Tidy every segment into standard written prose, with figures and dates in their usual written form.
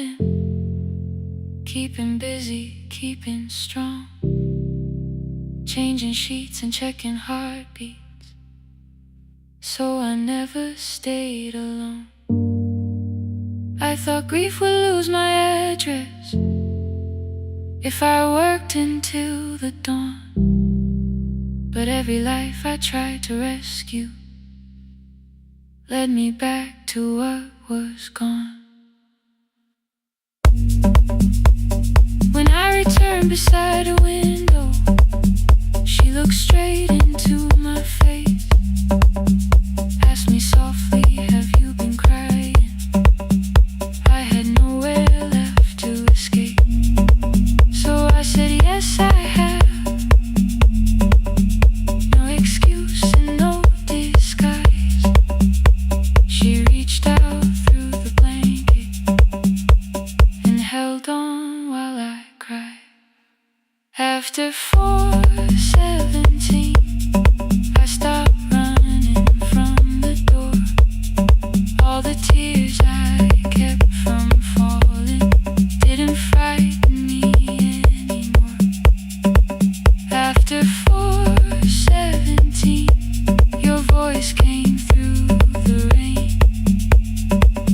living, keeping busy, keeping strong, changing sheets and checking heartbeats, so I never stayed alone. I thought grief would lose my address if I worked until the dawn, but every life I tried to rescue led me back to what was gone. When I returned beside a window, she looked straight into my face, asked me softly, have you been crying? I had nowhere left to escape, so I said yes I have. No excuse and no disguise. She reached out through the blanket and held on while I cried. After 4:17, I stopped running from the door. All the tears I kept from falling didn't frighten me anymore. After 4:17, your voice came through the rain,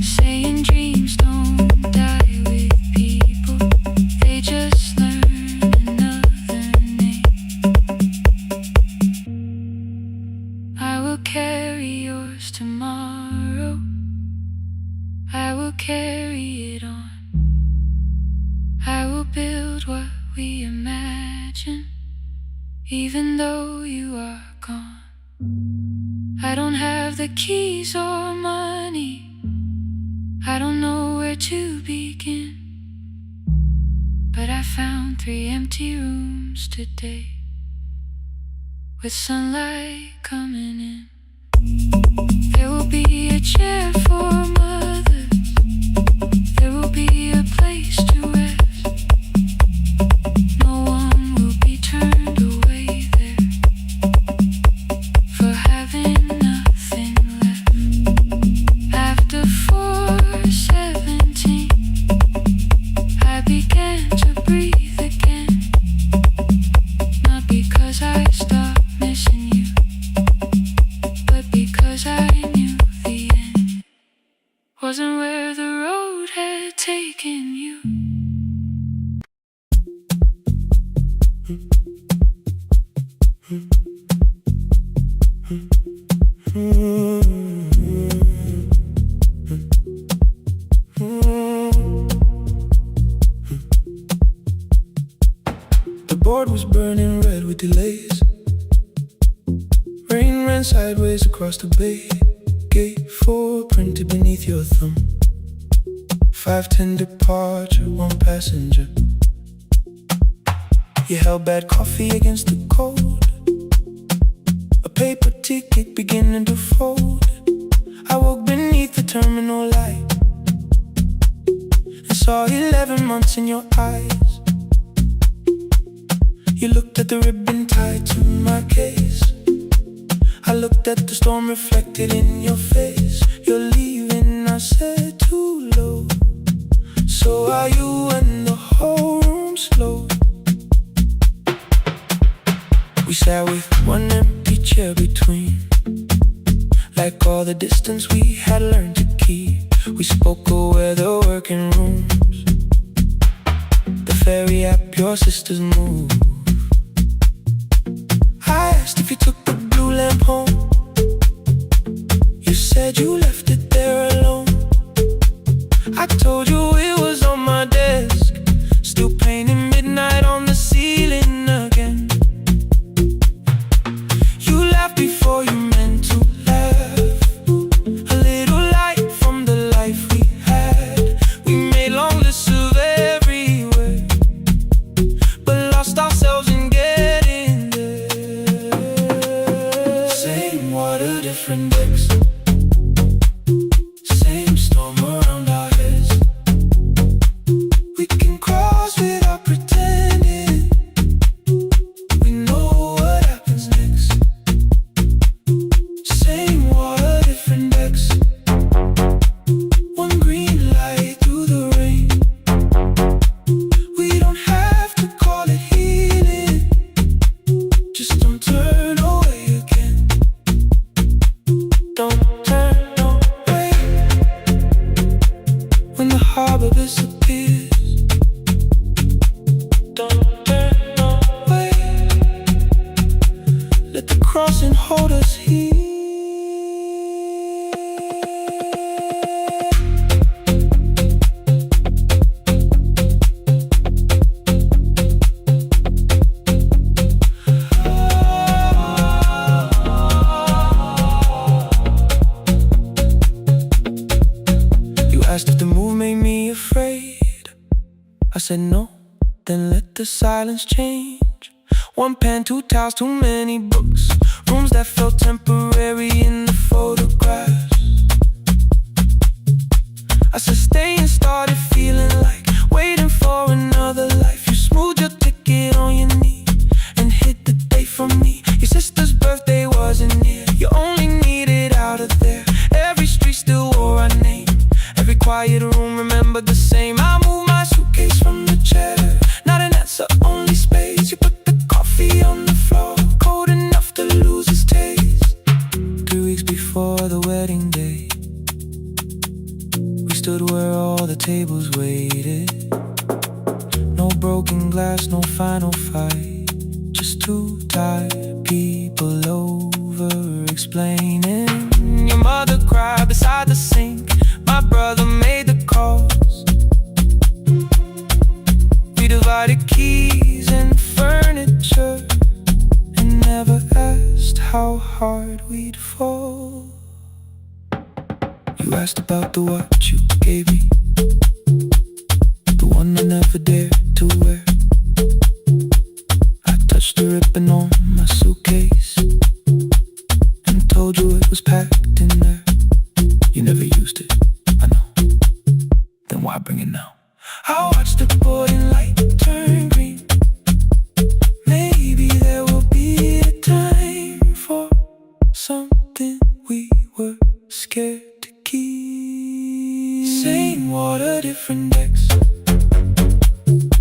saying dreams don't die with people, they just learn another name. I will carry yours tomorrow, I will carry it on. I will build what we imagine, even though you are gone. I don't have the keys or money, I don't know where to begin, but I found 3 empty rooms today, with sunlight coming in. There will be a chair for mothers, there will be a place to rest. No one will be turned away there for having nothing left. After 4:17, I began to breathe again, not because I stopped missing you, but because I knew the end wasn't where the road had taken you. The board was burning red with delays. Rain ran sideways across the bay. Gate 4 printed beneath your thumb. 5:10 departure, 1 passenger. You held bad coffee against the cold, a paper ticket beginning to fold. I woke beneath the terminal light and saw 11 months in your eyes. You looked at the ribbon tied to my case, I looked at the storm reflected in your face. You're leaving, I said too low. So are you, and the whole room slowed. We sat with 1 empty chair between, like all the distance we had learned to keep. We spoke of weather, working rooms, the ferry app your sisters move. I asked if you took the blue lamp home, you said you left it there alone. I told you it was on my desk, still painting midnight on the ceiling again. You laughed before you meant to laugh, a little light from the life we had. We made long lists of everywhere, but lost ourselves in getting there. Same water, different decks, same storm around our heads. disappears. Don't turn away. Let the crossing hold us here. Asked if the move made me afraid. I said no, then let the silence change. One pen, two towels, too many books. Rooms that felt temporary in the photographs. I said stay and started feeling like waiting for another life. You smoothed your ticket on your knee and hit the date from me. Your sister's birthday wasn't near. You only needed out of there. Every street still wore our name. Every quiet room remembered the same. I moved my suitcase from the chair. Not an answer, only space. You put the coffee on the floor, cold enough to lose its taste. 3 weeks before the wedding day, we stood where all the tables waited. No broken glass, no final fight. Just two tired people over-explaining. Your mother cried beside the sink. My brother made the calls. We divided keys and furniture and never asked how hard we'd fall. You asked about the watch you gave me, the one I never dared to wear. I touched the ribbon on my suitcase and told you it was packed in there. You never used it, I know. Then why bring it now? I watched the boarding light turn green. Maybe there will be a time for something we were scared to keep. Same water, different decks.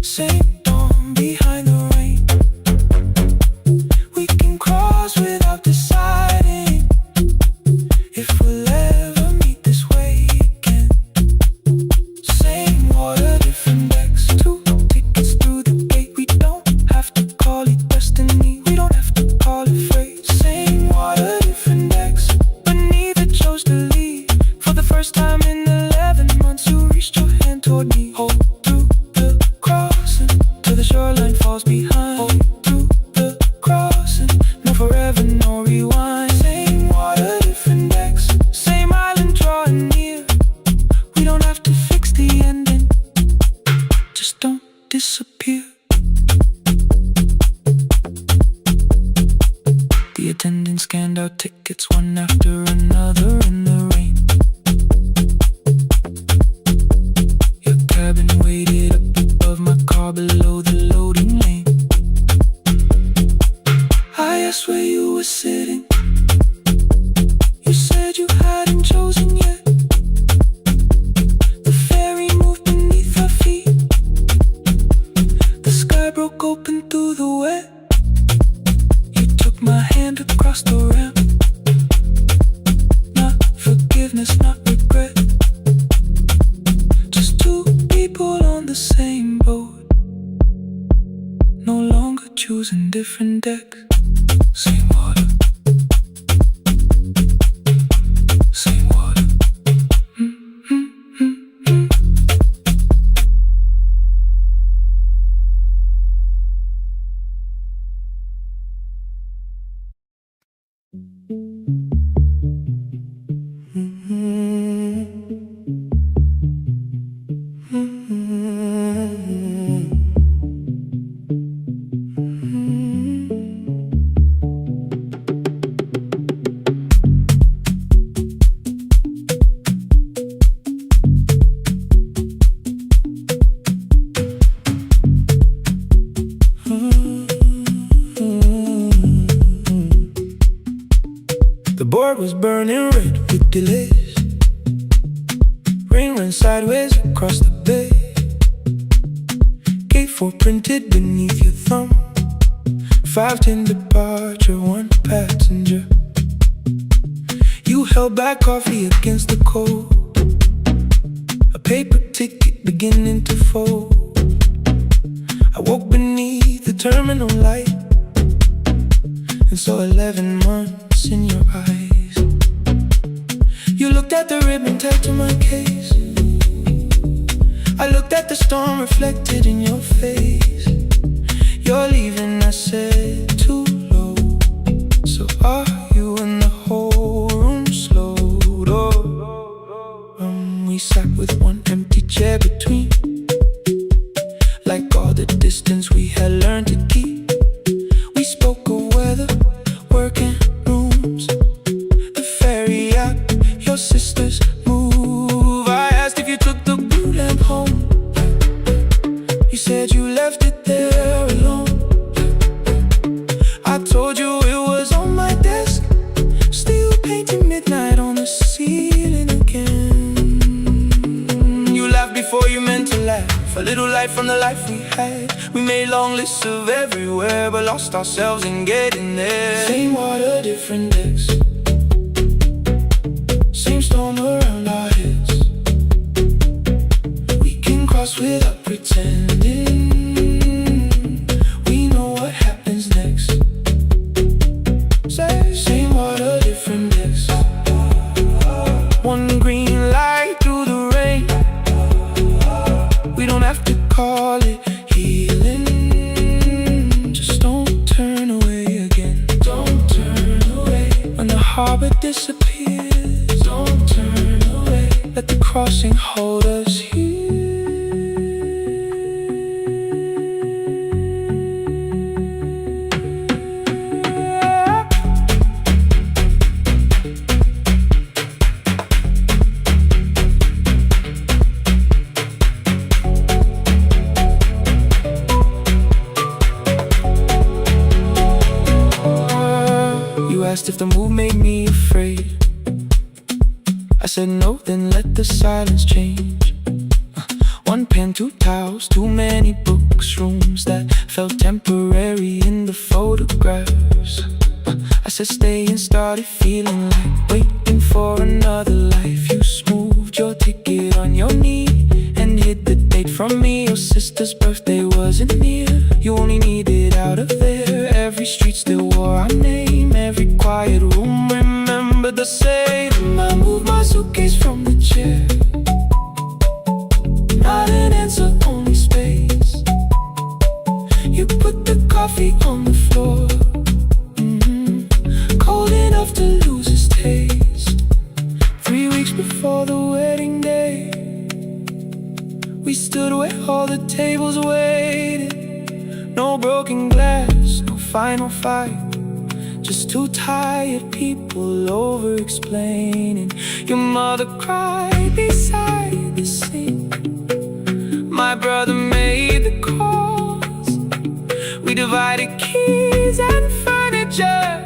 Same dawn behind the rain. We can cross without deciding if we'll ever meet this way again. Same water, different decks. 2 tickets through the gate. We don't have to call it destiny. We don't have to call it fate. Same water, different decks. But neither chose to leave. For the first time in 11 months, you reached your hand toward me. Hold through the crossing till the shoreline falls behind. Hold through the crossing. No forever, no rewind. Same water, different decks. Same island drawing near. We don't have to fix the ending. Just don't disappear. The attendant scanned our tickets one after another in the rain. Your cabin waited up above my car below the loading lane. I asked where you were sitting. You said you hadn't chosen yet. The ferry moved beneath our feet. The sky broke open through the wet. You took my hand across the ramp. Not forgiveness, not regret. Just two people on the same boat. No longer choosing different decks. Same water. Same water. The board was burning red with delays. Rain ran sideways across the bay. Gate 4 printed beneath your thumb. 5:10 departure, 1 passenger. You held back coffee against the cold. A paper ticket beginning to fold. I woke beneath the terminal light and saw 11 months in your eyes. You looked at the ribbon tied to my case. I looked at the storm reflected in your face. You're leaving, I said, too low. So are you? And the whole room slowed. We sat with one empty chair between, like all the distance we had learned to keep. We spoke of weather, work and rooms, the ferry out, your sister's move. I asked if you took the blue lamp home. You said you left it there alone. I told you it was on my desk, still painting midnight on the ceiling again. You laughed before you meant to laugh, a little light from the life we had. We made long lists of everywhere, but lost ourselves in getting there. Same water, different decks, same storm around our heads. We can cross without pretending. We know what happens next. Same water, different decks. One green light through the rain. We don't have to call it healing. Just don't turn away again. Don't turn away. When the harbor disappears, don't turn away. Let the crossing hold us here. You asked if the move made me afraid. I said no, then let the silence change. One pen, two towels, too many books, rooms that felt temporary in the photographs. I said stay and started feeling like waiting for another life. You smoothed your ticket on your knee and hid the date from me. Your sister's birthday wasn't near. You only needed out of there. Every street still wore our name. Every quiet room remembered the same. I moved my suitcase from the chair. Not an answer, only space. You put the coffee on the floor, cold enough to lose its taste. 3 weeks before the wedding day, we stood where all the tables waited. No broken glass, no final fight, just two tired people over-explaining. Your mother cried beside the sink. My brother made the calls. We divided keys and furniture,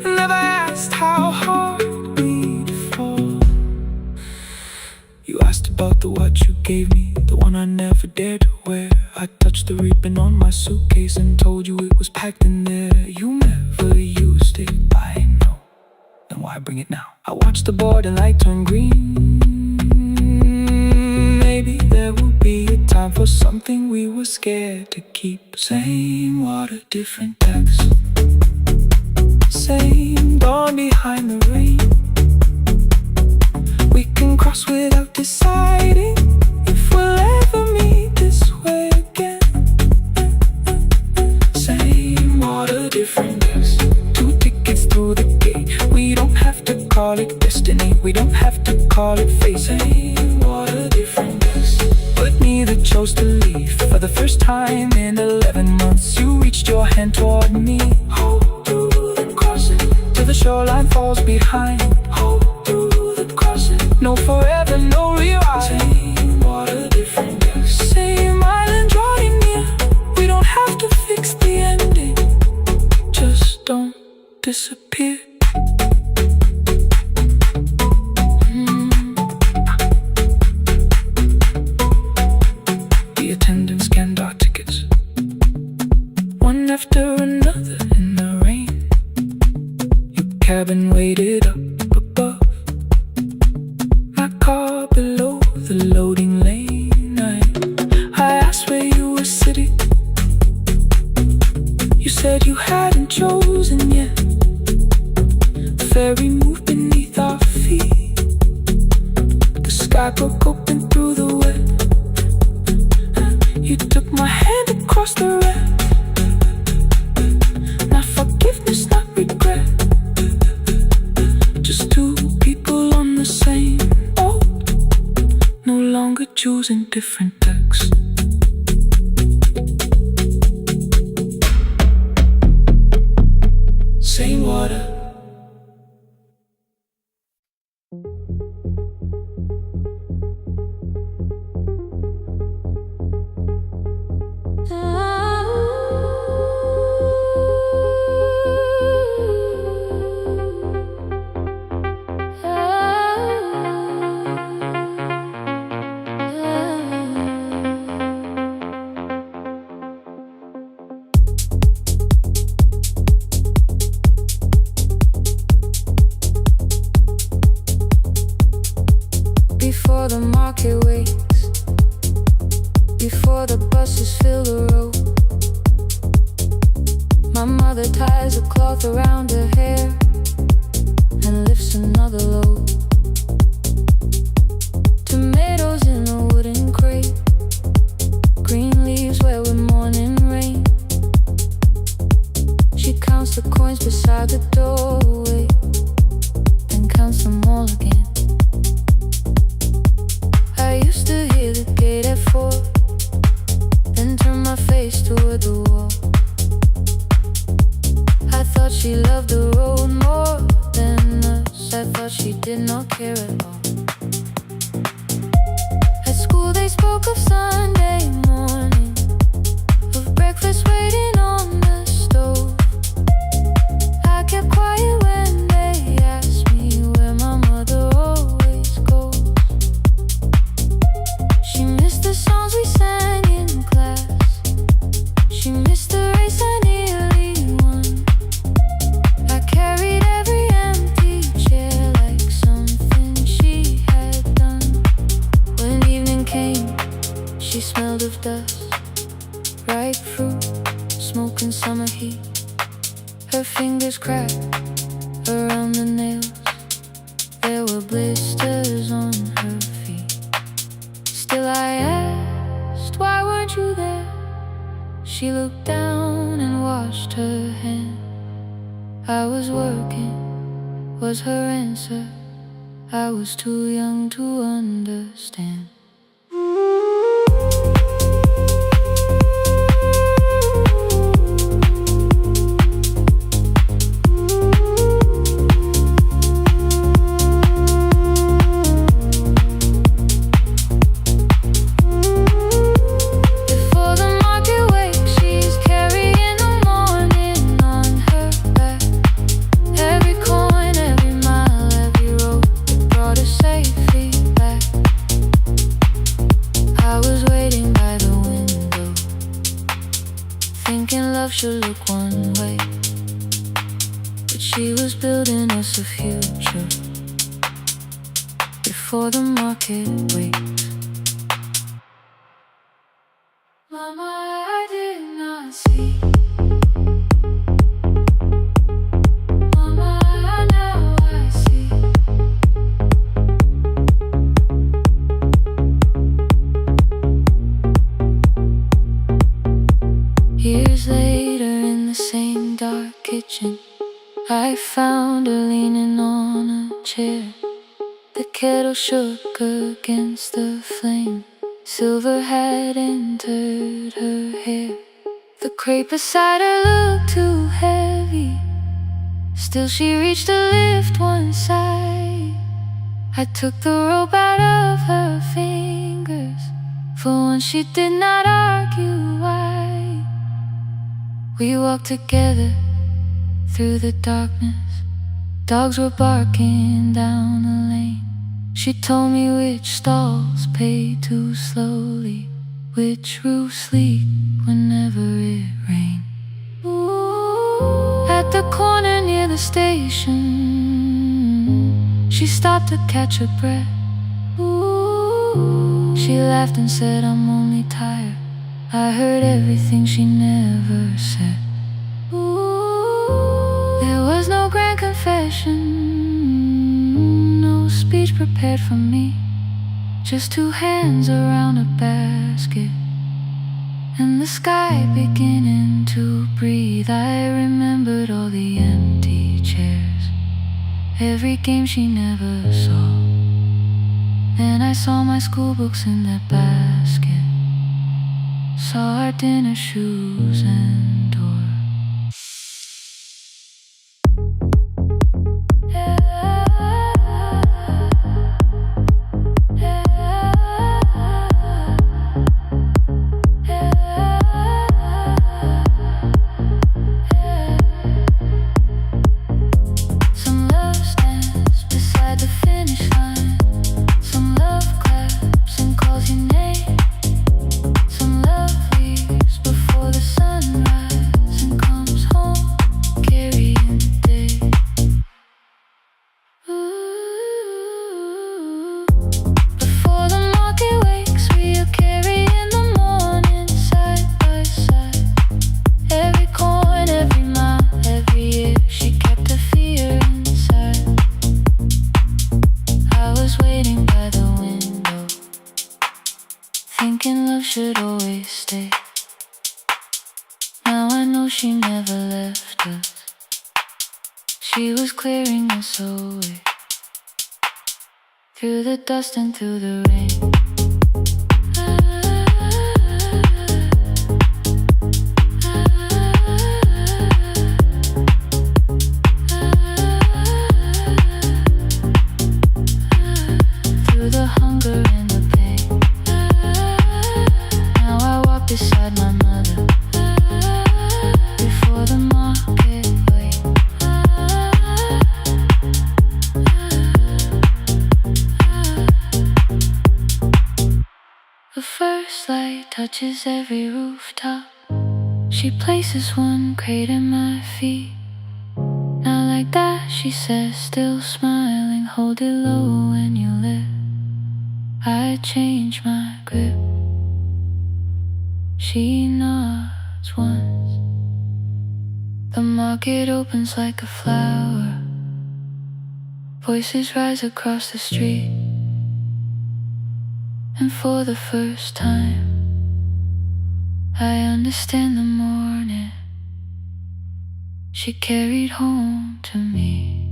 never asked how hard we'd fall. You asked about the watch you gave me, the one I never dared to wear. I touched the ribbon on my suitcase and told you it was packed in there. You never used it, I know. Then why bring it now? I watched the boarding light turn green. Maybe there will be a time for something we were scared to keep. Same water, different decks, same dawn behind the rain. We can cross without deciding if we'll ever meet this way again. Same water, different decks, 2 tickets through the gate. We don't have to call it destiny, we don't have to call it fate. Same water, different decks, but neither chose to leave. For the first time in 11 months, you reached your hand toward me. Hold through the crossing till the shoreline falls behind. Hold through the crossing, no forever, no rewind. Same water, different decks, same island drawing near. We don't have to fix the ending, just don't disappear. The attendant scanned our tickets, one after another in the rain. Your cabin waited up above, my car below the been chosen yet. The fairy moved beneath our feet. The sky broke open through the web. You took my hand across the red. Not forgiveness, not regret. Just two people on the same boat, no longer choosing different decks. Same water. Before the market wakes, before the buses fill the road, my mother ties a cloth around her hair and lifts another load. Tomatoes in a wooden crate, green leaves where we're morning rain. She counts the coins beside the doorway, then counts them all again. I used to hear the gate at 4, then turn my face toward the wall. I thought she loved the road more than us. I thought she did not care at all. At school they spoke of Sunday morning, of breakfast waiting on the stove. I kept quiet when they asked me where my mother always goes. She missed the songs we sang in class. She missed the race I nearly won. I carried every empty chair like something she had done. When evening came, she smelled of dust, ripe fruit, smoke and summer heat. Her fingers cracked around the nails. There were blisters on her feet. Still I asked, why weren't you there? She looked down and washed her hand. I was working, was her answer. I was too young to understand. Should look one way, but she was building us a future before the market waits. Mama, I did not see. Mama, now I see. Years later in the same dark kitchen, I found her leaning on a chair. The kettle shook against the flame. Silver had entered her hair. The crepe beside her looked too heavy. Still she reached to lift one side. I took the rope out of her fingers. For once she did not argue why. We walked together through the darkness. Dogs were barking down the lane. She told me which stalls paid too slowly, which roofs leak whenever it rained. At the corner near the station, she stopped to catch her breath. She laughed and said, I'm only tired. I heard everything she never said. confession, no speech prepared for me. Just two hands around a basket, and the sky beginning to breathe. I remembered all the empty chairs, every game she never saw. Then I saw my school books in that basket, saw our dinner shoes and door. Thinking love should always stay. Now I know she never left us. She was clearing us away, through the dust and through the rain. Through the hunger and the pain. Now I walk beside my mother, before the market wait. The first light touches every rooftop. She places one crate at my feet. Now like that, she says, still smiling, hold it low when you live. I change my grip. She nods once. The market opens like a flower. Voices rise across the street. And for the first time, I understand the morning she carried home to me.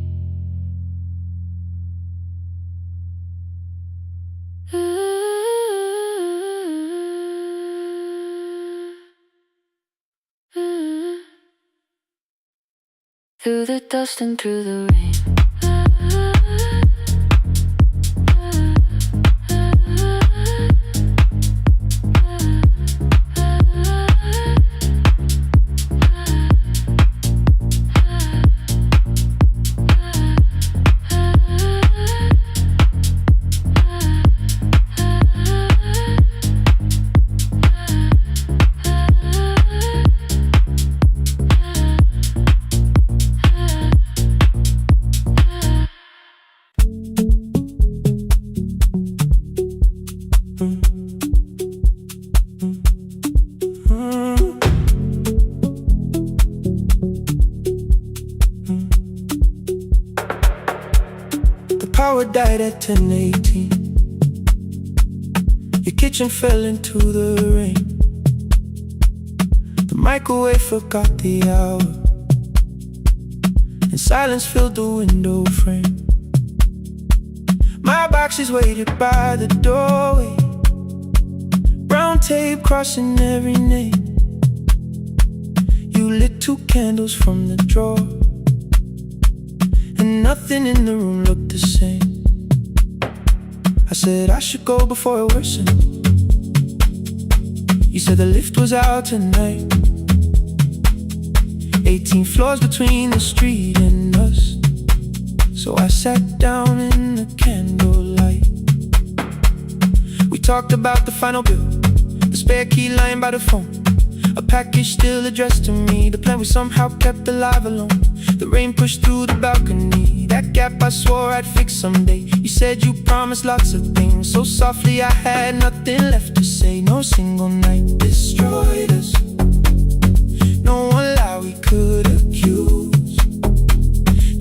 Through the dust and through the rain. Power died at 10:18. Your kitchen fell into the rain. The microwave forgot the hour, and silence filled the window frame. My boxes waited by the doorway, brown tape crossing every name. You lit 2 candles from the drawer, and nothing in the room looked the same. I said I should go before it worsened. You said the lift was out tonight. 18 floors between the street and us. So I sat down in the candlelight. We talked about the final bill, the spare key lying by the phone, a package still addressed to me, the plan we somehow kept alive alone. The rain pushed through the balcony, that gap I swore I'd fix someday. You said you promised lots of things, so softly I had nothing left to say. No single night destroyed us, no one lie we could accuse.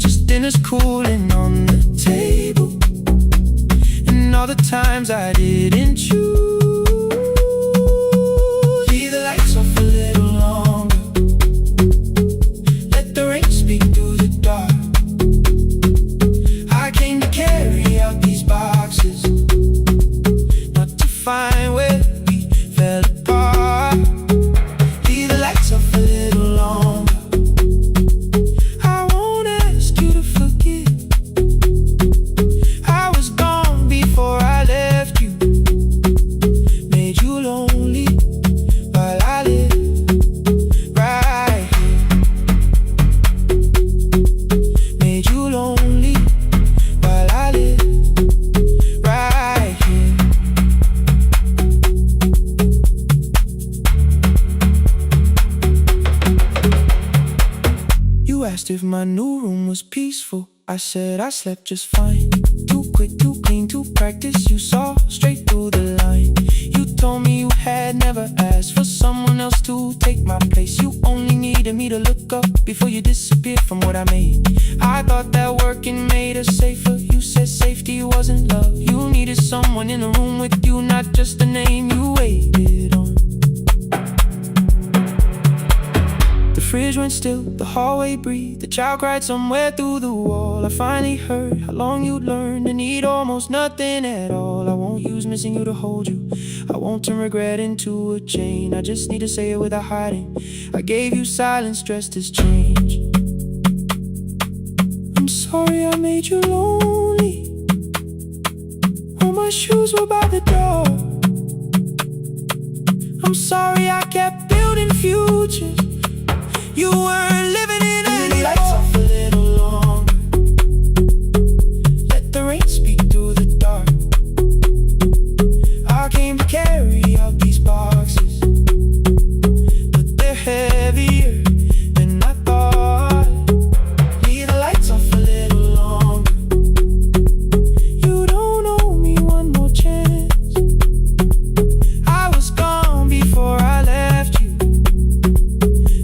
Just dinner asked if my new room was peaceful. I said I slept just fine. Too quick, too clean, too practiced. You saw straight through the line. You told me you had never asked for someone else to take my place. You only needed me to look up before you disappeared from what I made. I thought that working made us safer. You said safety wasn't love. You needed someone in the room with you, not just a name you waited on. The fridge went still, the hallway breathed. The child cried somewhere through the wall. I finally heard how long you'd learned to need almost nothing at all. I won't use missing you to hold you. I won't turn regret into a chain. I just need to say it without hiding. I gave you silence dressed as change. I'm sorry I made you lonely. All my shoes were by the door. I'm sorry I kept building futures. You weren't living in any lights off a little longer. Let the rain speak through the dark. I came to carry out these boxes, but they're heavier than I thought. Leave the lights off a little longer. You don't owe me one more chance. I was gone before I left you.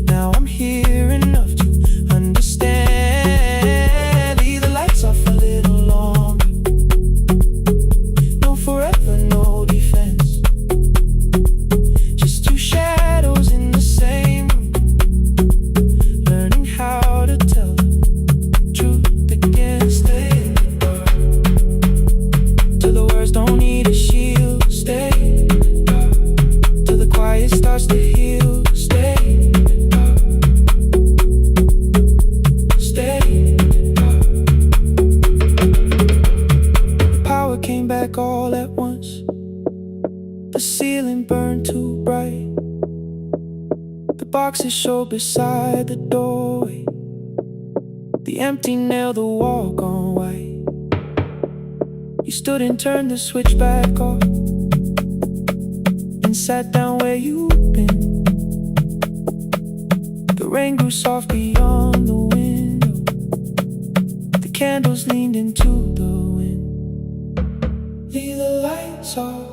Now I'm here enough to understand. Leave the lights off a little longer. No forever, no defense. Just two shadows in the same room, learning how to tell the truth against it. Till the words don't need a shield. Stay till the quiet starts to heal. Stay. Came back all at once. The ceiling burned too bright. The boxes showed beside the doorway. The empty nail, the wall gone white. You stood and turned the switch back off and sat down where you'd been. The rain grew soft beyond the window. The candles leaned into the wind. Leave the lights off.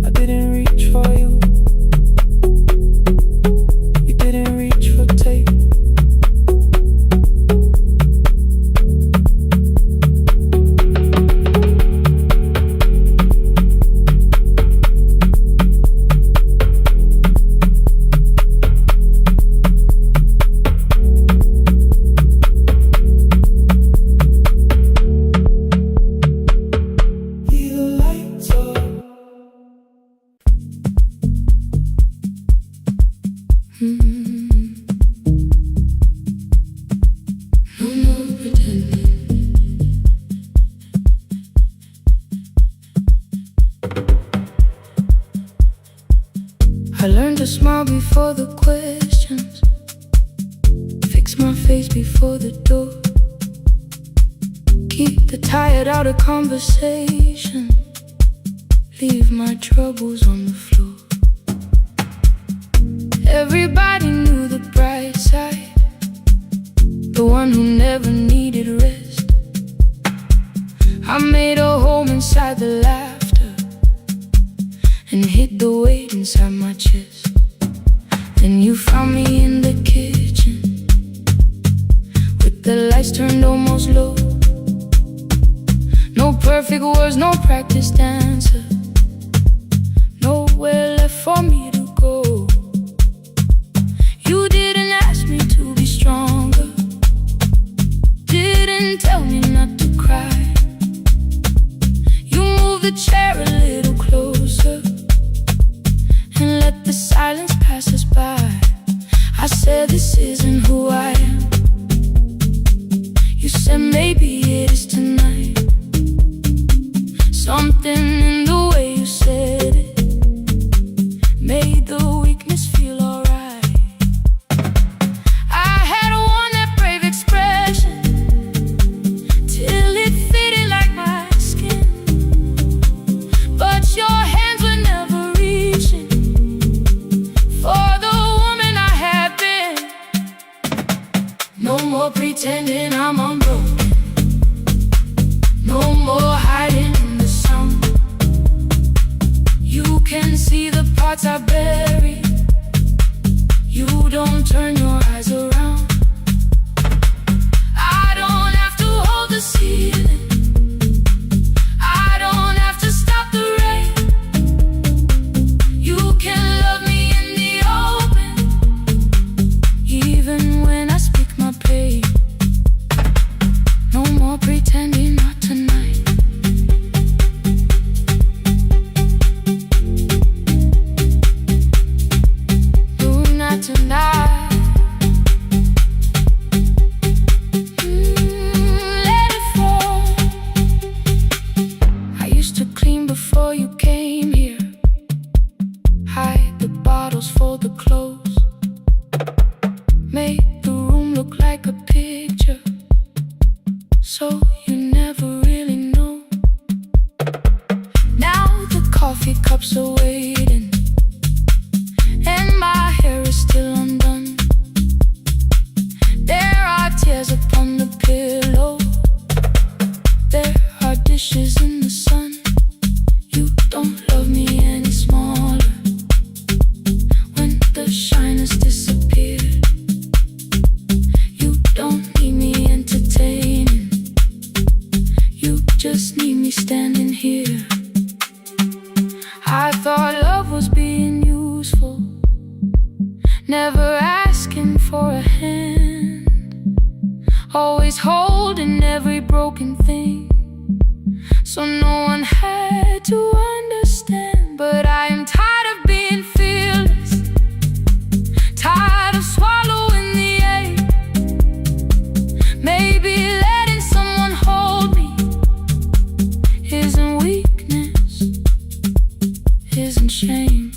I didn't reach for you. You didn't reach for tape. I learned to smile before the questions, fix my face before the door, keep the tired out of conversation, leave my troubles on the floor. Everybody knew the bright side, the one who never needed rest. I made a home inside the laughter and hid the weight inside my chest. Then you found me in the kitchen with the lights turned almost low. No perfect words, no practice dancer, nowhere left for me to go. You didn't ask me to be stronger, didn't tell me not to cry. You moved the chair a little closer and let the silence pass us by. I said this isn't who I am. You said maybe it is tonight. Something in the way you said it pretending I'm unbroken. No more hiding in the sound. You can see the parts I bury. You don't turn your eyes around. I don't have to hold the ceiling. I don't have to stop the rain. You can love me in the open, even when I speak my pain. No more pretending, not tonight. No, not tonight. Let it fall. I used to clean before you came here. Hide the bottles, fold the clothes. Make the room look like a picture, so you never really know. Now the coffee cups are waiting, and my hair is still undone. There are tears upon the pillow. There are dishes in the sun. You don't love me any smaller when the shine has disappeared. You don't need me entertaining. You just need me standing here. I thought love was being useful, never asking for a hand, always holding every broken thing, so no one had to understand. But I am tired of being fearless, tired of swallowing the ache. Maybe letting someone hold me isn't weakness, isn't shame.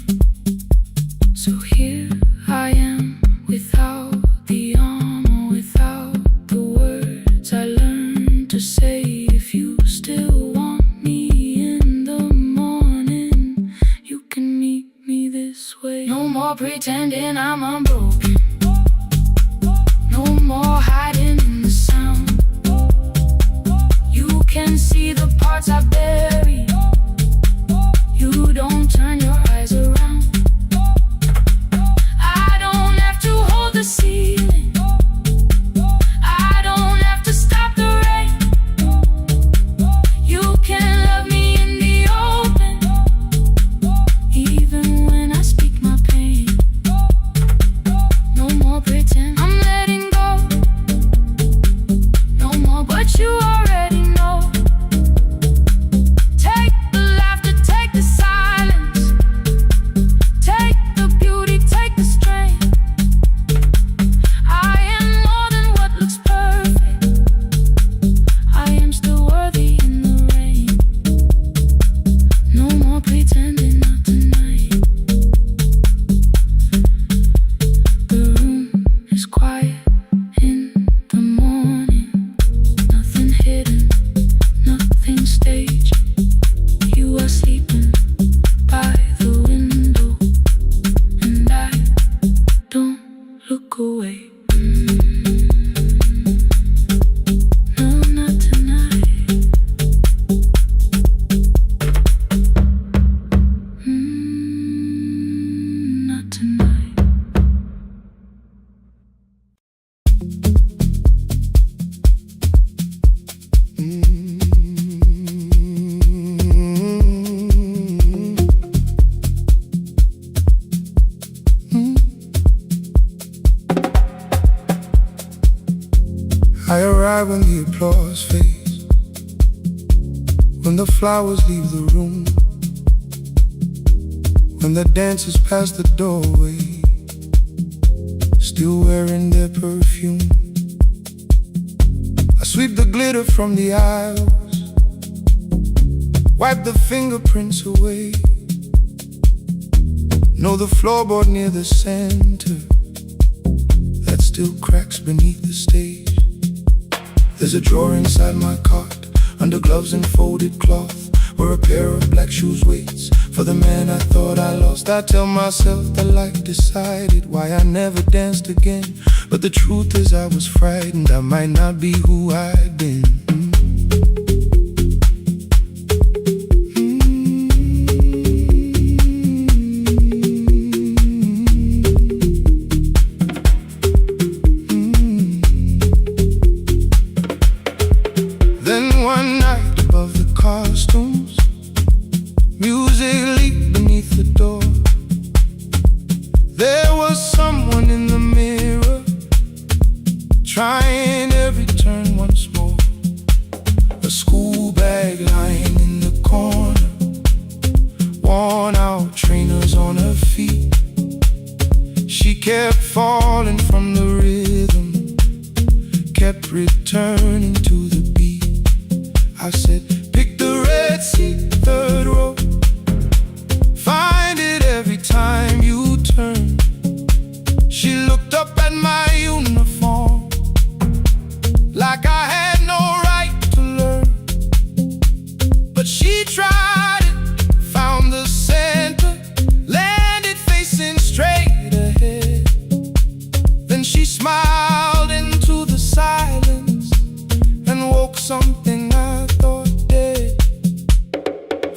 So here I am, without the armor, without the words I learned to say. If you still want me in the morning, you can meet me this way. No more pretending I'm unbroken. No more hiding in the sound. You can see the parts I bury. You don't turn your eyes around. I don't have to hold the ceiling. I don't have to stop the rain. You can love me in the open, even when I speak my pain. No more pretend, I'm letting go. No more, but you already know. Take the laughter, take the silence, take the beauty, take the strength. I am more than what looks perfect. I am still worthy in the rain. No more pretending, not tonight. The room is quiet in the morning. Nothing hidden, nothing staged. You are sleeping by the window, and I don't look away. No, not tonight. Not tonight. I arrive when the applause fades, when the flowers leave the room, when the dancers pass the doorway, still wearing their perfume. I sweep the glitter from the aisles, wipe the fingerprints away. Know the floorboard near the center that still cracks beneath the stage. There's a drawer inside my cart, under gloves and folded cloth, where a pair of black shoes waits for the man I thought I lost. I tell myself the light decided why I never danced again, But the truth is I was frightened I might not be who I'd been. Then one night above the costumes, music leaked beneath the door. There was someone in the mirror, trying every turn once more. A school bag lying in the corner, worn out trainers on her feet. She kept falling from the rhythm, kept returning to the beat. I said, pick the red seat, third row. Find it every time you turn. She looked up at my uniform like I had no right to learn. But she tried it, found the center, landed facing straight ahead. Then she smiled into the silence and woke something I thought dead.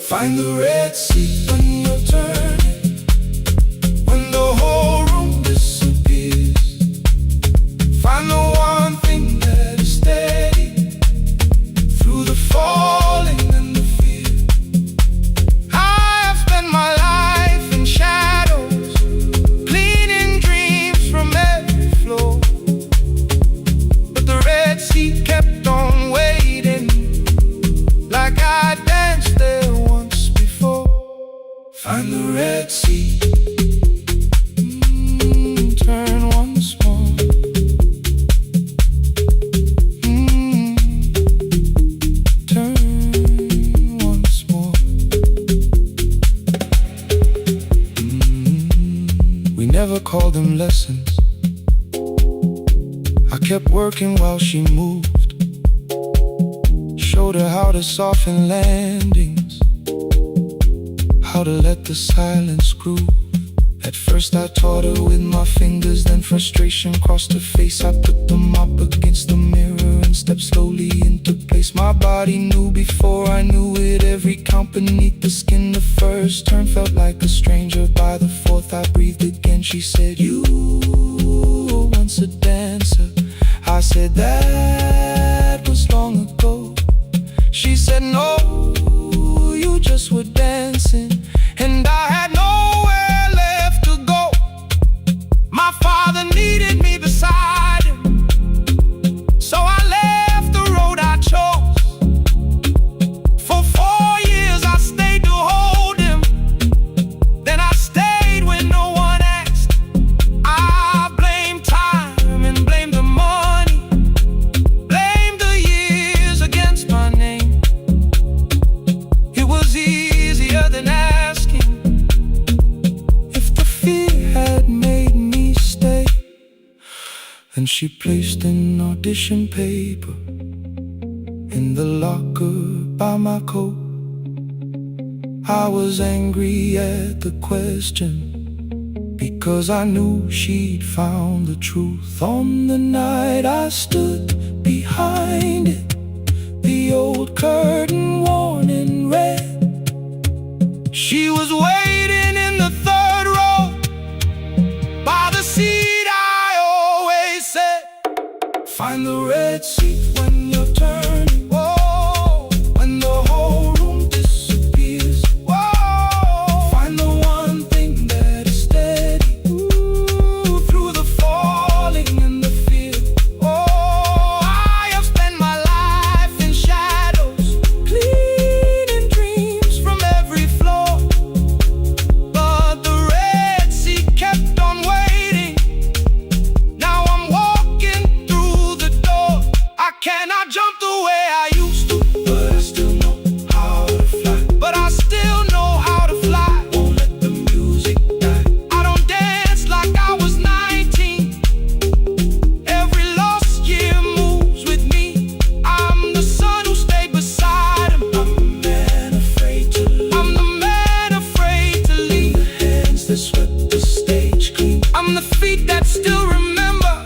Find the red seat when you're turning, when the whole room disappears. Find the one thing that is steady through the falling and the fear. I have spent my life in shadows, cleaning dreams from every floor. But the red seat kept on waiting, like I danced there once before. Find the red seat, turn once more. Turn once more. We never called them lessons. I kept working while she moved, showed her how to soften landings, how to let the silence groove. At first I taught her with my fingers, then frustration crossed her face. I put them up against the mirror and stepped slowly into place. My body knew before I knew it, every count beneath the skin. The first turn felt like a stranger, by the fourth I breathed again. She said, you were once a dancer. I said, that was long ago. She said, no, you just were dancing, and I had nowhere left to go. My father needed me beside him, so I left the road I chose. For 4 years I stayed to hold him, then I stayed when no one asked. I blamed time and blamed the money, blamed the years against my name. It was easier than asking if the fear had made me stay. Then she placed an audition paper in the locker by my coat. I was angry at the question, because I knew she'd found the truth. On the night I stood behind it, the old curtain worn in red. She was waiting in the third row, by the seat I always said. Find the red seat when you're turning, whoa, when the whole room disappears. Whoa, find the one thing that is steady, ooh, through the falling and the fear. Oh, I have spent my life in shadows, cleaning dreams from every floor. But the red seat kept on waiting. Now I'm walking through the door. I cannot jump the way I used to, but I still know how to fly. But I still know how to fly. Won't let the music die. I don't dance like I was 19. Every lost year moves with me. I'm the son who stayed beside him. I'm the man afraid to leave. I'm the man afraid to leave. The hands that swept the stage clean. I'm the feet that still remember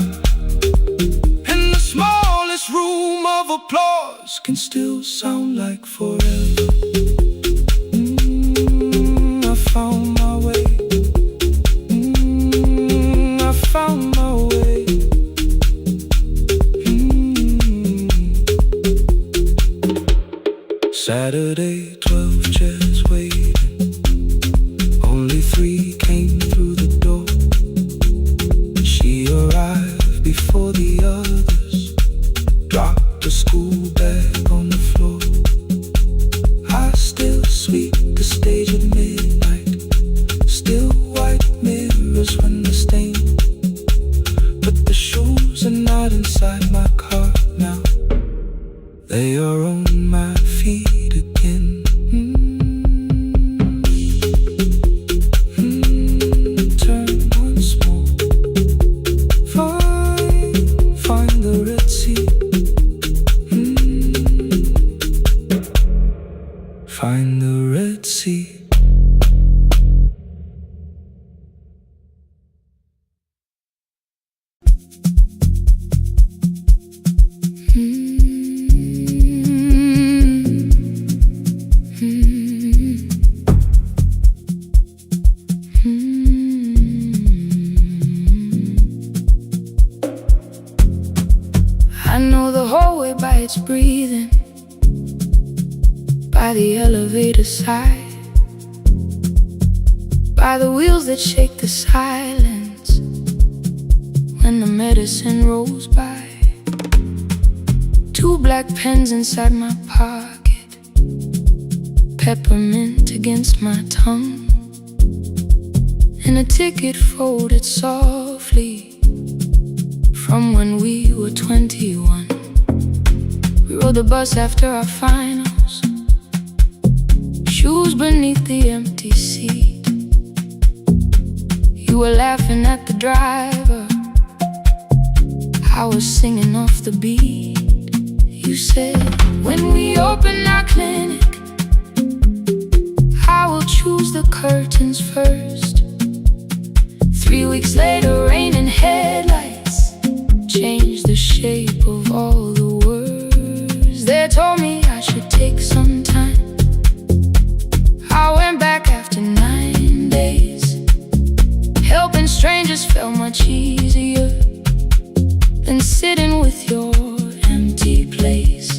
quiet's breathing by the elevator side, by the wheels that shake the silence when the medicine rolls by. 2 black pens inside my pocket, peppermint against my tongue, and a ticket folded softly from when we were 21. We rode the bus after our finals, shoes beneath the empty seat. You were laughing at the driver, I was singing off the beat. You said, when we open our clinic, I will choose the curtains first. 3 weeks later, rain and headlights changed the shape of all the words. They told me I should take some time. I went back after 9 days. Helping strangers felt much easier than sitting with your empty place.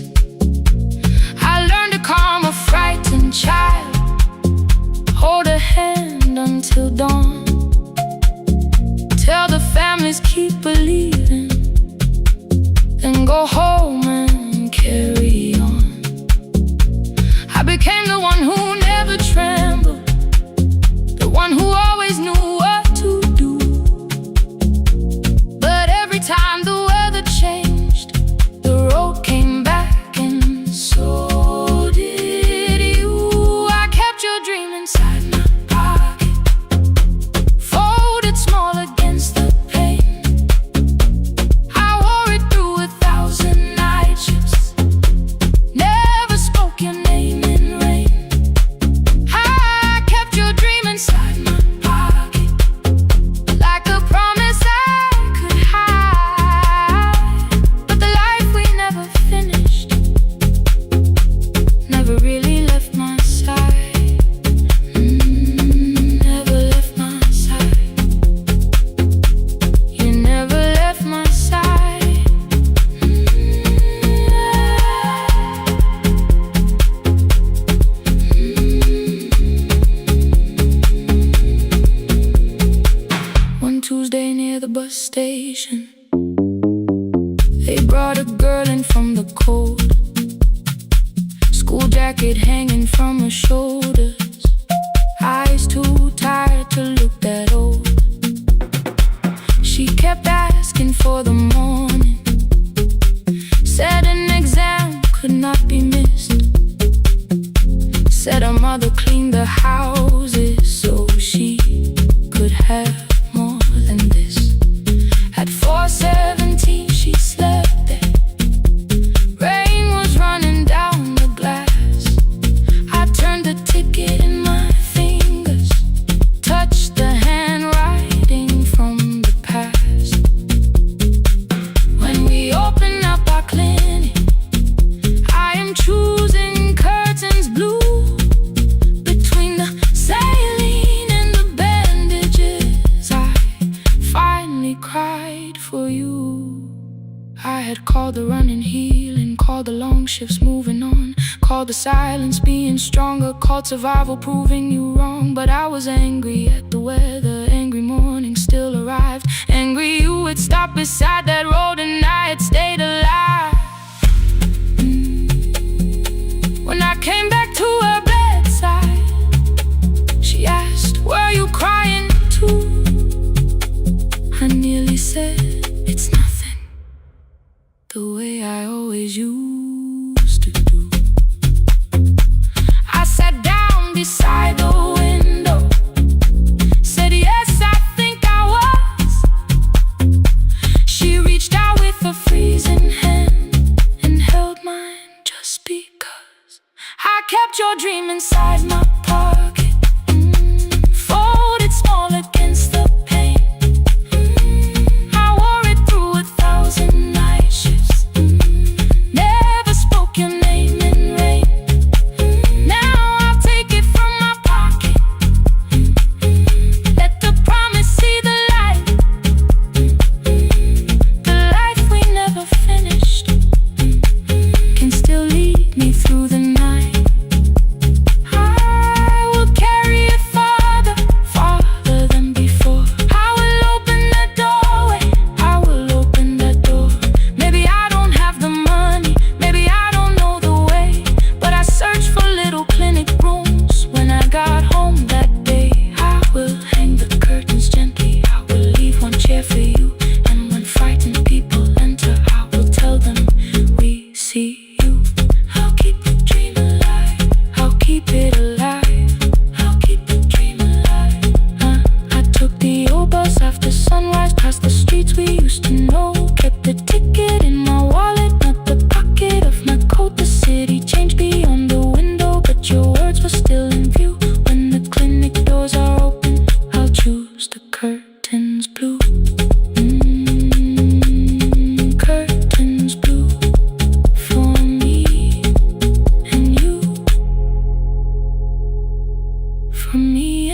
I learned to calm a frightened child, hold a hand until dawn, tell the families keep believing, then go home and carry on. I became the one who never trembled, the one who always knew what to do. But every time the weather changed, the road came back, and so did you. I kept your dream inside my pocket, folded small against the pain. I wore it through 1,000 night shifts, never spoke your name in rain. I kept your dream inside my pocket, like a promise I could hide. But the life we never finished never really left my side. Never left my side. You never left my side. One Tuesday near the bus station, they brought a girl in from the cold, school jacket hanging from her shoulders, eyes too tired to look that old. She kept asking for the morning, said an exam could not be missed, said her mother cleaned the houses so she could have more than this. At 4:17 she slept there, rain was running down the glass. I turned the ticket in my fingers, touched the handwriting from the past. When we open up our clinic, I am choosing curtains blue, between the saline and the bandages. I finally cried for you. I had called the running healing, called the long shifts moving on, called the silence being stronger, called survival proving you wrong. But I was angry at the weather, angry morning still arrived, angry you had stopped beside that road and I had stayed alive. When I came back to her bedside, she asked, were you crying too? I nearly said, it's nothing, the way I always used to do. I sat down beside the window, said yes, I think I was. She reached out with a free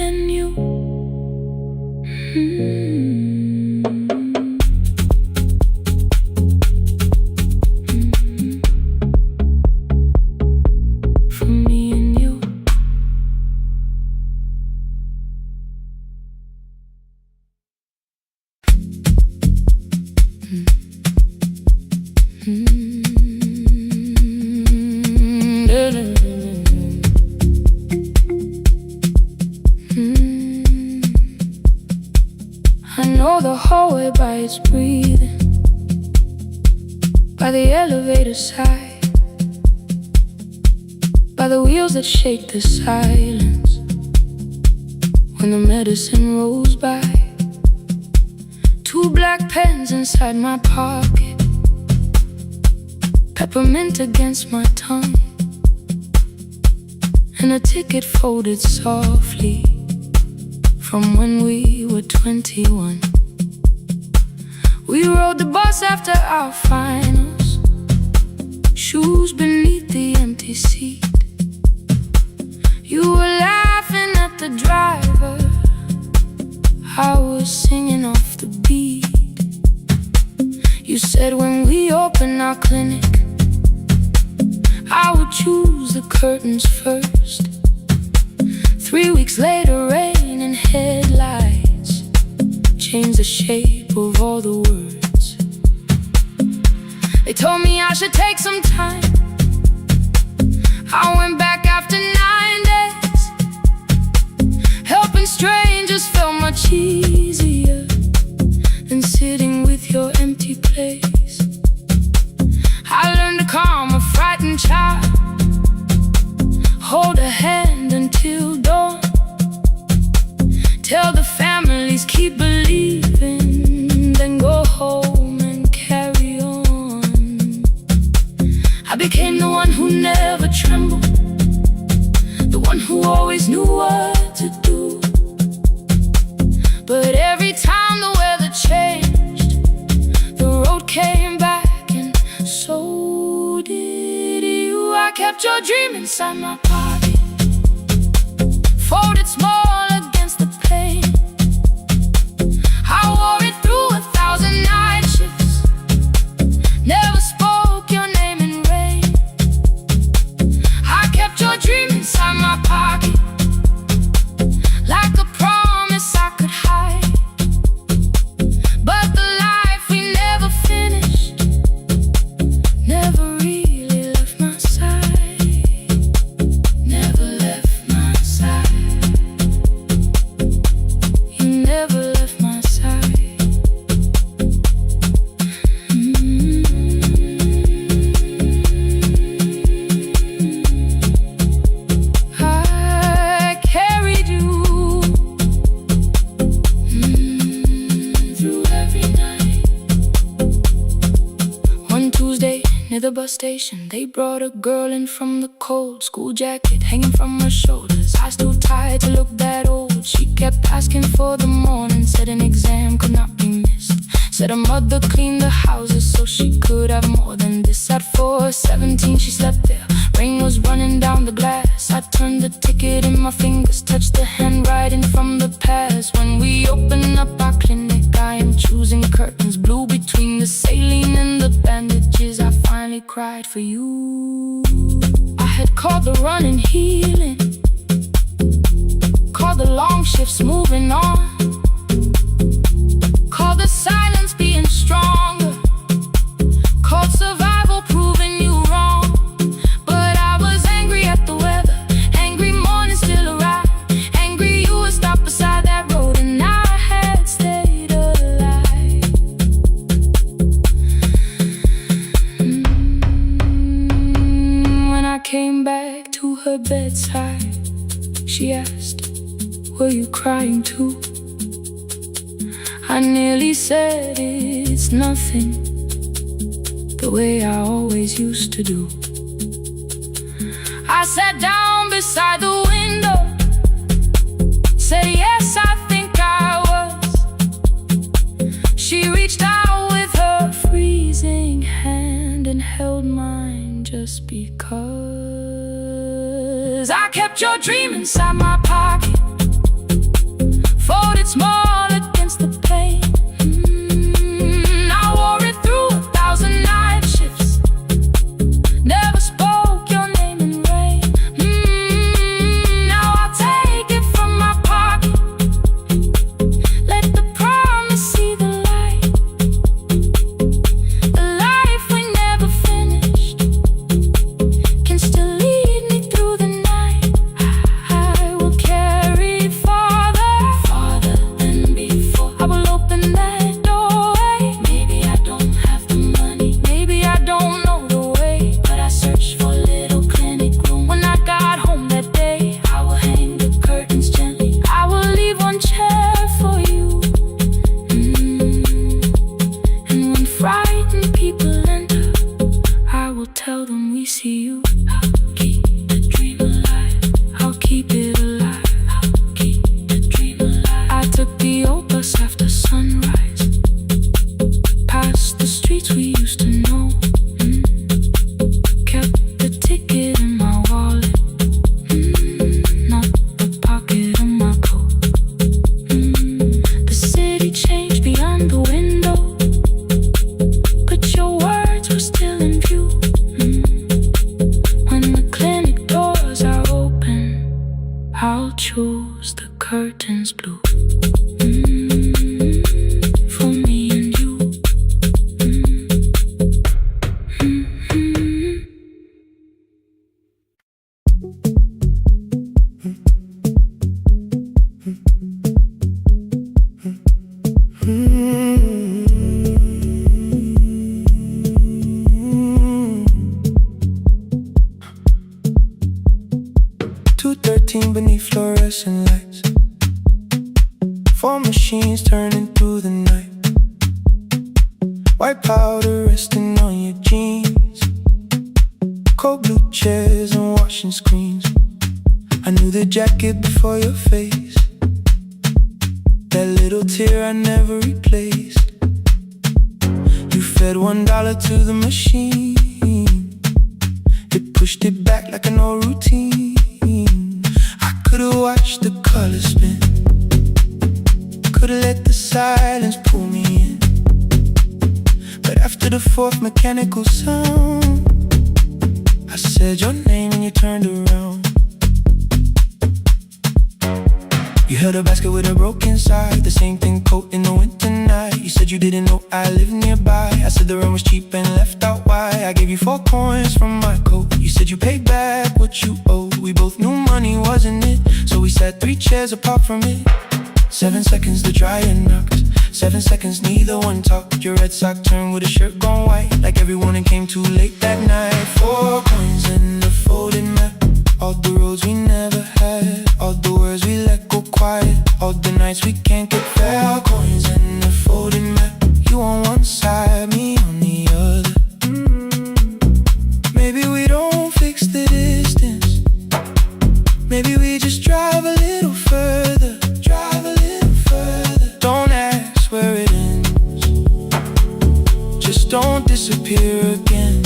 and you. For me and you. I know the hallway by its breathing, by the elevator side, by the wheels that shake the silence when the medicine rolls by. 2 black pens inside my pocket, peppermint against my tongue, and a ticket folded softly from when we were 21. We rode the bus after our finals, shoes beneath the empty seat. You were laughing at the driver, I was singing off the beat. You said when we open our clinic, I would choose the curtains first. 3 weeks later, rain and headlights changed the shape of all the words. They told me I should take some time. I went back after 9 days. Helping strangers felt much easier than sitting with your empty place. I learned to calm a frightened child, hold a hand until dawn, tell the families keep believing, then go home and carry on. I became the one who never trembled, the one who always knew what to do. But every time the weather changed, the road came back, and so did you. I kept your dream inside my pocket, folded small against the pain. I wore it through 1,000 night shifts, never spoke your name in rain. I kept your dream inside my pocket, like a promise I could hide. But the life we never finished never really left my side, never left my side. You never left my side. I carried you through every night. One Tuesday near the bus station, they brought a girl in from the cold, school jacket hanging from her shoulders, eyes too tired to look that old. She kept asking for the morning, said an exam could not be missed, said her mother cleaned the houses so she could have more than this. At 4:17 she slept there, rain was running down the glass. I turned the ticket in my fingers, touched the handwriting from the past. When we open up our clinic, I am choosing curtains blue between the saline and the bandages. I finally cried for you. I had called the running healing, called the long shifts moving on, called the silence being stronger, called survival proving you wrong. But I was angry at the weather, angry morning still arrived, angry you were stopped beside that road and I had stayed alive. When I came back to her bedside, she asked, were you crying too? I nearly said it's nothing, the way I always used to do. I sat down beside the window, said yes, I think I was. She reached out with her freezing hand and held mine just because. I kept your dream inside my pocket, streets we used to know. Kept the ticket in my wallet, not the pocket of my coat. The city changed beyond the window, but your words were still in view. When the clinic doors are open, I'll choose the curtains blue. For me and you. 2:13 beneath fluorescent lights, 4 machines turning through the night. White powder resting on your jeans, cold blue chairs and washing screens. I knew the jacket before your face, that little tear I never replaced. You fed $1 to the machine, it pushed it back like an old routine. I could've watched the colors spin, could've let the silence pull me in. But after the 4th mechanical sound, I said your name and you turned around. You held a basket with a broken side, the same thing coat in the winter night. You said you didn't know I lived nearby. I said the rent was cheap and left out why. I gave you 4 coins from my coat. You said you paid back what you owed. We both knew money wasn't it, so we sat 3 chairs apart from it. 7 seconds the dryer knocked, 7 seconds neither one talked. Your red sock turned with a shirt gone white, like everyone that came too late that night. 4 coins in the folded map, all the roads we never had, all the words we let go quiet, all the nights we can't get fair. Coins in the folded map, you on one side, me on the other. Maybe we don't fix the distance, maybe we just drive a little further, drive a little further. Don't ask where it ends, just don't disappear again.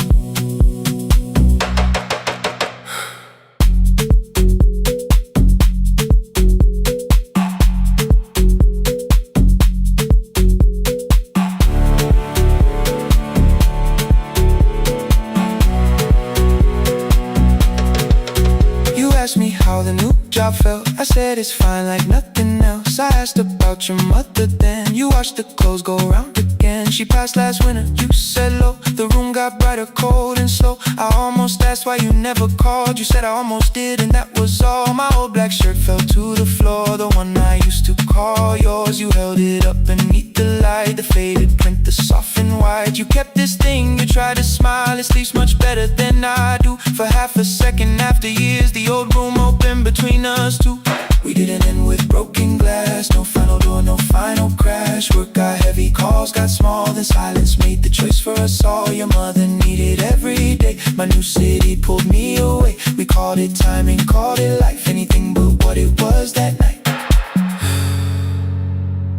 Asked me how the new job felt, I said it's fine like nothing else. I asked about your mother then, you watched the clothes go round again. She passed last winter, you said low, the room got brighter, cold and slow. I almost asked why you never called, you said I almost did and that was all. My old black shirt fell to the floor, the one I used to call yours. You held it up beneath the light, the faded print, the soft and white. You kept this thing, you tried to smile, it sleeps much better than I do. For half a second after years, the old room open between us two. We didn't end with broken glass, no final door, no final crash. Work got heavy, calls got small, then silence made the choice for us all. Your mother needed every day, my new city pulled me away. We called it timing, called it life, anything but what it was that night.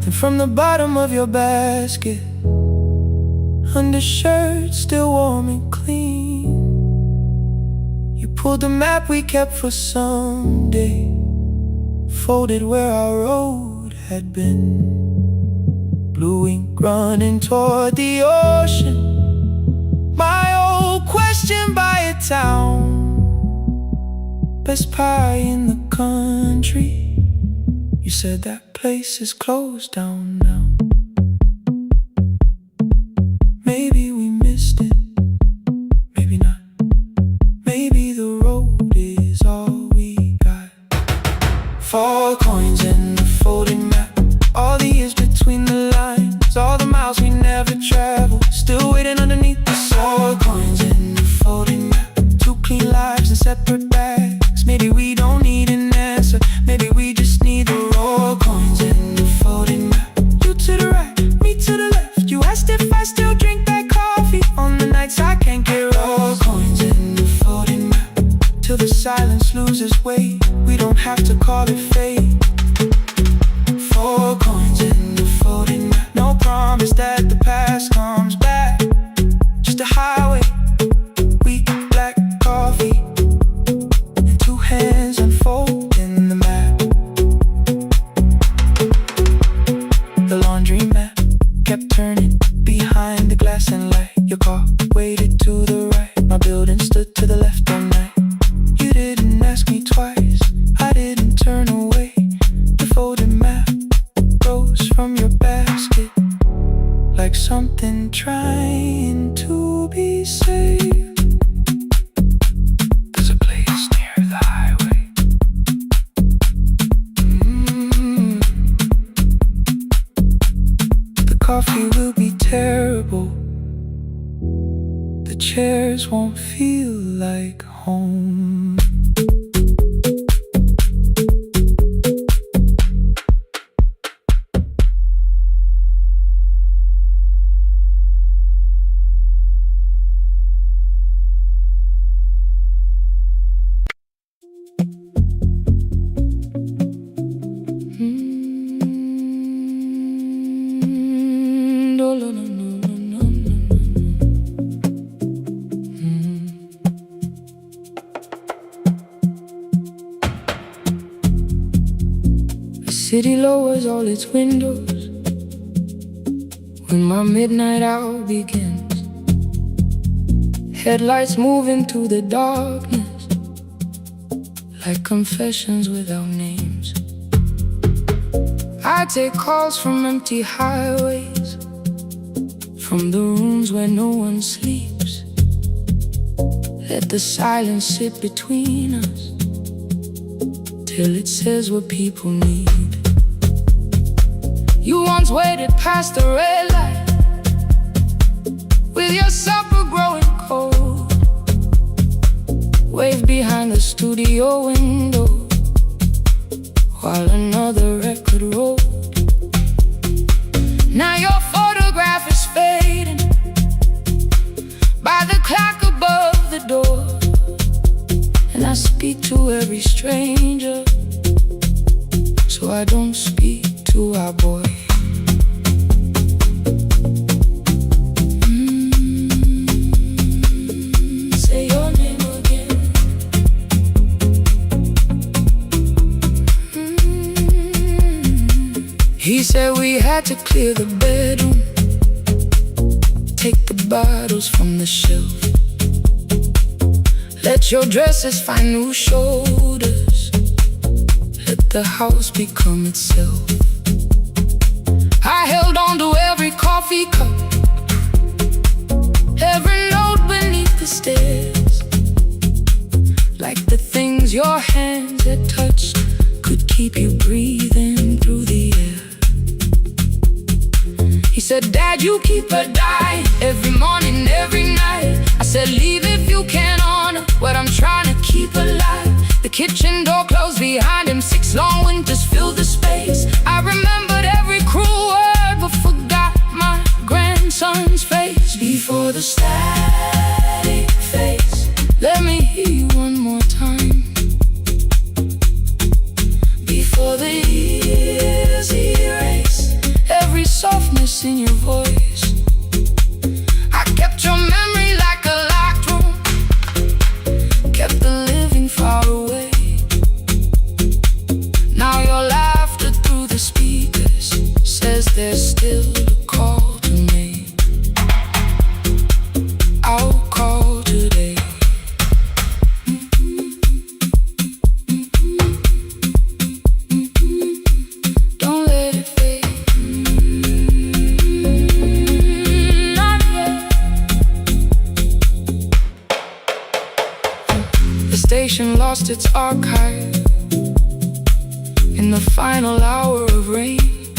Then from the bottom of your basket, undershirt still warm and clean, you pulled the map we kept for someday, folded where our road had been. Blue ink running toward the ocean, my old question by a town. Best pie in the country, you said that place is closed down now. Maybe we missed it, maybe not. Maybe the road is all we got. 4 coins in the folded map, all the years between the lines, all the miles we never traveled, still waiting underneath the 4 coins in the folded map. 2 clean lives in separate bags. Maybe we don't need an answer, maybe we just need the raw coins in the folded map. You to the right, me to the left. You asked if I still drink that coffee on the nights I can't get raw coins in the folded map. Till the silence loses weight, we don't have to call it fate. 4 coins in the folded map, no promise that the past comes back. coffee will be terrible. The chairs won't feel like home. The city lowers all its windows when my midnight hour begins. Headlights move into the darkness like confessions without names. I take calls from empty highways, from the rooms where no one sleeps. Let the silence sit between us till it says what people need. You once waited past the red light with your supper growing cold, waved behind the studio window while another record rolled. Now your photograph is fading by the clock above the door, and I speak to every stranger, so I don't speak to our boy. Say your name again. He said we had to clear the bedroom, take the bottles from the shelf, let your dresses find new shoulders, let the house become itself. I held on to every coffee cup, every note beneath the stairs, like the things your hands had touched could keep you breathing through the air. He said, Dad, you keep her dying every morning, every night. I said, leave if you can honor what I'm trying to keep alive. The kitchen door closed behind him, 6 long winters filled the space. I remembered every cruel word but forgot my grandson's face. Before the static fades, let me hear you one more time. Before the years erase every softness in your voice, I kept your memory like a locked room, kept the living far away. Now your laughter through the speakers says there's still a call to make. I'll call today. Don't let it fade. Not yet. The station lost its archive in the final hour of rain,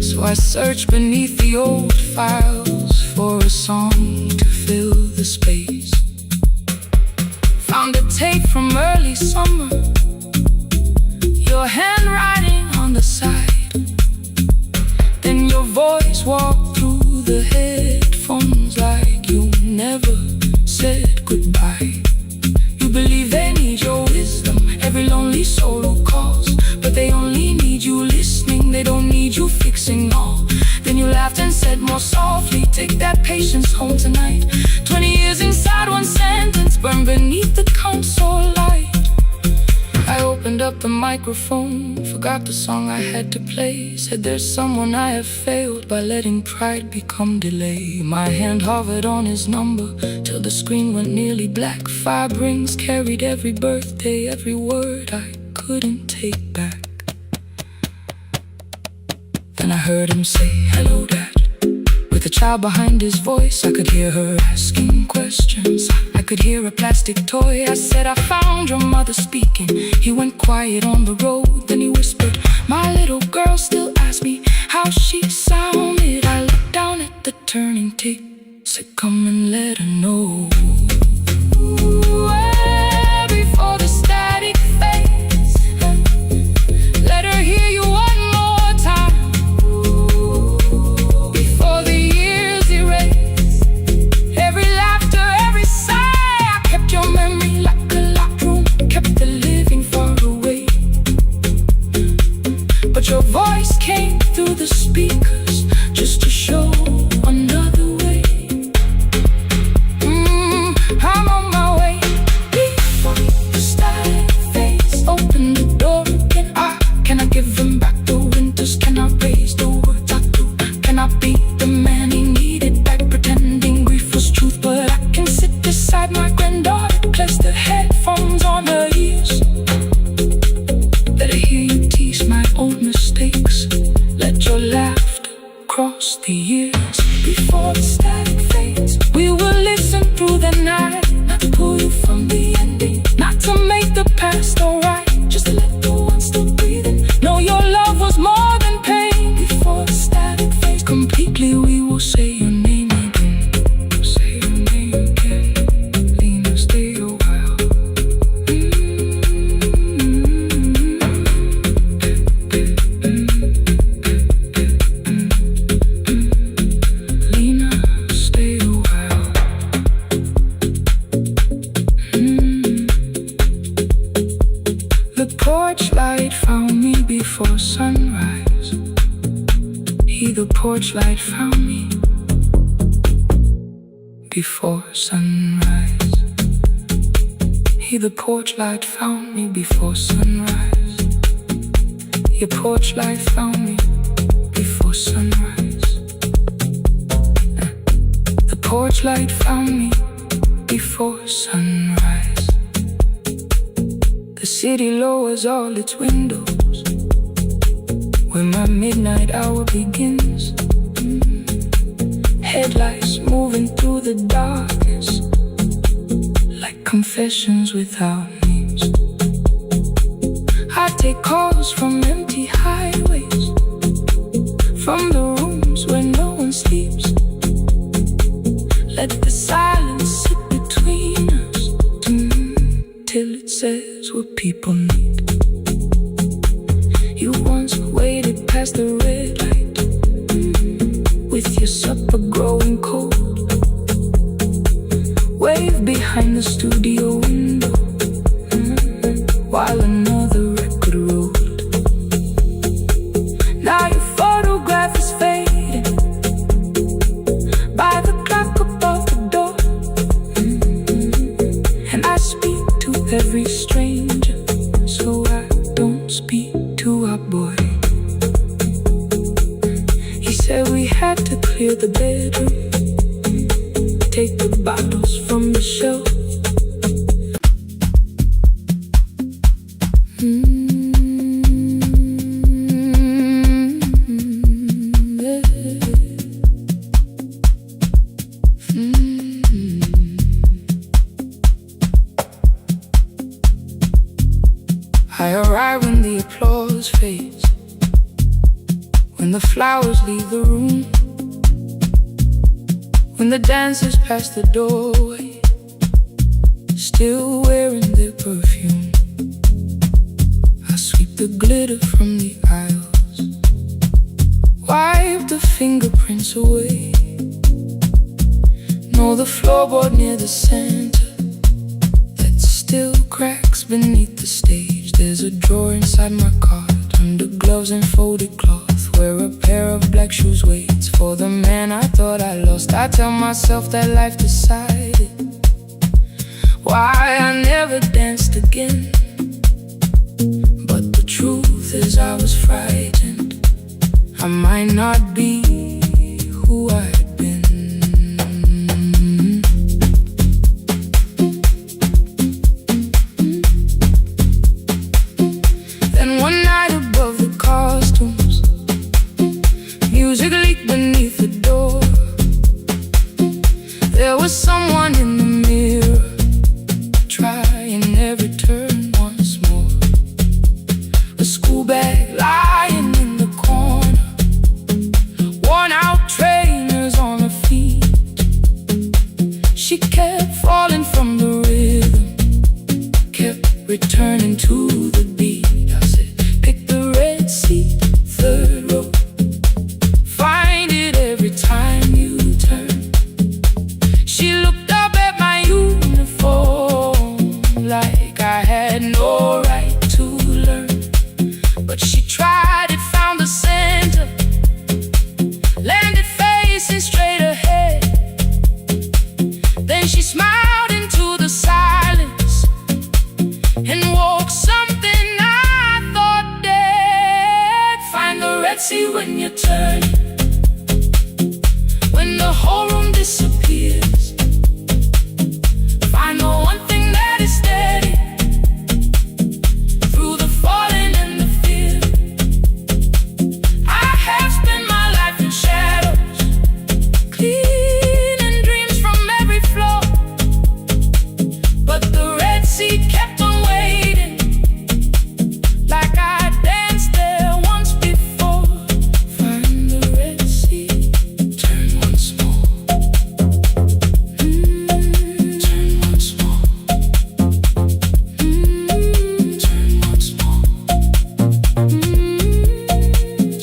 so I searched beneath the old files for a song to fill the space. Found a tape from early summer, your handwriting on the side, then your voice walked through the headphones like you never said goodbye. You believe they need your wisdom, every lonely soul who calls, but they only need you listening, they don't need you fixing all. Then you laughed and said more softly, take that patience home tonight. 20 years inside one sentence, burned beneath the console light. I opened up the microphone, forgot the song I had to play. Said there's someone I have failed by letting pride become delay. My hand hovered on his number till the screen went nearly black. 5 rings carried every birthday, every word I couldn't take back. Then I heard him say, hello, Dad. With a child behind his voice, I could hear her asking questions. I could hear a plastic toy. I said, I found your mother speaking. He went quiet on the road, then he whispered, my little girl still asks me how she sounds. But your voice came through the speakers just to show another way. I'm on my way. Before the static fades, open the door again. Can I give him back the winters? Can I raise the words I do? Can I be the man he needed back, pretending grief was truth? But I can sit beside my granddaughter, place the headphones on her ears. Let her hear you tease my old mistakes. Let your laughter cross the years. Before the static fades, we will listen through the night. Not to pull you from the ending, not to make the past alright, just to let the one still breathing know your love was more than pain. Before the static fades completely, we will say your name again. Say your name again. Lena, stay a while. Lena, stay a while. The porch light found me before sunrise. The porch light found me before sunrise. The porch light found me before sunrise. Your porch light found me before sunrise. The porch light found me before sunrise. The city lowers all its windows when my midnight hour begins. Headlights moving through the darkness like confessions without names. I take calls from empty highways, from the rooms where no one sleeps. Let the silence sit between us till it says what people need. You once waited past the red light with your supper growing cold. Wave behind the studio window while another record rolled. Now your photograph is fading by the clock above the door. And I speak to every stranger, so I don't speak to our boy. He said we had to clear the bedroom, take the bottles from the shelf. I arrive when the applause fades, when the flowers leave the room, when the dancers pass the doorway, still wearing their perfume. I sweep the glitter from the aisles, wipe the fingerprints away. Know the floorboard near the center that still cracks beneath the stage. There's a drawer inside my cart, under gloves and folded cloth, where a pair of black shoes waits for the man I thought I lost. I tell myself that life decided why I never danced again. But the truth is I was frightened. I might not be who I had been. Then one night above the costumes, music leaked beneath the door. There was someone in the mirror, trying every turn once more. A school bag lying in the corner, worn out trainers on her feet. She kept falling from the rhythm, kept returning to the beat. I said, pick the red seat, third row, find it every time you turn. She looked up at my uniform like I had no right to learn, but she tried Red Sea when you turn, when the whole room disappears. Find the one thing that is steady through the falling and the fear. I have spent my life in shadows, cleaning dreams from every flaw, but the Red Sea kept on waiting, like I danced there once before. Find the Red Sea, turn once more. Turn once more. Turn once more.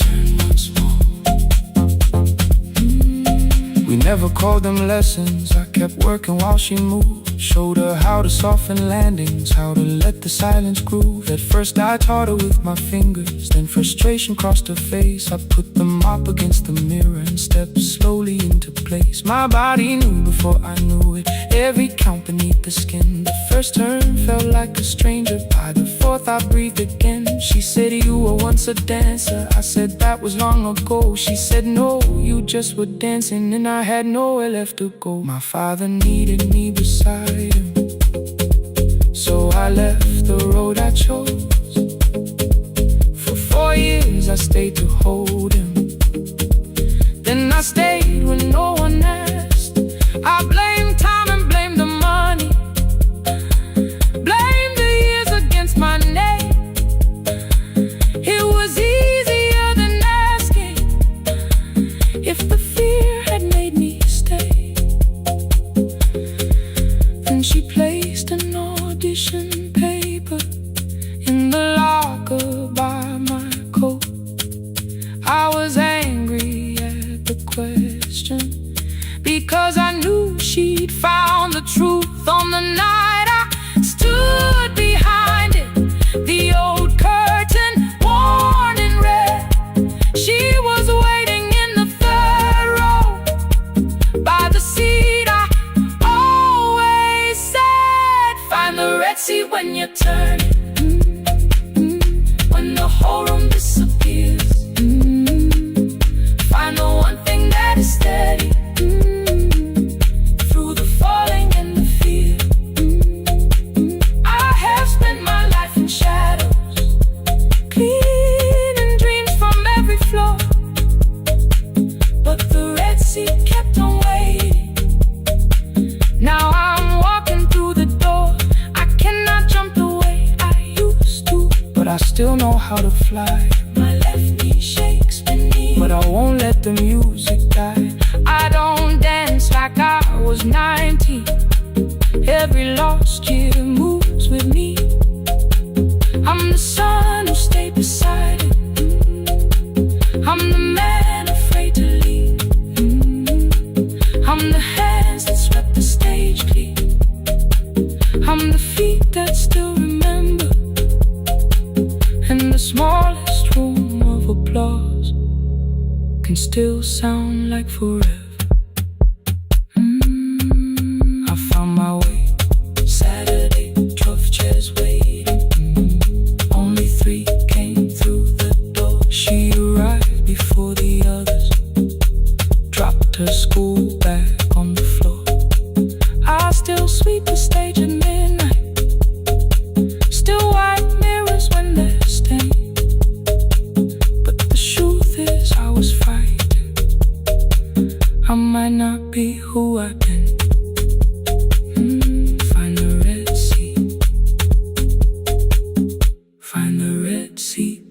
Turn once more. We never called them lessons. I kept working while she moved. Showed her how to soften landings, how to let the silence groove. At first I taught her with my fingers, then frustration crossed her face. I put them up against the mirror and stepped slowly into place. My body knew before I knew it, every count beneath the skin. The first turn felt like a stranger, by the fourth I breathed again. She said, you were once a dancer. I said, that was long ago. She said, no, you just were dancing, and I had nowhere left to go. My father needed me beside him, so I left the road I chose. For 4 years I stayed to hold him, then I stayed when no one asked. I blamed time and blamed the money, blamed the years against my name. It was easier than asking if the fear had made me stay. Then she placed an audition paper in the locker by my coat. I was angry at the question, because I knew she'd found the truth on the night I stood behind it. The old curtain, worn in red. She was waiting in the third row by the seat I always said. Find the Red Sea when you turn, when the whole room disappears. Find the one thing that is steady through the falling and the fear. I have spent my life in shadows, cleaning dreams from every flaw, but the Red Sea kept on waiting. Now I'm walking through the door. I cannot jump the way I used to, but I still know how to fly. My left knee shakes beneath, but I won't let the music die. I don't dance like I was 19. Every lost year moves with me. I'm the son who stayed beside him. I'm the man afraid to leave. I'm the hands that swept the stage clean. I'm the feet that still remember, and the smallest room of applause can still sound like forever. I found my way. Saturday, 12 chairs waiting. Only 3 came through the door. She arrived before the others, dropped her school bag on the floor. I still sweep the stage at midnight, still wipe mirrors when they're stained. But the truth is I was frightened. I might not be who I've been. Find the Red Sea. Find the Red Sea.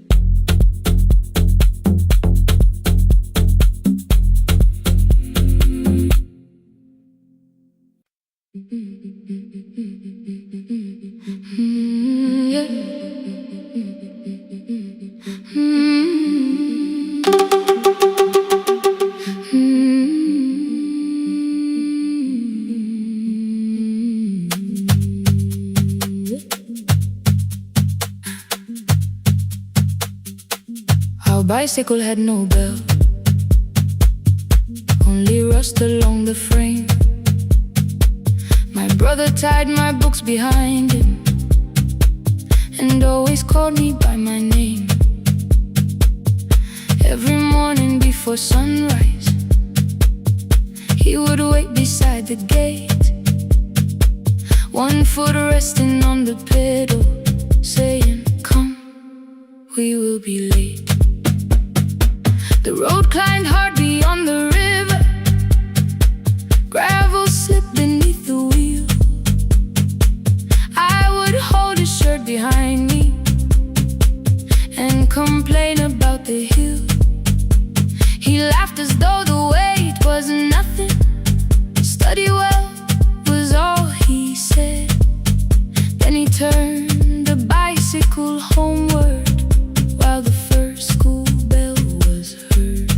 Yeah. Our bicycle had no bell, only rust along the frame. My brother tied my books behind him and always called me by my name. Every morning before sunrise, he would wait beside the gate, one foot resting on the pedal, saying, "Come, we will be late." The road climbed hard beyond the river, gravel slipped beneath the wheel. I would hold his shirt behind me and complain about the hill. He laughed as though the weight was nothing. Study well was all he said. Then he turned the bicycle homeward while the first school bell was heard.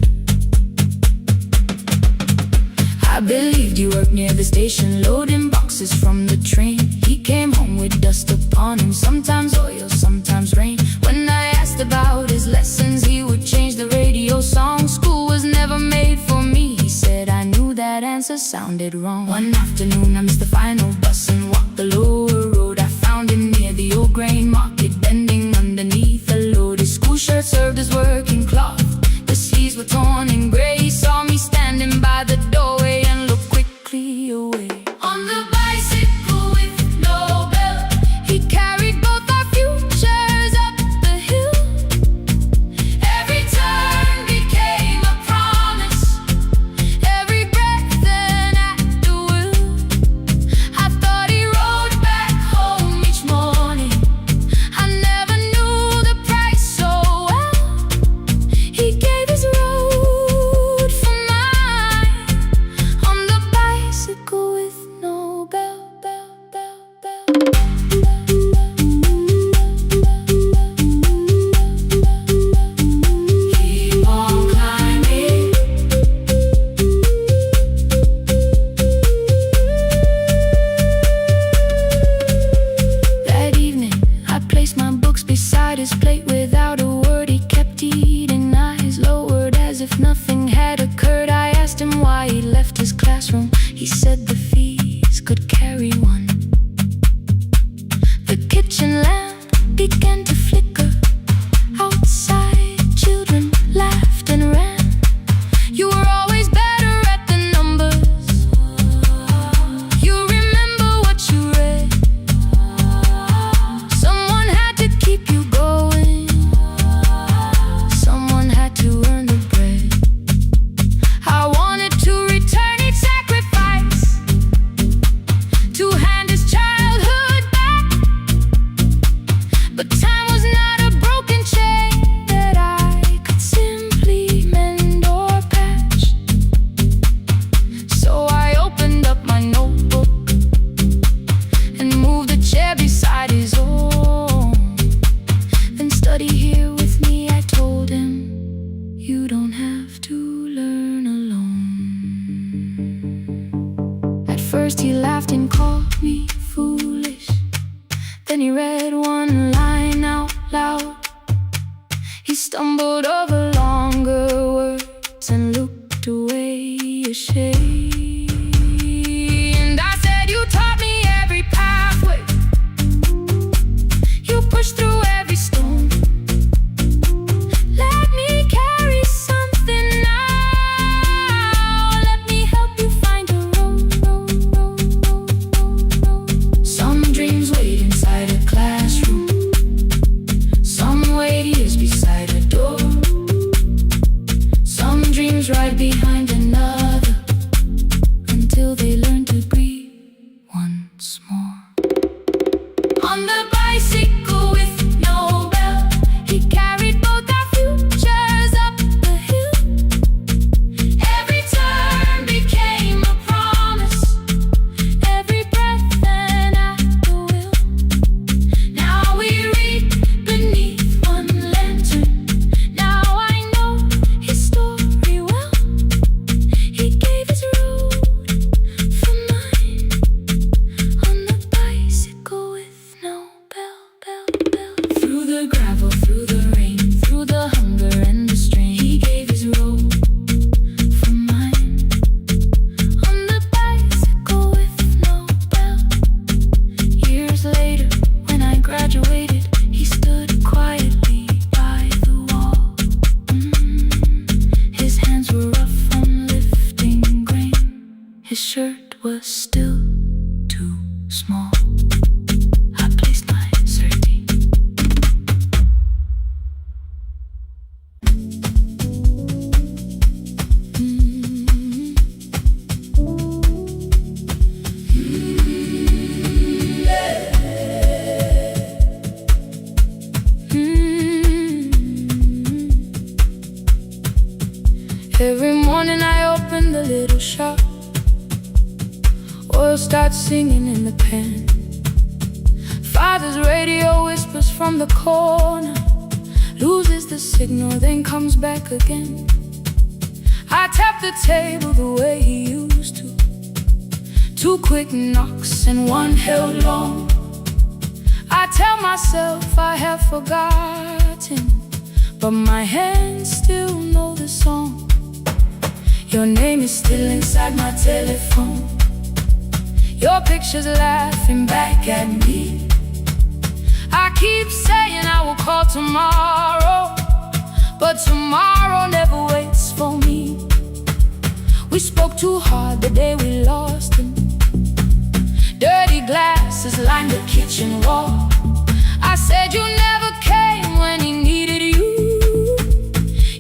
I believed you worked near the station, loading boxes from the train. He came home with dust upon him, sometimes oil, sometimes rain. When I asked about his lessons, he would change the radio song. School was never made for me, he said. I knew that answer sounded wrong. One afternoon I missed the final bus and walked the lower road. I found him near the old grain market, bending underneath a load. His school shirt served as working cloth, the sleeves were torn and gray. He saw me standing by the doorway and looked quickly away. On the bicycle with no belt, he carried both our futures up the hill. Every turn became a promise, every breath an act of will. I thought he rode back home each morning, I never knew the price so well. He gave his road for mine, on the bicycle with no bell. Keep on climbing. That evening, I placed my books beside his plate without a word. He kept eating, eyes lowered as if nothing had occurred. I asked him why he left his classroom. He said the fees could carry one. The kitchen lamp began to flicker. Outside, children laughed and ran. You were always better at the numbers. You remember what you read. Someone had to keep you going, someone had to earn the bread. I wanted to return each sacrifice, to hand his childhood back. But time was not a broken chain that I could simply mend or patch. So I opened up my notebook and moved the chair beside his own. Then study here with me, I told him. You don't have to learn alone. At first he laughed and called me foolish. Then he read one line out loud. He stumbled over longer words and looked away ashamed. And I said, you taught me every pathway, you pushed through every stone. Let me carry something now, let me help you find a road. Some dreams wait inside a classroom, some wait years beside a door. Some dreams right behind another, was still too small. I placed my certainty. Every morning I open the little shop. Oil starts singing in the pan. Father's radio whispers from the corner, loses the signal, then comes back again. I tap the table the way he used to. 2 quick knocks and 1 held long. I tell myself I have forgotten, but my hands still know the song. Your name is still inside my telephone. Your picture's laughing back at me. I keep saying I will call tomorrow, but tomorrow never waits for me. We spoke too hard the day we lost him. Dirty glasses lined the kitchen wall. I said you never came when he needed you.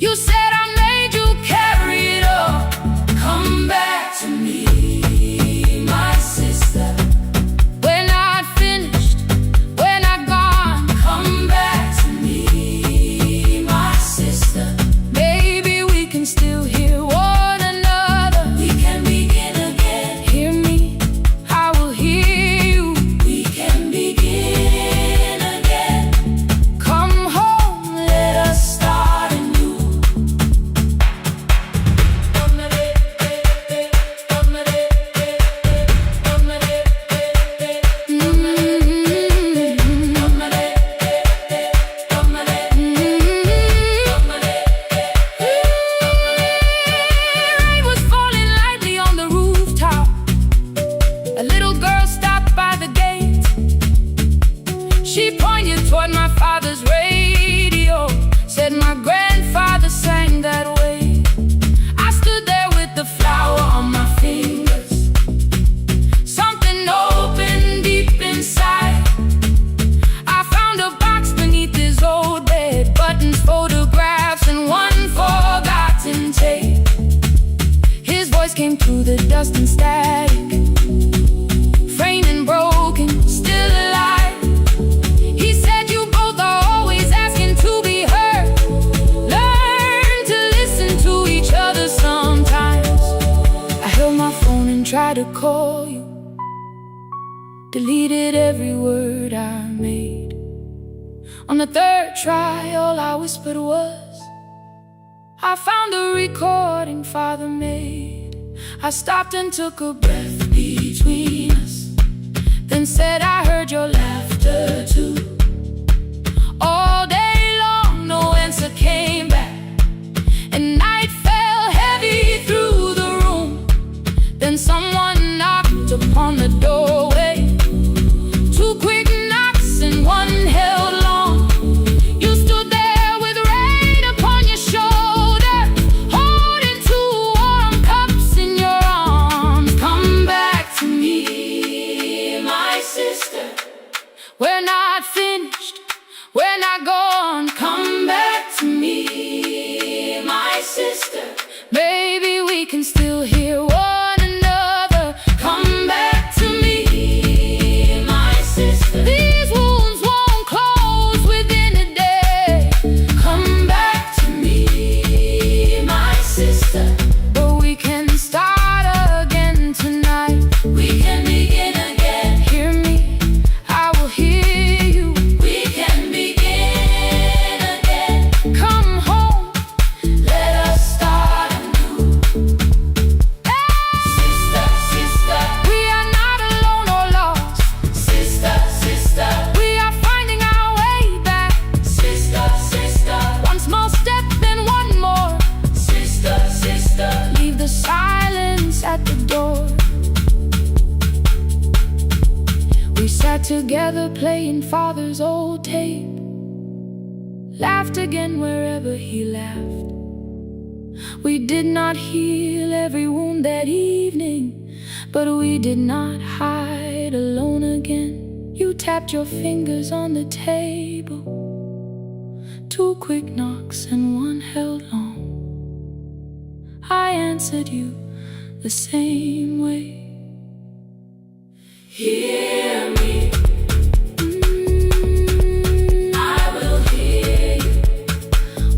You said I made you carry it all. Come back to me, my sister. We're not finished, we're not gone. Come back to me, my sister. Maybe we can still hear one another. We can begin again. Hear me, I will hear you. We can begin again. Come home, let us start anew. Rain was falling lightly on the rooftop. A little girl stopped by the gate. She pointed toward my father's radio, said my grandfather sang that way. I stood there with the flower on my fingers. Something opened deep inside. I found a box beneath his old bed, buttons, photographs, and 1 forgotten tape. His voice came through the dust and static, framed and broken, still alive. He said you both are always asking to be heard. Learn to listen to each other sometimes. I held my phone and tried to call you, deleted every word I made. On the 3rd try, all I whispered was, I found a recording Father made. I stopped and took a breath between us, then said I heard your laughter too. All day long, no answer came back, and night fell heavy through the room. Then someone knocked upon the doorway. 2 quick knocks and 1 held long. You stood there with rain upon your shoulder, holding 2 warm cups in your arms. Come back to me, my sister. We're not finished, we're not gone. Come back to me, my sister. Maybe we can still hear one another. Come back to me, my sister. These wounds won't close within a day. Come back to me, my sister. But we can start again tonight. We can begin again. Hear me, I will hear you. We can begin again. Come home, let us start anew. Sister, sister, we are not alone or lost. Sister, sister, we are finding our way back. Sister, sister, 1 small step, then 1 more. Sister, sister, leave the silence at the door. We sat together playing Father's old tape, laughed again wherever he laughed. We did not heal every wound that evening, but we did not hide alone again. You tapped your fingers on the table, 2 quick knocks and 1 held long. I answered you the same way. Hear me. I will hear you.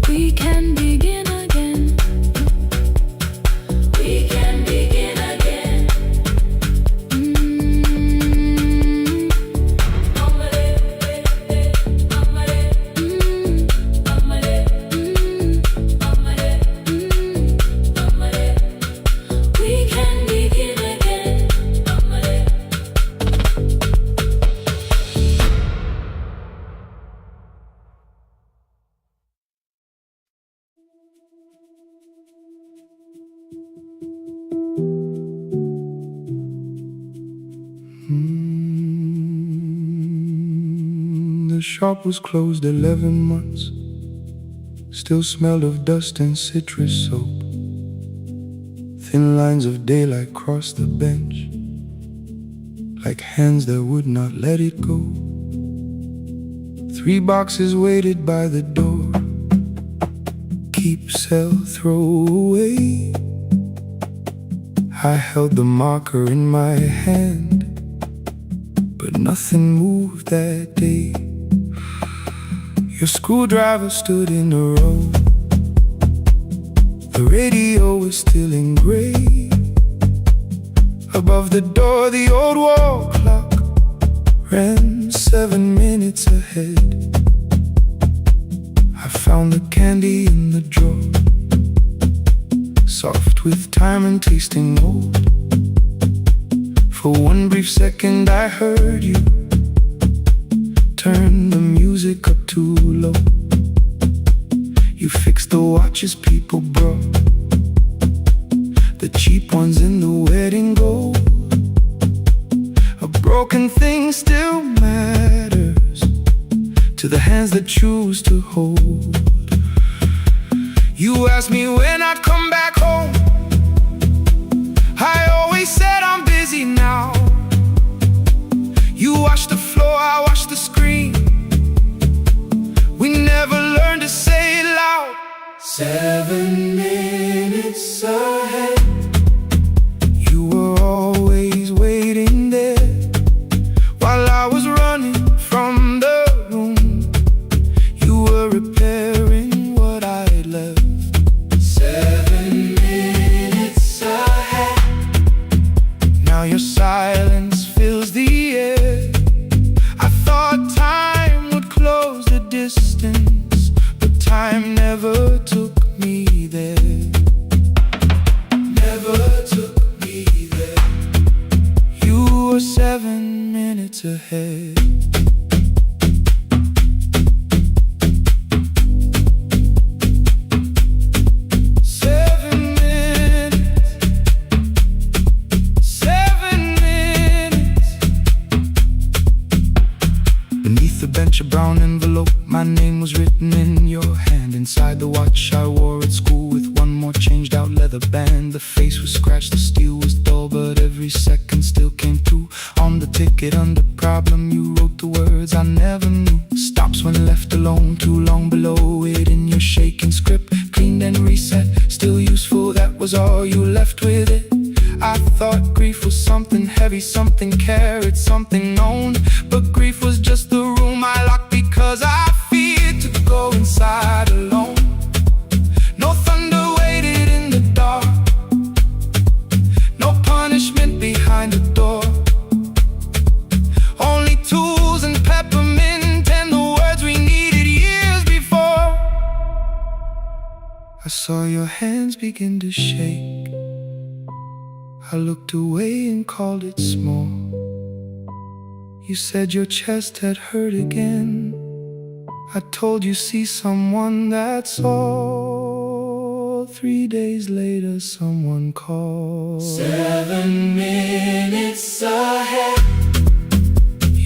We can begin again. We can begin again. We can begin again. The shop was closed 11 months. Still smelled of dust and citrus soap. Thin lines of daylight crossed the bench, like hands that would not let it go. 3 boxes waited by the door. Keep, sell, throw away. I held the marker in my hand, but nothing moved that day. Your screwdriver stood in a row. The radio was still in gray. Above the door, the old wall clock ran 7 minutes ahead. I found the candy in the drawer, soft with time and tasting old. For 1 brief second I heard you turn the music up too low. You fixed the watches people brought, the cheap ones in the wedding gold. A broken thing still matters to the hands that choose to hold. You asked me when I'd come back home. I always said I'm busy now. You washed the floor, I washed the screen. We never learned to say it loud. 7 minutes ahead. You were always waiting there while I was running from the room. You were repairing what I'd left. 7 minutes ahead. Now your silence fills the air. I thought time would close the distance, but time never took me there. Never took me there. You were 7 minutes ahead. A brown envelope, my name was written in your hand. Inside the watch I wore at school with 1 more changed out leather band. The face was scratched, the steel was dull, but every second still came through. On the ticket under problem you wrote the words I never knew. Stops when left alone, too long below it in your shaking script. Cleaned and reset, still useful, that was all you left with it. I thought grief was something heavy, something carried, something known. But grief was just the room I locked because I feared to go inside alone. No thunder waited in the dark, no punishment behind the door. Only tools and peppermint and the words we needed years before. I saw your hands begin to shake. I looked away and called it small. You said your chest had hurt again. I told you see someone, that's all. 3 days later someone called. 7 minutes ahead.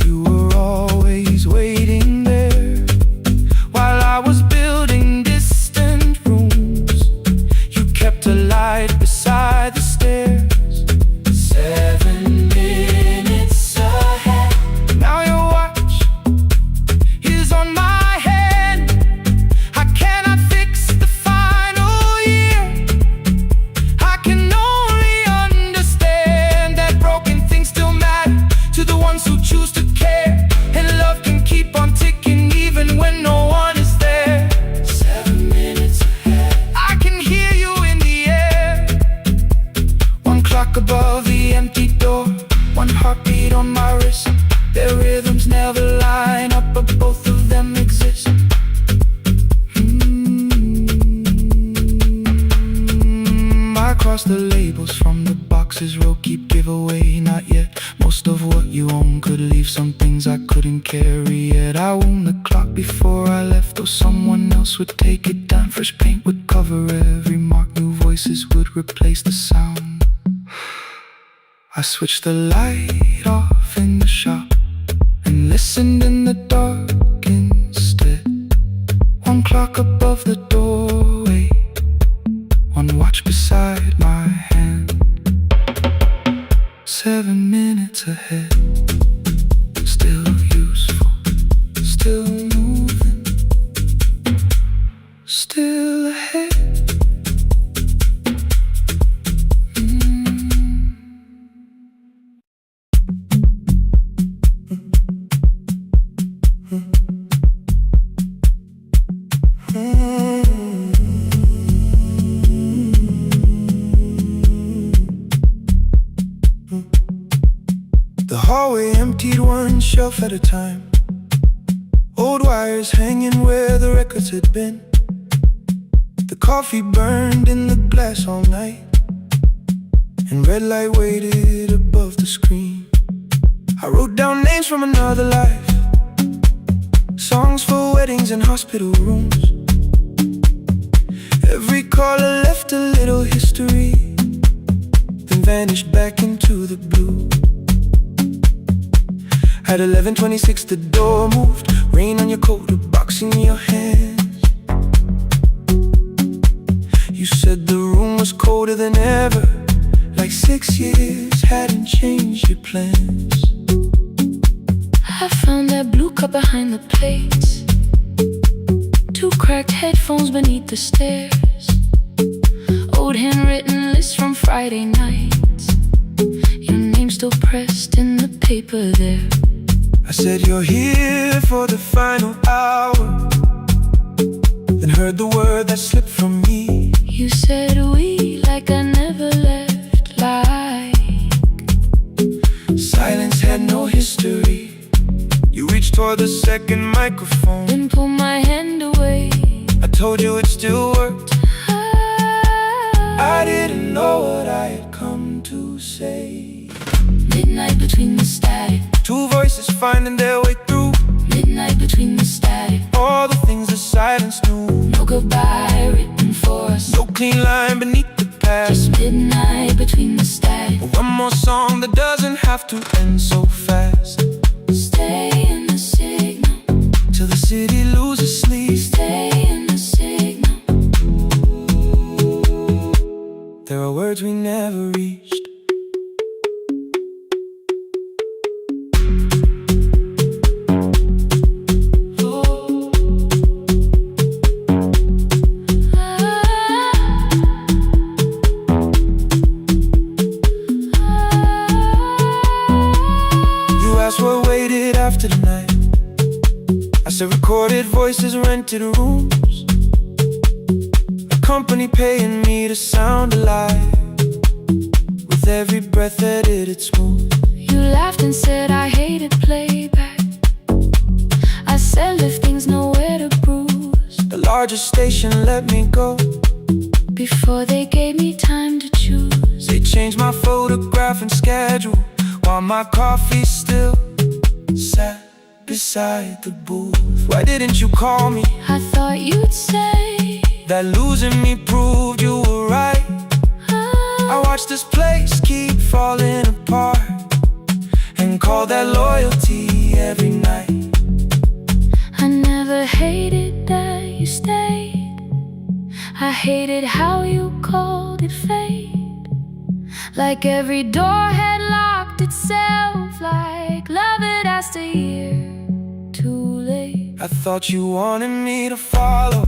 You were always waiting there while I was building distant rooms. You kept a light beside the stairs. 7 across the labels from the boxes. Row keep giveaway, not yet. Most of what you own could leave some things I couldn't carry yet. I wound the clock before I left, though someone else would take it down. Fresh paint would cover every mark, new voices would replace the sound. I switched the light off in the shop and listened in the dark instead. One clock above the doorway, one watch beside my hand. 7 minutes ahead, still useful, still moving, still ahead. The hallway emptied one shelf at a time. Old wires hanging where the records had been. The coffee burned in the glass all night, and red light waited above the screen. I wrote down names from another life, songs for weddings and hospital rooms. Every caller left a little history, then vanished back into the blue. At 11:26 the door moved, rain on your coat, a box in your hands. You said the room was colder than ever, like 6 years hadn't changed your plans. I found that blue cup behind the plates, 2 cracked headphones beneath the stairs, old handwritten lists from Friday nights, your name still pressed in the paper there. I said you're here for the final hour, then heard the word that slipped from me. You said we like I never left, like silence had no history. You reached toward the second microphone, then pulled my hand away. I told you it still worked. I didn't know what I had come to say. Midnight between the static, 2 voices finding their way through. midnight between the static, All the things the silence knew. no goodbye written for us, No clean line beneath the past. just midnight between the static. One more song that doesn't have to end so fast. Stay in the signal, Till the city loses sleep. stay in the signal. There are words we never reached. What waited after the night? I said recorded voices, rented rooms, a company paying me to sound alive, with every breath edited smooth. You laughed and said I hated playback. I said lifting's nowhere to bruise. The largest station let me go Before they gave me time to choose. They changed my photograph and schedule, while my coffee still sat beside the booth. Why didn't you call me? I thought you'd say that losing me proved you were right. I watched this place keep falling apart, and call that loyalty every night. I never hated that you stayed. I hated how you called it fate, like every door had locked itself, like love had asked a year too late. I thought you wanted me to follow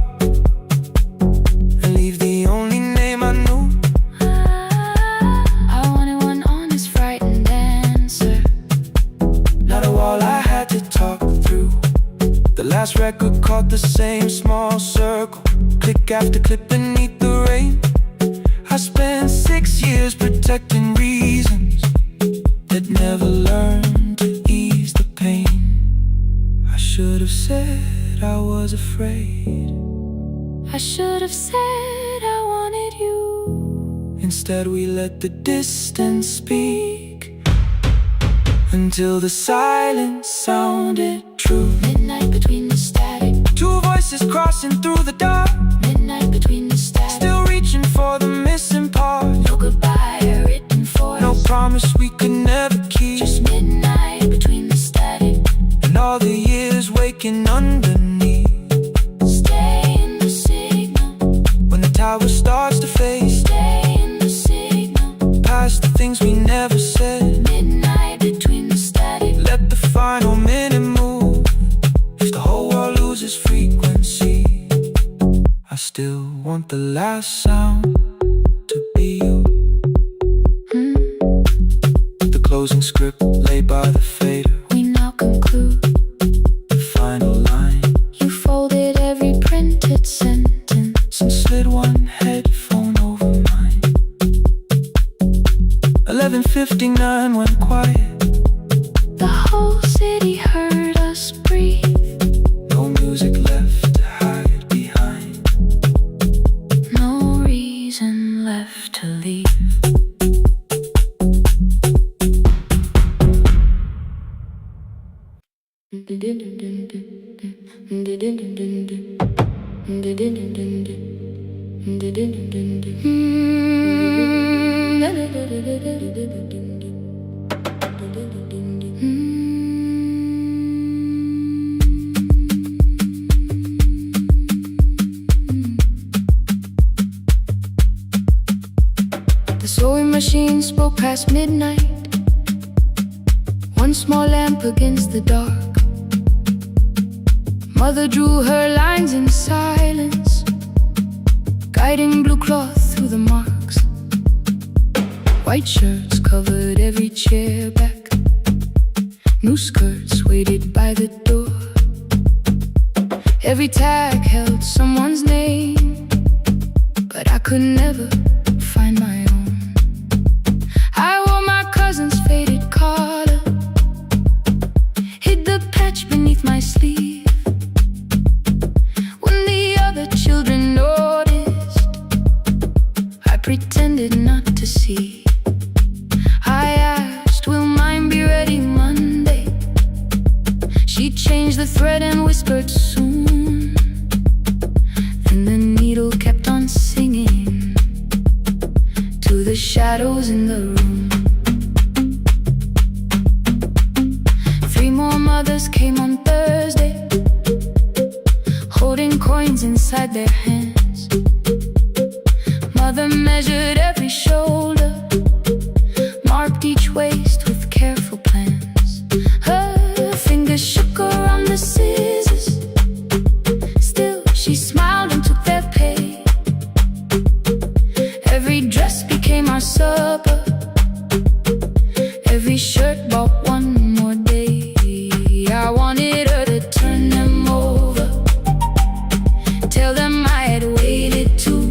and leave the only name I knew. I wanted one honest, frightened answer, not a wall I had to talk through. The last record caught the same small circle, click after click beneath the rain. I spent 6 years protecting reasons that never learned to ease the pain. I should have said I was afraid. I should have said I wanted you. Instead we let the distance speak, until the silence sounded true. Midnight between the static, two voices crossing through the dark. midnight between the static. Still reaching for the missing part. No goodbye written for No us. promise we could never keep. Just midnight between the static. And all the years waking underneath. Stay in the signal. When the tower starts to fade, Stay in the signal. past the things we never said. Midnight between the static. Let the final minute move. If the whole world loses frequency, I still want the last sound to be you. The closing script laid by the fader. We now conclude. The final line. You folded every printed sentence and slid one headphone over mine. 11:59 went quiet. The whole city heard us breathe. No music left to hide behind. No reason left to leave. The sewing machine spoke past midnight. One small lamp against the dark. Mother drew her lines in silence, guiding blue cloth through the marks. White shirts covered every chair back. New skirts waited by the door. Every tag held someone's name, but I could never find my own. I wore my cousin's faded collar, hid the patch beneath my sleeve. When the other children noticed, I pretended not to see. I asked, will mine be ready Monday? She changed the thread and whispered soon. Then the needle kept on singing to the shadows in the room. 3 more mothers came on Thursday, holding coins inside their hands. Mother measured every shoulder, marked each waist with careful plans. Her fingers shook around the scissors. Still she smiled and took their pay. Every dress became our supper. Every shirt bought one more day. I wanted her to turn them over, tell them I had waited too.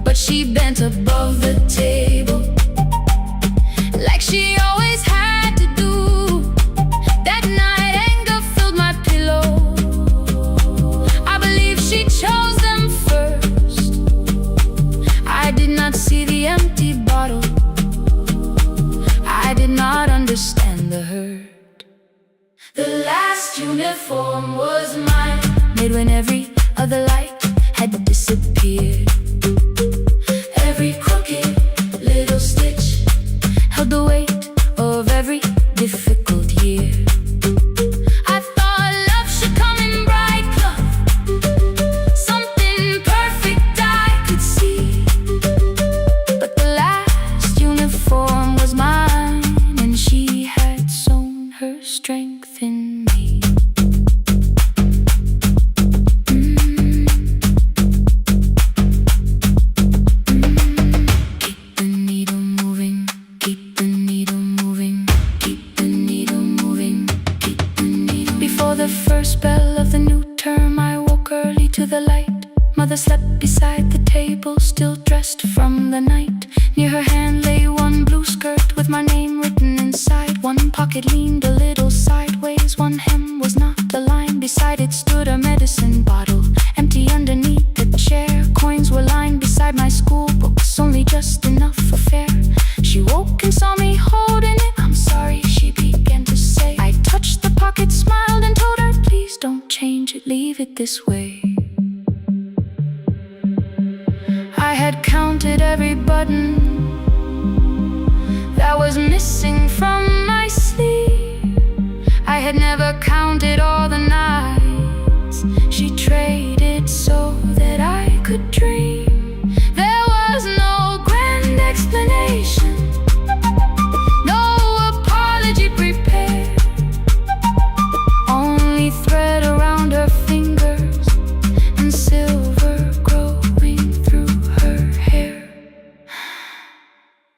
But she bent above the table, like she always had to do. That night anger filled my pillow. I believe she chose them first. I did not see the empty bottle. I did not understand the hurt. The last uniform was mine, made when every other light had disappeared. Every crooked little stitch held the weight of every difficult year. I thought love should come in bright cloth, something perfect I could see. But the last uniform was mine, and she had sown her strength in me. Keep the needle moving, keep the needle moving, keep the needle moving, keep the needle. Before the first bell of the new term, I woke early to the light. Mother slept beside the table, still dressed from the night. Near her hand lay one blue skirt with my name written inside. One pocket leaned a little sideways, one hem was not aligned. Beside it stood a medicine bottle, empty underneath the chair. Coins were lined beside inside my school books, only just enough for fare. She woke and saw me holding it. I'm sorry, she began to say. I touched the pocket, smiled and told her, please don't change it, leave it this way. I had counted every button that was missing from my sleeve. I had never counted all the nights she traded so that I could dream. There was no grand explanation, no apology prepared, only thread around her fingers and silver growing through her hair.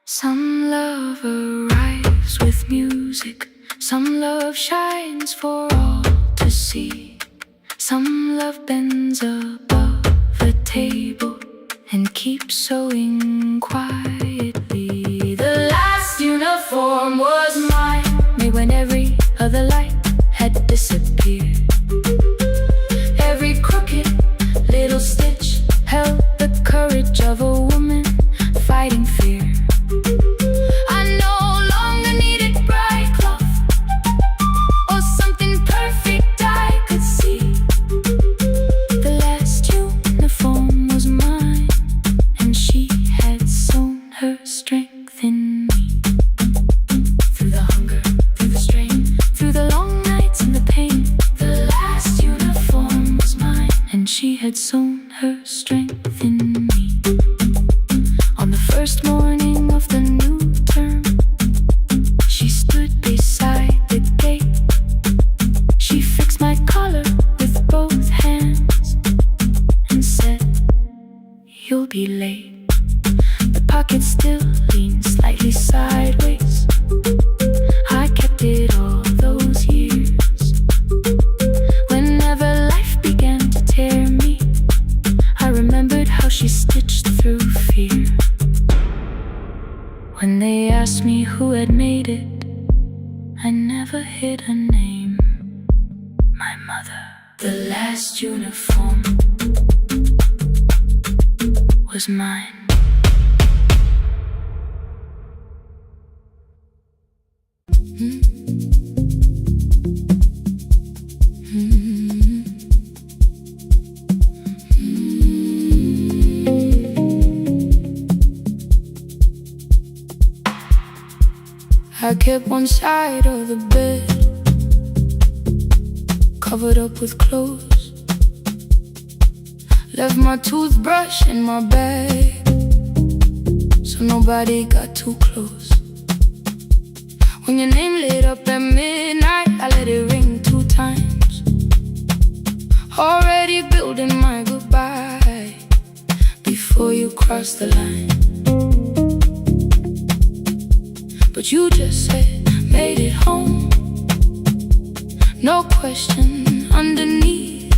Some love arrives with music, some love shines for all to see. Some love bends above a table and keeps sewing quietly. The last uniform was mine, made when every other light had disappeared. Every crooked little stitch held the courage of a woman fighting fear. I no longer needed bright cloth or something perfect I could see. The last uniform was mine, and she had sewn her strength in me. Through the hunger, through the strain, through the long nights and the pain, the last uniform was mine, and she had sewn her strength in me. On the first morning of the new term, she stood beside the gate. She fixed my collar with both hands and said, you'll be late. The pocket still leaned slightly sideways. I kept it all those years. Whenever life began to tear me, I remembered how she stitched through fear. When they asked me who had made it, I never hid a name. My mother. The last uniform was mine. I kept one side of the bed covered up with clothes, left my toothbrush in my bag so nobody got too close. When your name lit up at midnight, I let it ring 2 times, already building my goodbye before you crossed the line. But you just said, made it home, no question underneath.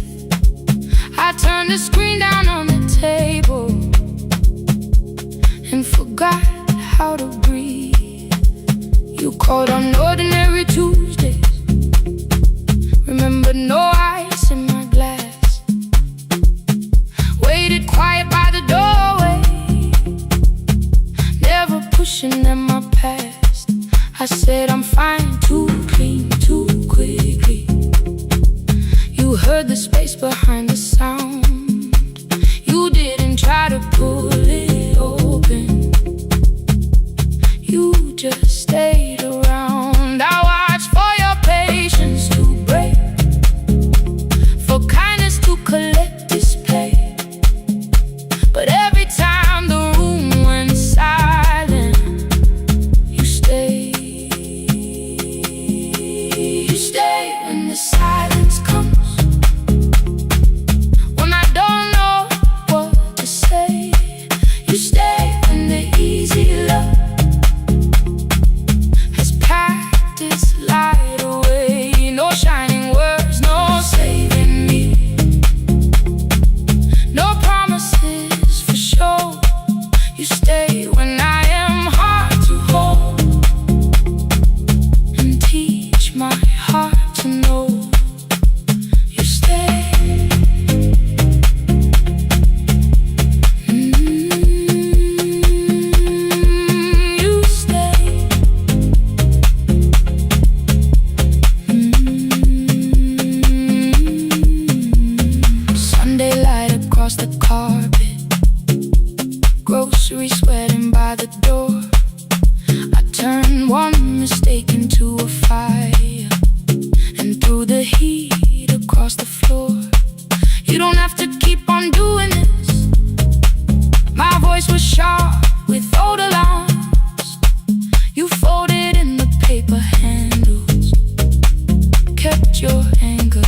I turned the screen down on the table and forgot how to breathe. You called on ordinary Tuesdays, remember no ice in my glass. Waited quiet by the doorway, never pushing at my past. I said I'm fine, too clean, too quickly. You heard the space behind the sound. You didn't try to pull it open, you just stayed around. I watched for your patience to break, for kindness to collect display. But every time the room went silent, you stayed. You stay when the silence comes, when I don't know what to say. You stay when the easy love has packed its light away. No shining words, no saving me, no promises for sure. You stay when I am hard to hold and teach my heart to know. You stay. groceries sweating by the door. I turned one mistake into a fire and threw the heat across the floor. You don't have to keep on doing this. My voice was sharp with old alarms. You folded in the paper handles, kept your anger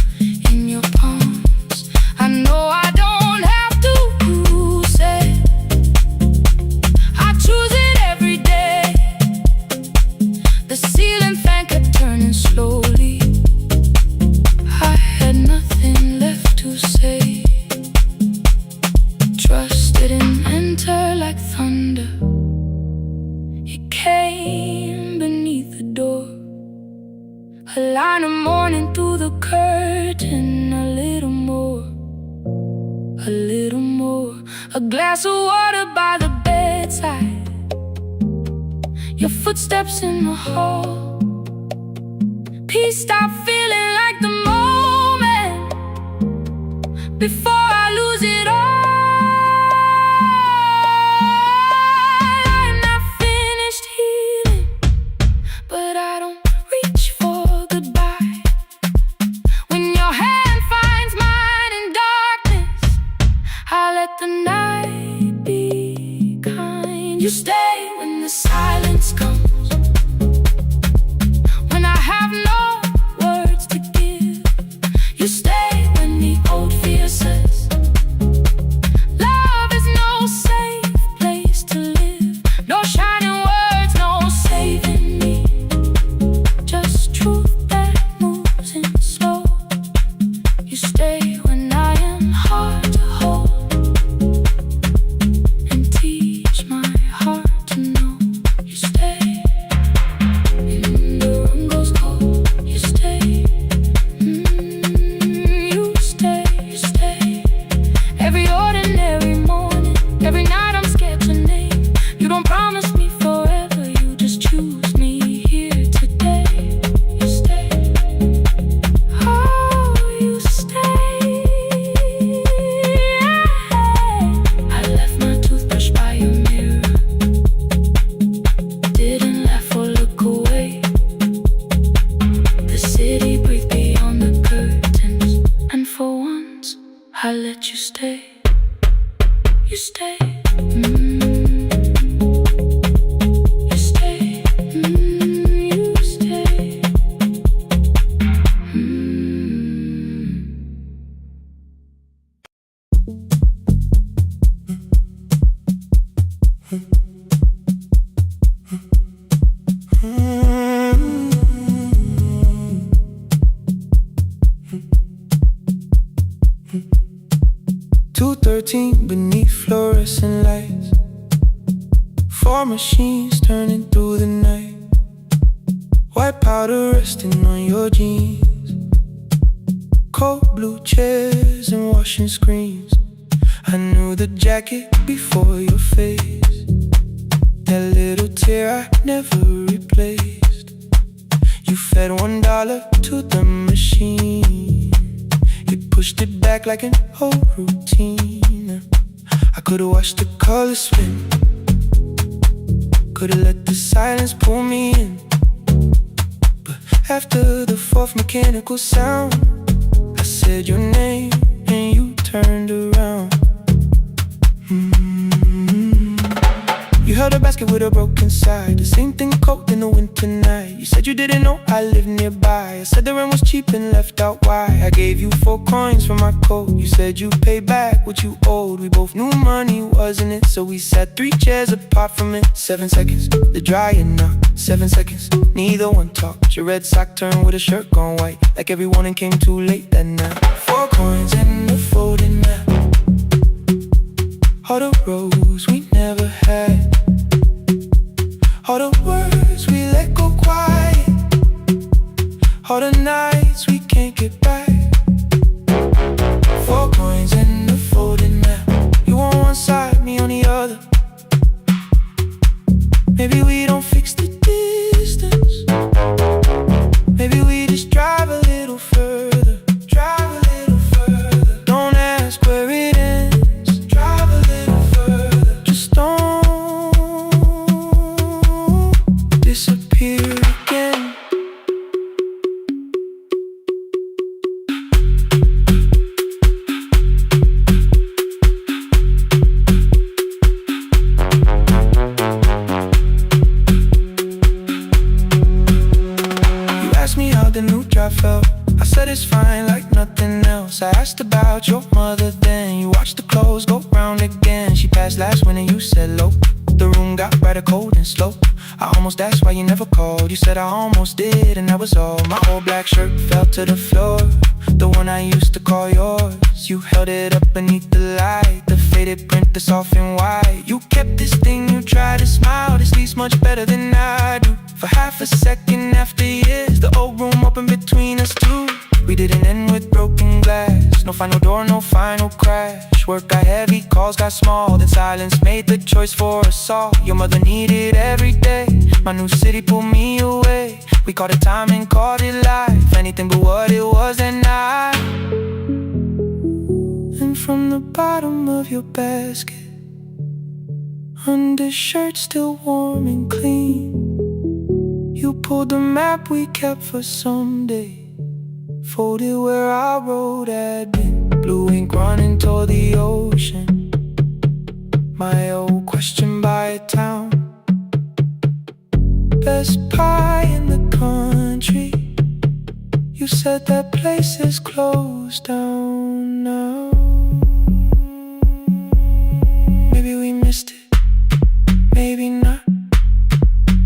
in your palms. I know I don't have to say I choose it every day. The ceiling fan kept turning slowly. I had nothing left to say. Trust didn't enter like thunder. It came beneath the door. A line of mourning through the curtain. A little more, a little more. A glass of water by the bedside. Your footsteps in the hall. Peace stopped feeling like the moment before I lose it all. I'm not finished healing, but I don't reach for goodbye. When your hand finds mine in darkness, I let the night be kind. You stay when the silence comes, when I have no words to give. You stay when the old fear says love is no safe place to live. No shining words, no saving me. Just truth that moves in slow. You stay when I am hard to hold and teach my heart to know. You stay when the room goes cold. You stay, you stay, you stay. Every ordinary morning, every night I'm scared to name. You don't promise me forever, you just choose me here today. You stay, oh, you stay. I left my toothbrush by your mirror, didn't laugh or look away. The city breathed beyond the curtains, and for once I let you stay. You stay, you stay, you stay. "2:13 beneath fluorescent lights, 4 machines turning through the night. White powder resting on your jeans, cold blue chairs and washing screens. I knew the jacket before your face, that little tear I never replaced. You fed $1 to the machine, you pushed it back like an old routine. I could've watched the colors spin, could've let the silence pull me in. But after the 4th mechanical sound, I said your name and you turned around. You held a basket with a broken side, the same thing cold in the winter night. You said you didn't know I lived nearby. I said the rent was cheap and left out why. I gave you 4 coins for my coat. You said you paid back what you owed. We both knew money wasn't it, so we sat 3 chairs apart from it. 7 seconds, the dryer knocked. 7 seconds, neither one talked. Your red sock turned with a shirt gone white, like everyone and came too late that night. 4 coins and a folding map, all the roads we never had, all the words we let go quiet, all the nights we can't get back. 4 coins and a folding map, you on one side, me on the other. Maybe we don't fix the distance, maybe we just drive a little further. Drive a little further, don't ask where it ends. Drive a little further, just don't felt. I said it's fine like nothing else. I asked about your mother then. You watched the clothes go round again. She passed last winter, you said low. The room got brighter, cold and slow. I almost asked why you never called. You said I almost did and that was all. My old black shirt fell to the floor, the one I used to call yours. You held it up beneath the light, the faded print that's off in white. You kept this thing, you tried to smile. This leaves much better than I do. For half a second after years, the old room opened between us two. We didn't end with broken glass. No final door, no final crash. Work got heavy, calls got small. Then silence made the choice for us all. Your mother needed every day. My new city pulled me away. We called it time and called it life. Anything but what it was that night. And from the bottom of your basket, undershirt still warm and clean, you pulled the map we kept for someday. Folded where our road had been. Blue ink running toward the ocean. My old question by a town. Best pie in the country. You said that place is closed down now. Maybe we missed it, maybe not.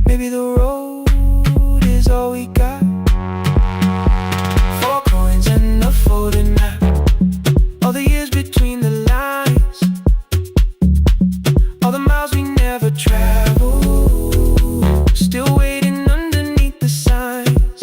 Maybe the road is all we got. Folded map, all the years between the lines, all the miles we never traveled, still waiting underneath the signs.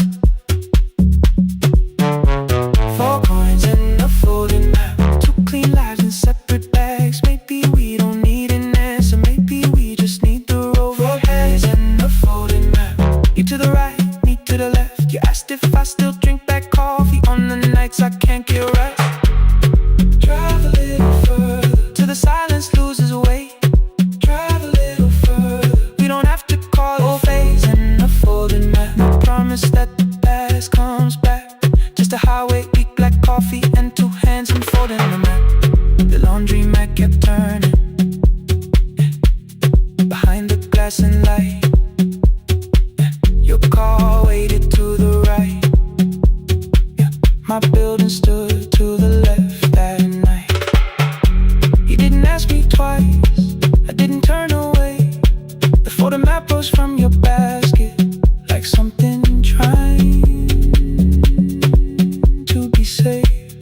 4 coins and a folded map, 2 clean lives in separate bags. Maybe we don't need an answer, maybe we just need the road. 4 hands and a folded map, you to the right, me to the left. You asked if I still drink that coffee on the nights I can't get right. Drive a little further till the silence loses weight. Drive a little further, we don't have to call it phase and a folded map. Promise that the past comes back. Just a highway, weak black coffee and 2 hands and folding the map. The laundry mat kept turning behind the glass and light. Your car waited to the right. My building stood to the left that night. You didn't ask me twice, I didn't turn away. The photo map rose from your basket like something trying to be safe.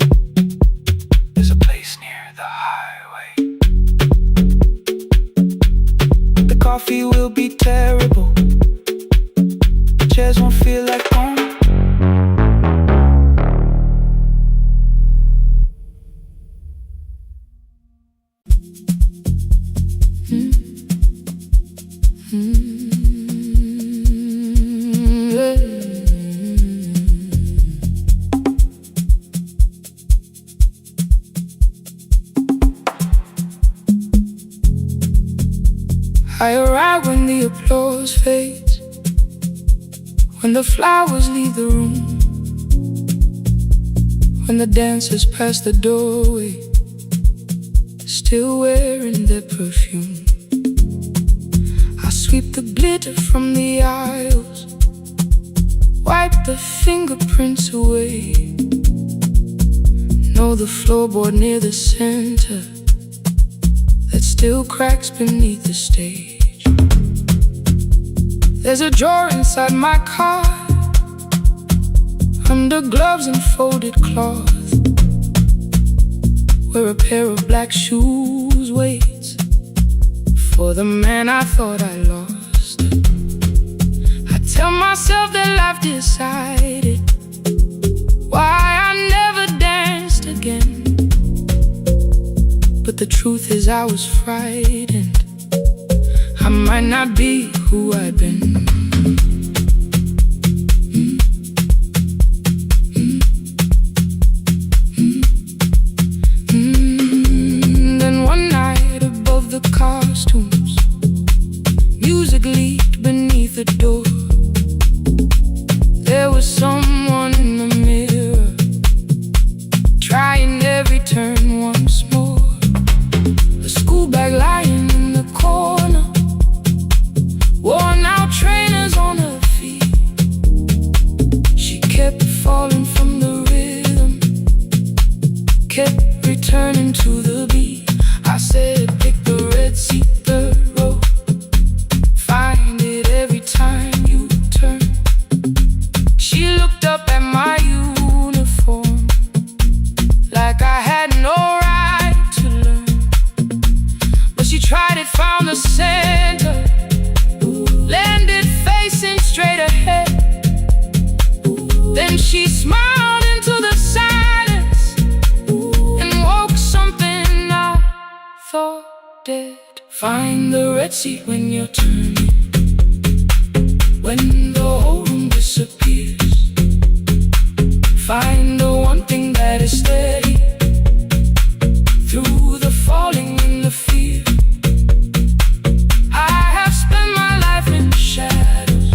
There's a place near the highway. The coffee will be terrible, the chairs won't feel like home. I arrive when the applause fades, when the flowers leave the room, when the dancers pass the doorway, still wearing their perfume. I sweep the glitter from the aisles, wipe the fingerprints away. Know the floorboard near the center that still cracks beneath the stage. There's a drawer inside my car, under gloves and folded cloth, where a pair of black shoes waits for the man I thought I lost. I tell myself that life decided why I never danced again, but the truth is I was frightened. I might not be who I've been. Then one night above the costumes, music leaked beneath the door. There was someone in the mirror, trying every turn once more. A school bag lying in the corner, worn out trainers on her feet. She kept falling found the center, landed facing straight ahead. Then she smiled into the silence and woke something I thought dead. Find the Red Sea when you're turning, when the whole room disappears. Find the one thing that is steady through the falling and the fear. I have spent my life in shadows,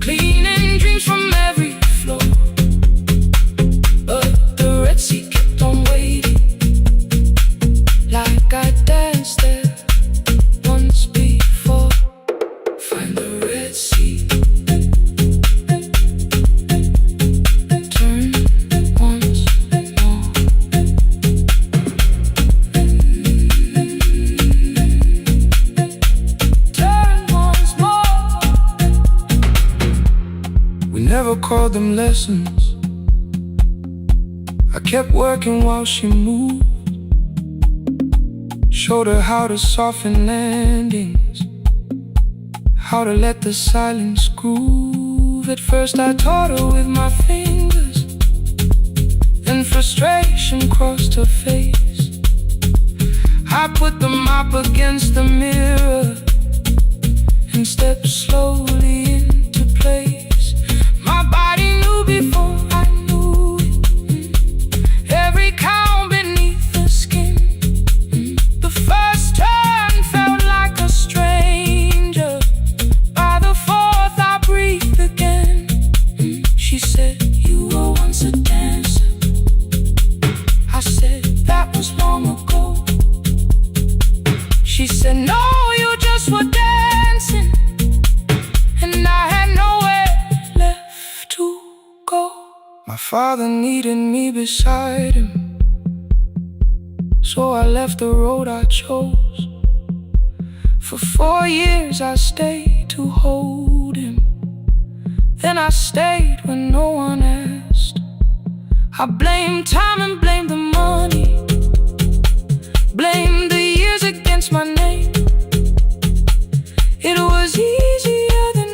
cleaning dreams from every floor. But the Red Sea kept on waiting, like I danced there once before. Find the Red Sea, turn once more. Turn once more. We never called them lessons. I kept working while she moved, showed her how to soften landings, how to let the silence groove. At first I taught her with my fingers, then frustration crossed her face. I put the mop against the mirror and stepped slowly into place. My body knew before I knew it, every count beneath the skin. The first turn felt like a stranger. By the fourth I breathed again. She said, you were once a dancer. I said, that was long ago. She said, no, you just were dancing. And I had nowhere left to go. My father needed me beside him, so I left the road I chose. For 4 years I stayed to hold him, then I stayed when no one asked. I blamed time and blamed the money, blamed the years against my name. It was easier than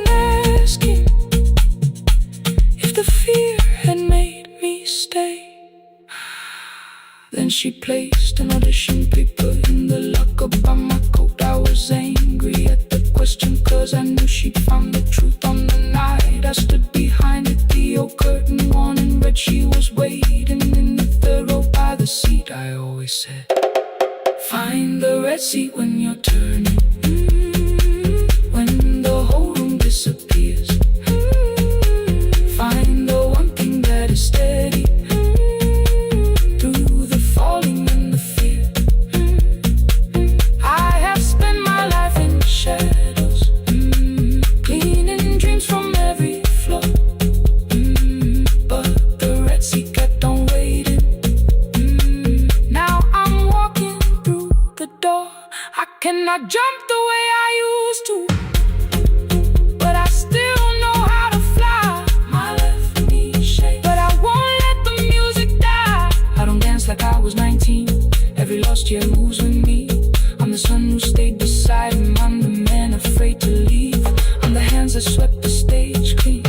asking if the fear had made me stay. Then she placed an audition paper in the locker by my coat. I was angry at the question, cause I knew she'd found the truth on the night I stood behind it. The old curtain worn in red, she was waiting in the third row by the seat. I always said, find the Red Sea when you're turning, when the whole room disappears. Find the one thing that is steady through the falling and the fear. I have spent my life in shadows, cleaning dreams from every floor. But the Red Sea kept on waiting. Now I'm walking through the door. I cannot jump the way I used to, but I still know how to fly. My left knee shakes, but I won't let the music die. I don't dance like I was 19. Every lost year moves with me. I'm the son who stayed beside him. I'm the man afraid to leave. I'm the hands that swept the stage clean.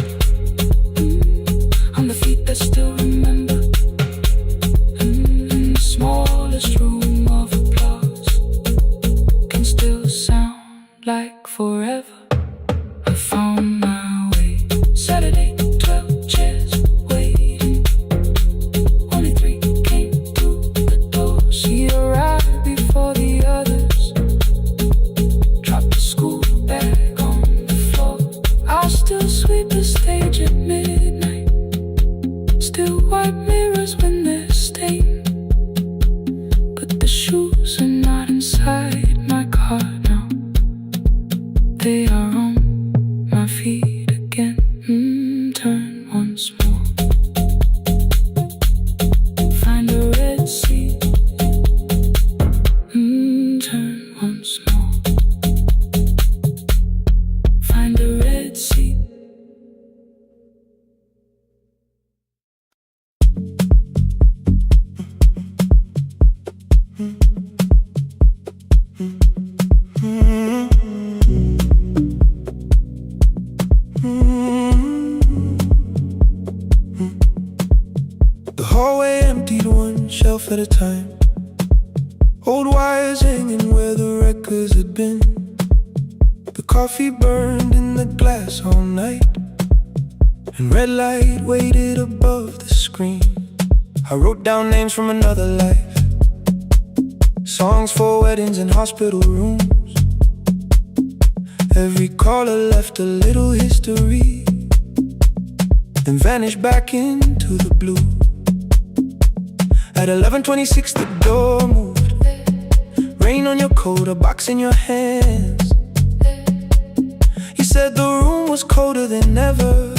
I'm the feet that still remember. In the smallest room of applause can still sound like forever. I found my way. Saturday, 12 chairs waiting. Only 3 came through the door. She arrived before the others, dropped the school bag on the floor. I'll still sweep the stage at midnight, still wipe mirrors when they're stained. But the shoes are not inside my car now. They are on my feet again. Turn once more. Find the Red Sea. Turn once more. Find the Red Sea. The hallway emptied one shelf at a time. Old wires hanging where the records had been. The coffee burned in the glass all night, and red light waited above the screen. I wrote down names from another life, songs for weddings and hospital rooms. Every caller left a little history, then vanished back into the blue. At 11:26 the door moved. Rain on your coat, a box in your hands. You said the room was colder than ever,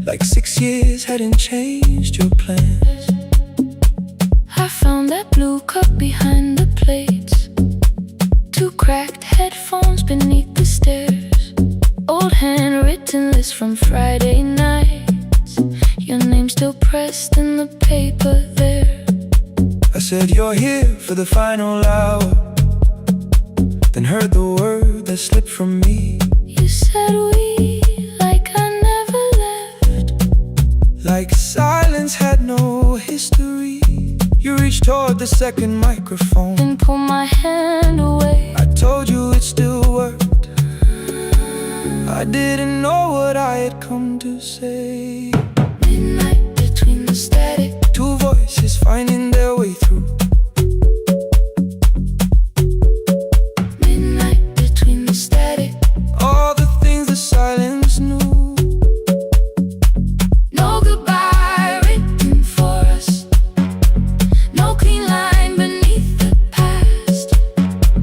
like 6 years hadn't changed your plans. I found that blue cup behind the plates, 2 cracked headphones beneath the stairs, old handwritten list from Friday nights, your name still pressed in the paper there. I said you're here for the final hour, then heard the word that slipped from me. You said we, like I never left, like silence had no history. You reached toward the second microphone, then pulled my hand away. I told you it still worked. I didn't know what I had come to say. Midnight between the static, 2 voices finding their way through. midnight between the static. All the things the silence knew. No goodbye written for us, no clean line beneath the past,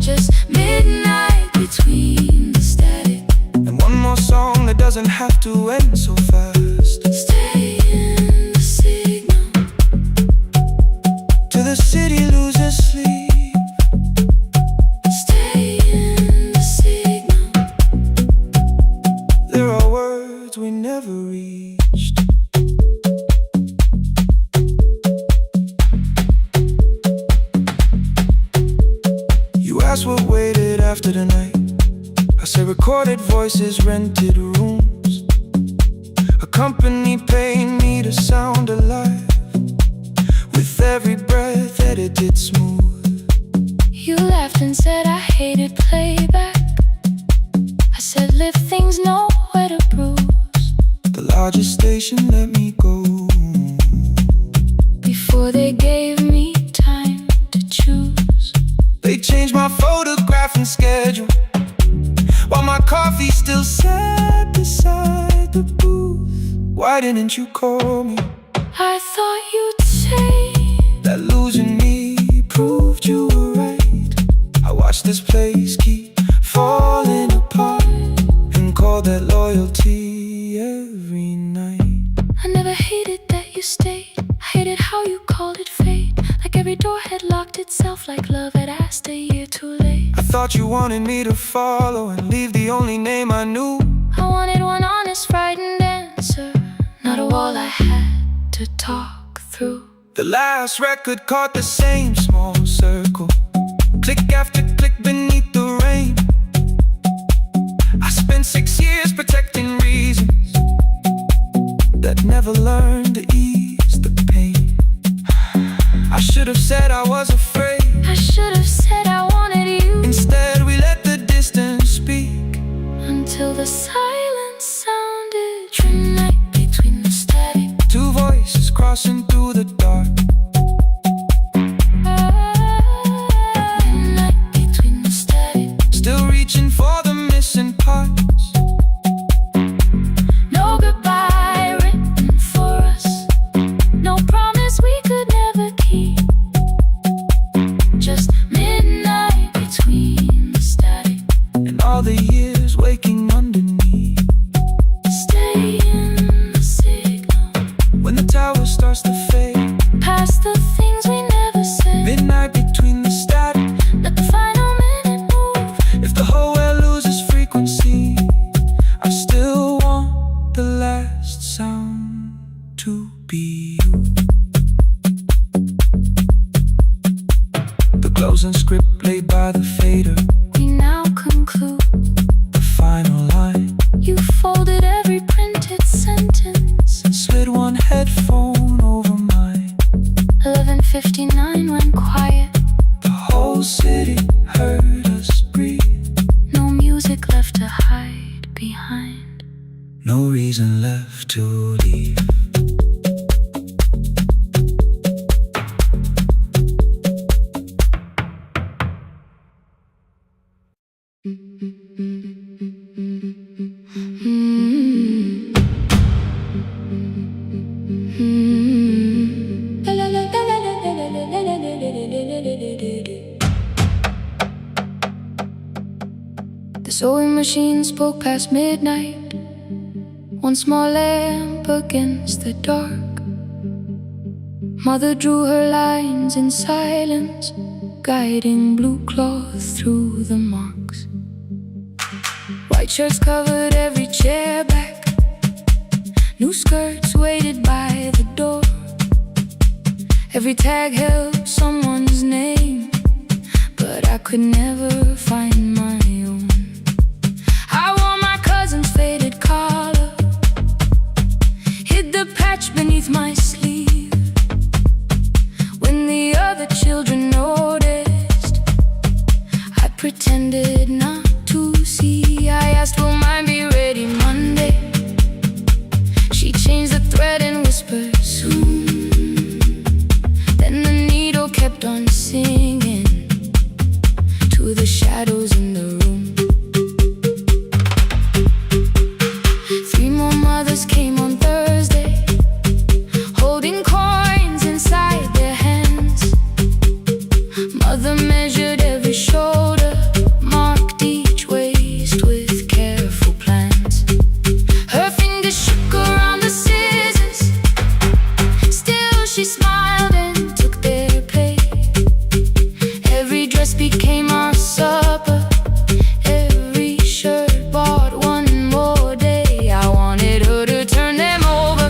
just midnight between the static. And one more song that doesn't have to end so fast. Stay in the signal, Till the city loses sleep. stay in the signal. There are words we never reached. You asked what waited after the night. I said recorded voices, rented rooms, a company paying me to sound alive, with every breath edited smooth. You laughed and said I hated playback. I said live things nowhere to bruise, The largest station let me go. before they gave me time to choose. They changed my photograph and schedule, while my coffee still sat beside the booth. Why didn't you call me? I thought you'd say That losing me proved you were right. I watched this place keep falling apart, and called that loyalty every night. I never hated that you stayed. I hated how you called it fate, like every door had locked itself, like love had asked a year too late. I thought you wanted me to follow and leave the only name I knew. I wanted one honest, frightened answer, not a wall I had to talk through. The last record caught the same small circle, click after click beneath the rain. I spent 6 years protecting reasons that never learned to ease the pain. I should have said I was afraid. I should have said I wanted you. Instead we let the distance speak, Until the silence sounded midnight between the static. 2 voices crossing through the dark. Midnight between the static. Still reaching for the missing parts. No goodbye written for us, no promise we could never keep, just midnight between the static. And all the years waking underneath. Stay in the signal, When the tower starts to fade, past the things we never said. midnight between the static. Let the final minute move. If the whole world loses frequency, I still want the last sound to be you. The closing script laid by the fader. conclude the final line. You folded every printed sentence And slid one headphone over mine. 11:59 went quiet. The whole city heard us breathe. No music left to hide behind. No reason left to leave. The sewing machine spoke past midnight. One small lamp against the dark. Mother drew her lines in silence, guiding blue cloth through the marks. White shirts covered every chair back. New skirts waited by the door. Every tag held someone's name, but I could never find my own. I wore my cousin's faded collar, hid the patch beneath my sleeve. When the other children noticed, I pretended not to see. I asked, will mine be ready Monday? She changed the thread and whispered, soon. Then the needle kept on singing to the shadows in the room. 3 more mothers came on Thursday, holding coins inside their hands. Mother measured every shoulder, marked each waist with careful plans. Her fingers shook around the scissors, still she smiled and took their pay. Every dress became our supper, every shirt bought one more day. I wanted her to turn them over,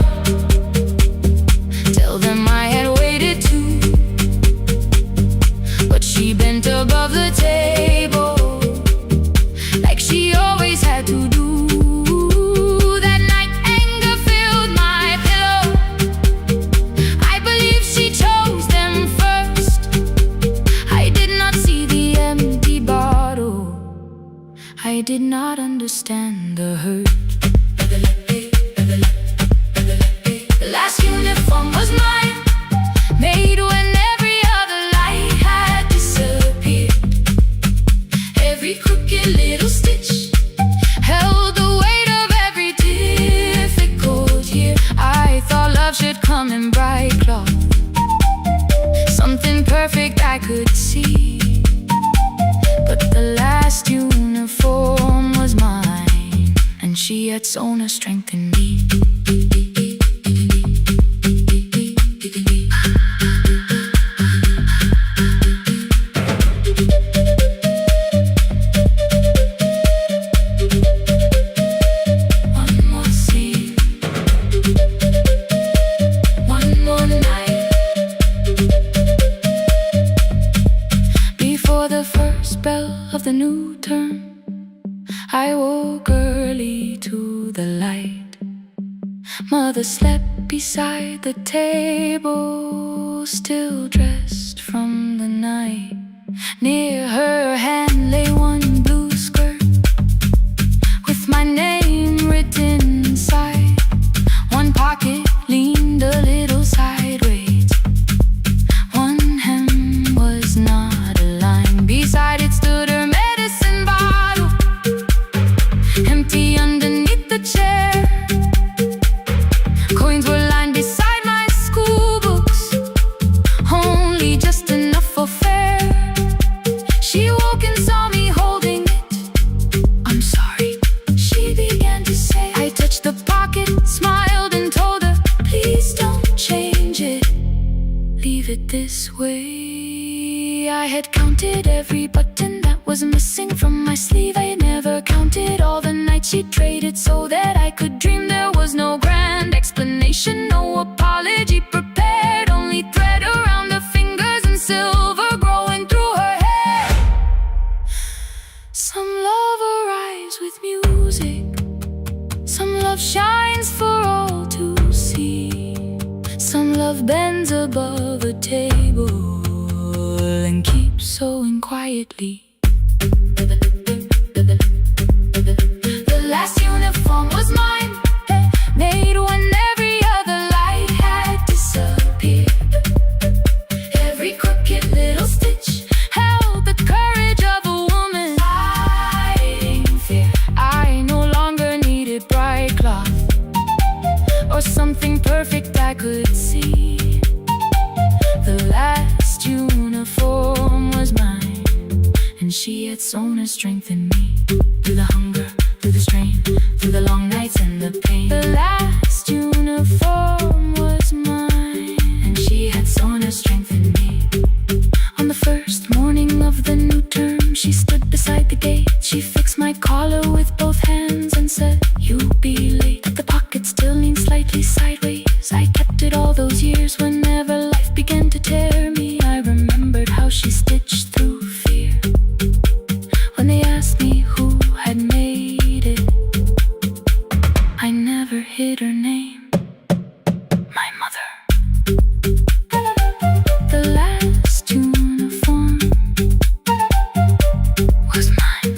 tell them I had waited too. But she bent above the table, like she always had to do. That night anger filled my pillow. I believe she chose them first. I did not see the empty bottle. I did not understand the hurt. The last uniform was mine, made when every other light had disappeared. Every crooked little stitch held the weight of every difficult year. I thought love should come in bright cloth, something perfect I could see. But the last uniform was mine, and she had sewn her strength in me. One more scene, one more night. Before the first bell of the new term, I woke early to the light. Mother slept beside the table, still dressed from the night. Near her hand lay one blue skirt with my name written inside. One pocket leaned a little sideways, one hem was not aligned. Beside it stood her medicine bottle, empty underneath the chair. Coins were lined beside my school books, only just enough for fare. She woke and saw me holding it. I'm sorry, she began to say. I touched the pocket, smiled and told her, please don't change it, leave it this way. I had counted every button that was missing from my sleeve. I had never counted all the nights she traded so that I could dream. There was no grand explanation, no apology prepared, only thread around her fingers and silver growing through her hair. Some love shines for all to see. Some love bends above a table and keeps sewing quietly. The last uniform was mine, made when every other light had disappeared. Every crooked little stitch held the courage of a woman fighting fear. I no longer needed bright cloth or something perfect I could see. The last uniform was mine, and she had sewn her strength in me. Through the hunger, through the strain, through the long nights and the pain. The last uniform was mine, and she had sewn her strength in me. On the first morning of the new term, she stood beside the gate. She fixed my collar with both hands and said, "You'll be late." The pocket still leaned slightly sideways. I kept it all those years. Whenever life began to tear me, I remembered how she stitched through fear. When they asked me who had made it, I never hid her name. My mother. The last uniform was mine.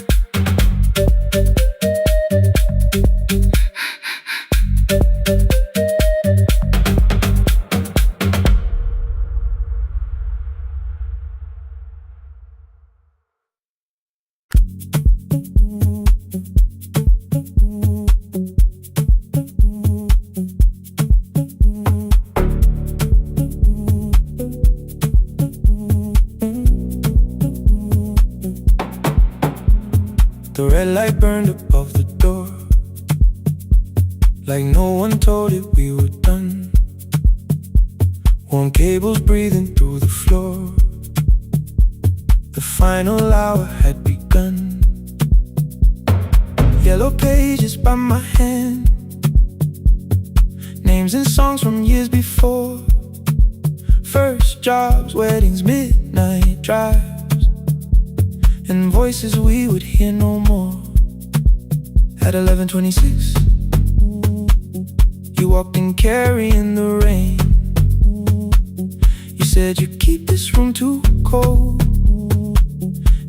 The red light burned above the door, like no one told it we were done. Warm cables breathing through the floor. The final hour had begun. Yellow pages by my hand, names and songs from years before. First jobs, weddings, midnight drives, and voices we would hear no more. At 11:26, you walked in carrying the rain. You said you keep this room too cold,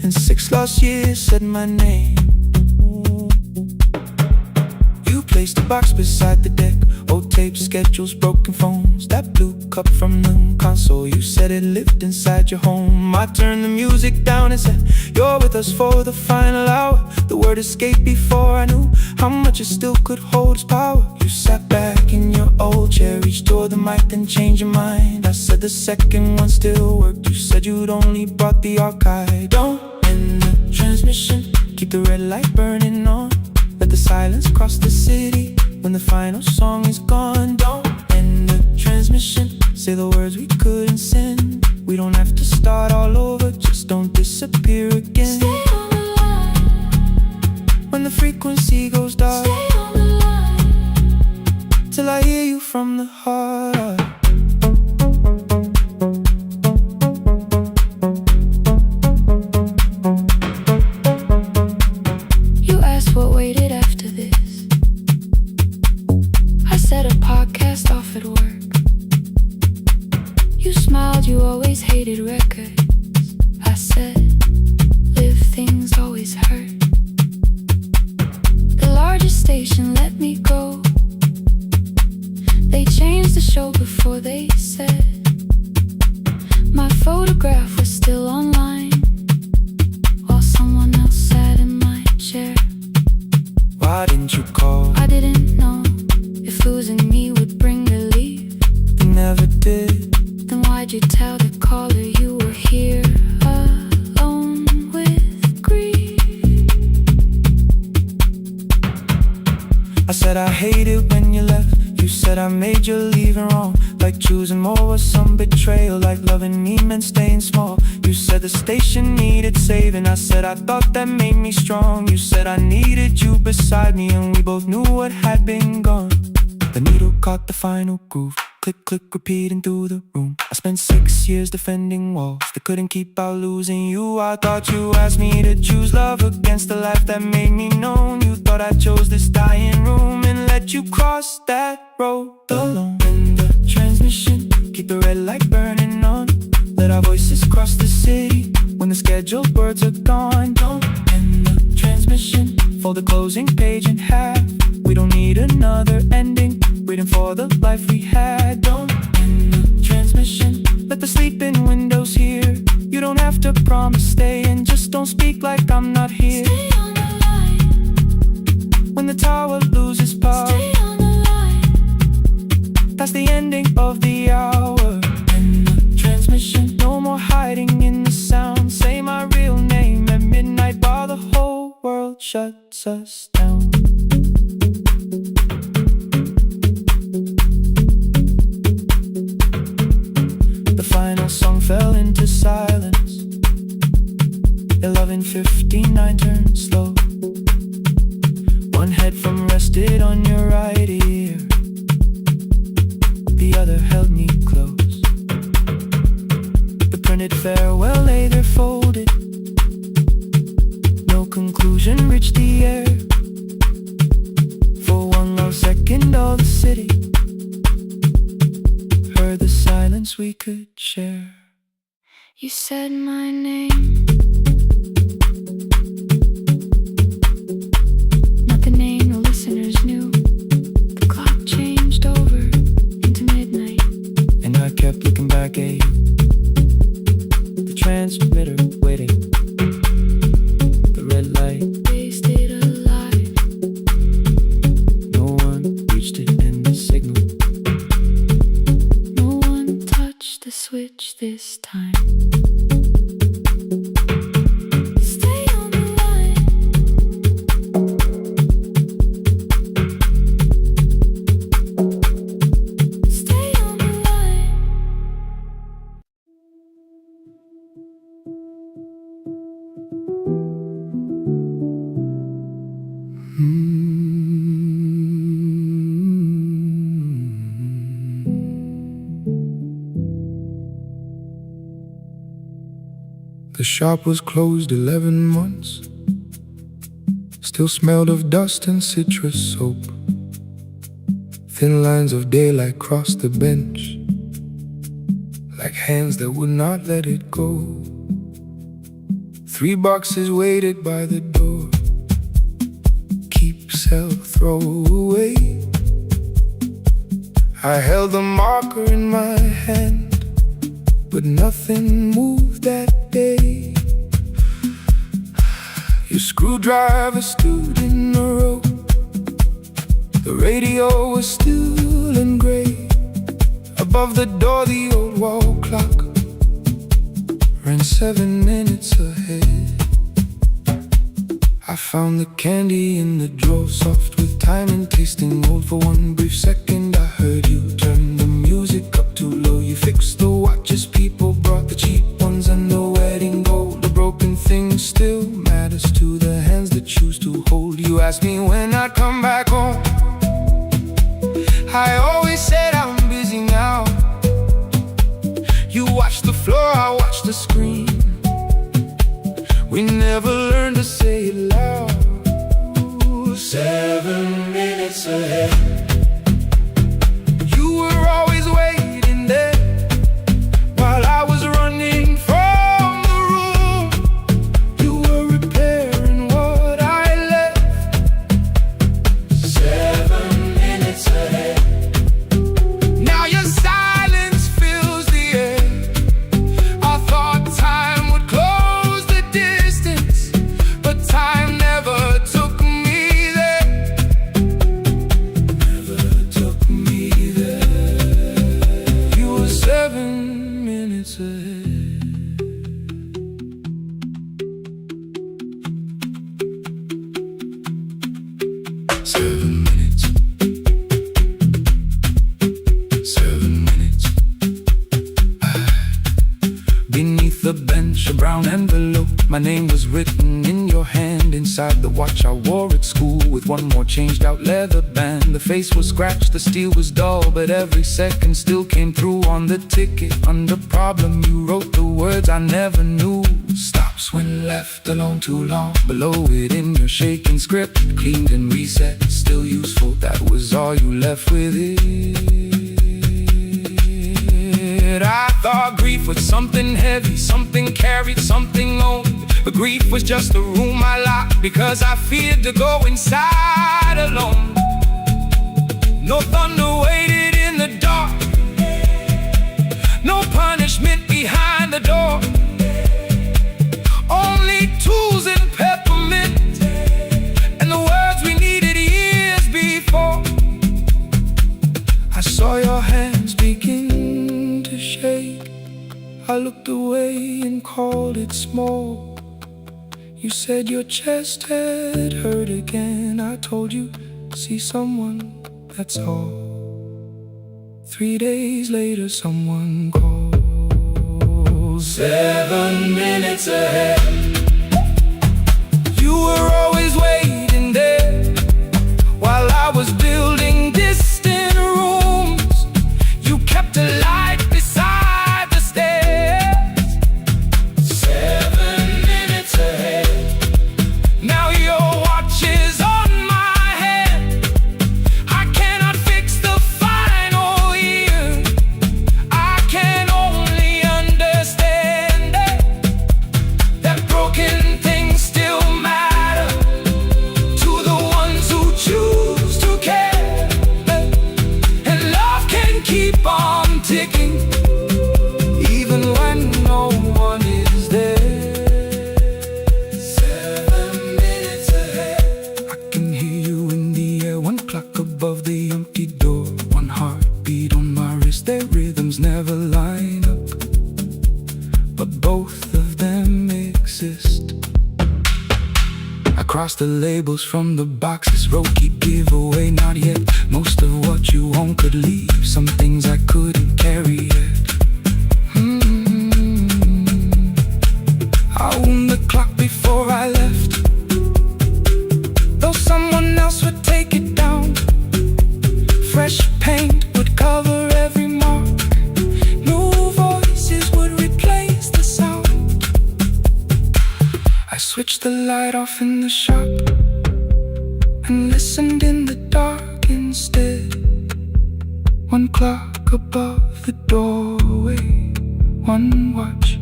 and 6 lost years said my name. You placed a box beside the deck, old tapes, schedules, broken phones, that blue cup from the console. You said it lived inside your home. I turned the music down and said, "You're with us for the final hour." The word escaped before I knew how much it still could hold its power. You sat back in your old chair, reached toward the mic, then changed your mind. I said the second one still worked. You said you'd only brought the archive. Don't end the transmission, keep the red light burning on. Let the silence cross the city when the final song is gone. Don't end the transmission, say the words we couldn't send. We don't have to start all over, just don't disappear again. Stay on the line. When the frequency goes dark, Stay on the line. till I hear you from the heart. You asked what waited after this. I said a podcast off at work. You smiled, you always hated records. I said, live things always hurt. The largest station let me go. They changed the show before they said my photograph was still online, while someone else sat in my chair. Why didn't you call? I didn't know if losing me would bring relief. You never did. Then why'd you tell the caller you were here alone with grief? I said I hate it when you left. You said I made you leaving wrong, like choosing more was some betrayal, like loving me meant staying small. You said the station needed saving. I said I thought that made me strong. You said I needed you beside me, and we both knew what had been gone. The needle caught the final groove. Click, click, repeating through the room. I spent 6 years defending walls that couldn't keep out losing you. I thought you asked me to choose love against the life that made me known. You thought I chose this dying room and let you cross that road alone. In the transmission, keep the red light burning on. Let our voices cross the city when the scheduled words are gone. Don't end the transmission, fold the closing page in half. We don't need another ending, waiting for the life we had. Don't end the transmission, let the sleeping windows hear. You don't have to promise staying, just don't speak like I'm not here. Stay on the line. When the tower loses power, Stay on the line. that's the ending of the hour. In the transmission, no more hiding in the sound. Say my real name at midnight while the whole world shuts us down. The final song fell into silence. 11:59 turned slow. One headphone rested on your right ear, the other held me close. The printed farewell lay there folded. No conclusion reached the air. For one lost second all the city heard the silence we could share. You said my name, not the name the listeners knew. The clock changed over into midnight, And I kept looking back at you, the transmitter waiting, the red light. they stayed alive. No one reached it and the signal. No one touched the switch this time. Stay on the line. Stay on the line. The shop was closed 11 months. Still smelled of dust and citrus soap. Thin lines of daylight crossed the bench, like hands that would not let it go. 3 boxes waited by the door. Keep, sell, throw away. I held the marker in my hand, but nothing moved that day. Your screwdriver stood in a row. The radio was still and gray. Above the door the old wall clock ran 7 minutes ahead. I found the candy in the drawer, soft with time and tasting old. For one brief second I heard you turn the music up too low. You fixed the watches, people brought the cheap ones and the wedding gold. The broken thing still matters to the hands that choose to hold. You asked me when I'd come back home. I always said I'm busy now. You watched the floor, I watched the screen. We never learned to say it loud. 7 minutes ahead. You were always waiting there while I was running from the room. You were repairing what I left. 7 minutes ahead. Now your silence fills the air. I thought time would close the distance, but time never took me there. Never took me there. You were 7 minutes ahead. Seven minutes. 7 minutes. Beneath the bench, a brown envelope. My name was written in your hand. Inside the watch I wore at school, with one more changed out leather band. The face was scratched, the steel was dull, but every second still came through on the ticket. Under problem you wrote the words I never knew. Stop stops when left alone too long. Below it in your shaking script, cleaned and reset, still useful. That was all you left with it. I thought grief was something heavy, something carried, something owned. But grief was just a room I locked because I feared to go inside alone. No thunder waited in the dark, no punishment behind the door. Only tools and peppermint, and the words we needed years before. I saw your hands begin to shake. I looked away and called it small. You said your chest had hurt again. I told you, see someone, that's all. 3 days later someone calls. 7 minutes ahead. You were always waiting there while I was building distant rooms. You kept a light beside the stairs. 7 minutes ahead. Now your watch is on my hand. I cannot fix the final year. I can only understand that broken things still matter to the ones who choose to care. And love can keep on ticking even when no one is there. 7 minutes ahead. I can hear you in the air, one clock above the empty door, one heartbeat on my wrist. Their rhythms never line up, but both of them exist. I cross the labels from the boxes, wrote keep giveaway, not yet. Most of what you own could leave, some things I couldn't carry yet. I wound the clock before I left, though someone else would take it down. Fresh paint would cover every mark, new voices would replace the sound. I switched the light off in the shop and listened in the dark instead. One clock above the doorway, one watch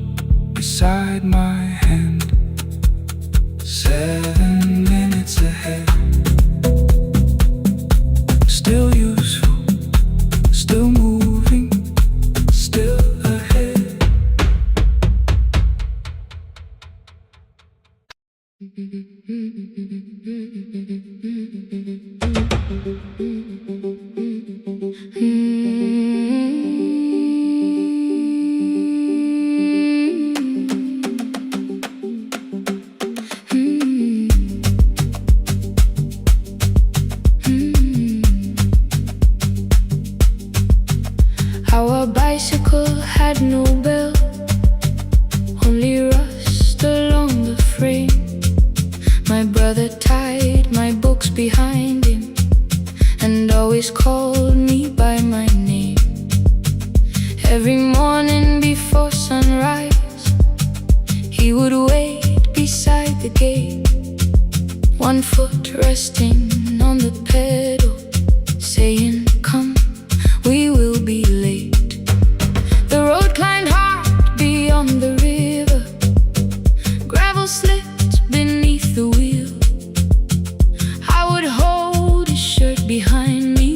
beside my hand. 7 minutes ahead. Still useful, still moving, still ahead. Our bicycle had no bell, only rust along the frame. My brother tied my books behind him and always called me by my name. Every morning before sunrise, he would wait beside the gate, one foot resting on the pedal, saying, "Come, we will be late." The road climbed hard beyond the river, gravel slipped beneath the wheel. I would hold his shirt behind me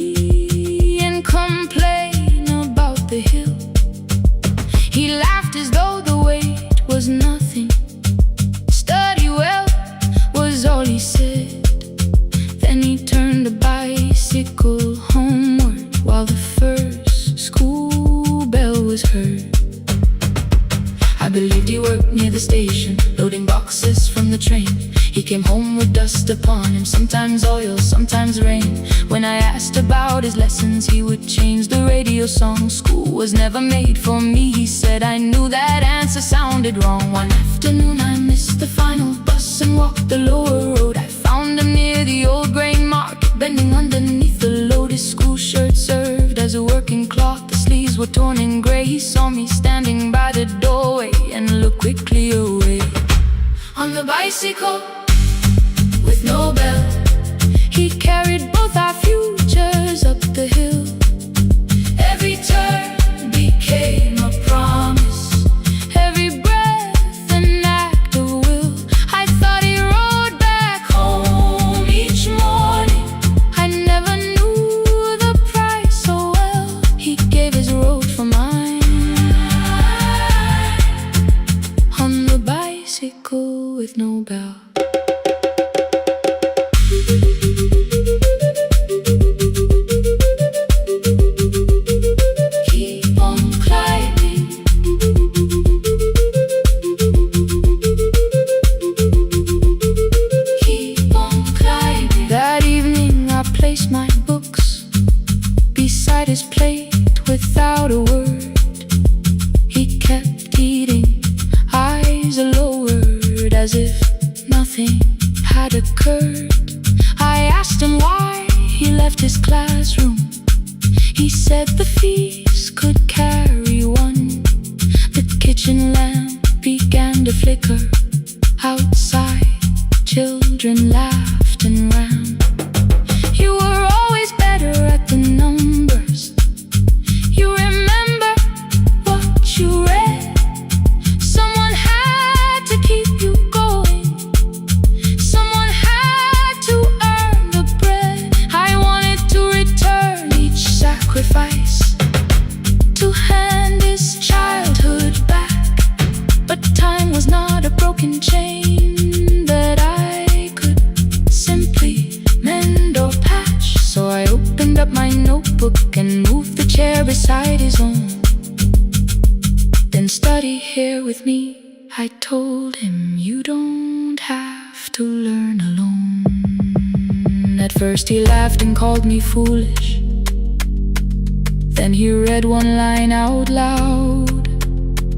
and complain about the hill. He laughed as though the weight was nothing. Study well was all he said. Then he turned the bicycle homeward while the first school bell was heard. I believed he worked near the station, loading boxes from the train. He came home with dust upon him, sometimes oil, sometimes rain. When I asked about his lessons, he would change the radio song. School was never made for me, he said. I knew that answer sounded wrong. One afternoon I missed the final bus and walked the lower road. I found him near the old grain market, bending underneath the loaded school shirt served as a working cloth. The sleeves were torn and gray. He saw me standing by the doorway and looked quickly away. the bicycle with no bell. He carried both our futures up the hill. Every turn became a promise, every breath an act of will. I thought he rode back home each morning. I never knew the price so well. He gave his road for mine on the bicycle with no bell. My books beside his plate without a word. He kept eating, eyes lowered, as if nothing had occurred. I asked him why he left his classroom. He said the feast could carry one. The kitchen lamp began to flicker. Outside, children laughed and ran. You were always better at the numbers. You remember what you read. Someone had to keep you going. Someone had to earn the bread. I wanted to return each sacrifice, to hand his childhood back. But time was not a broken chain that I could simply mend or patch. So I opened up my notebook and moved the chair beside his own. Then study here with me, I told him. You don't have to learn alone. At first he laughed and called me foolish. Then he read one line out loud.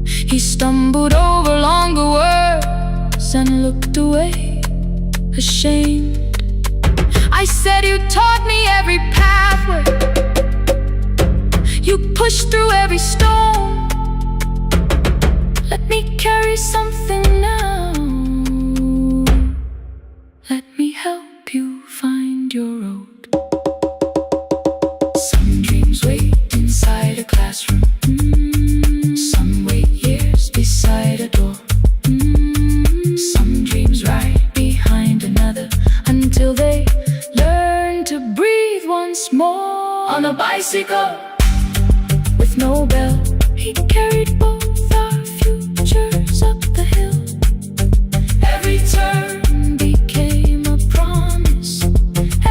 He stumbled over longer words and looked away, ashamed. I said, you taught me every pathway. You pushed through every stone. Let me carry something now. Let me help you find your road. Some dreams wait inside a classroom. Some wait years beside a door. Some dreams right behind another, until they learn to breathe once more. On a bicycle with no bell, he carried both our futures up the hill. Every turn became a promise,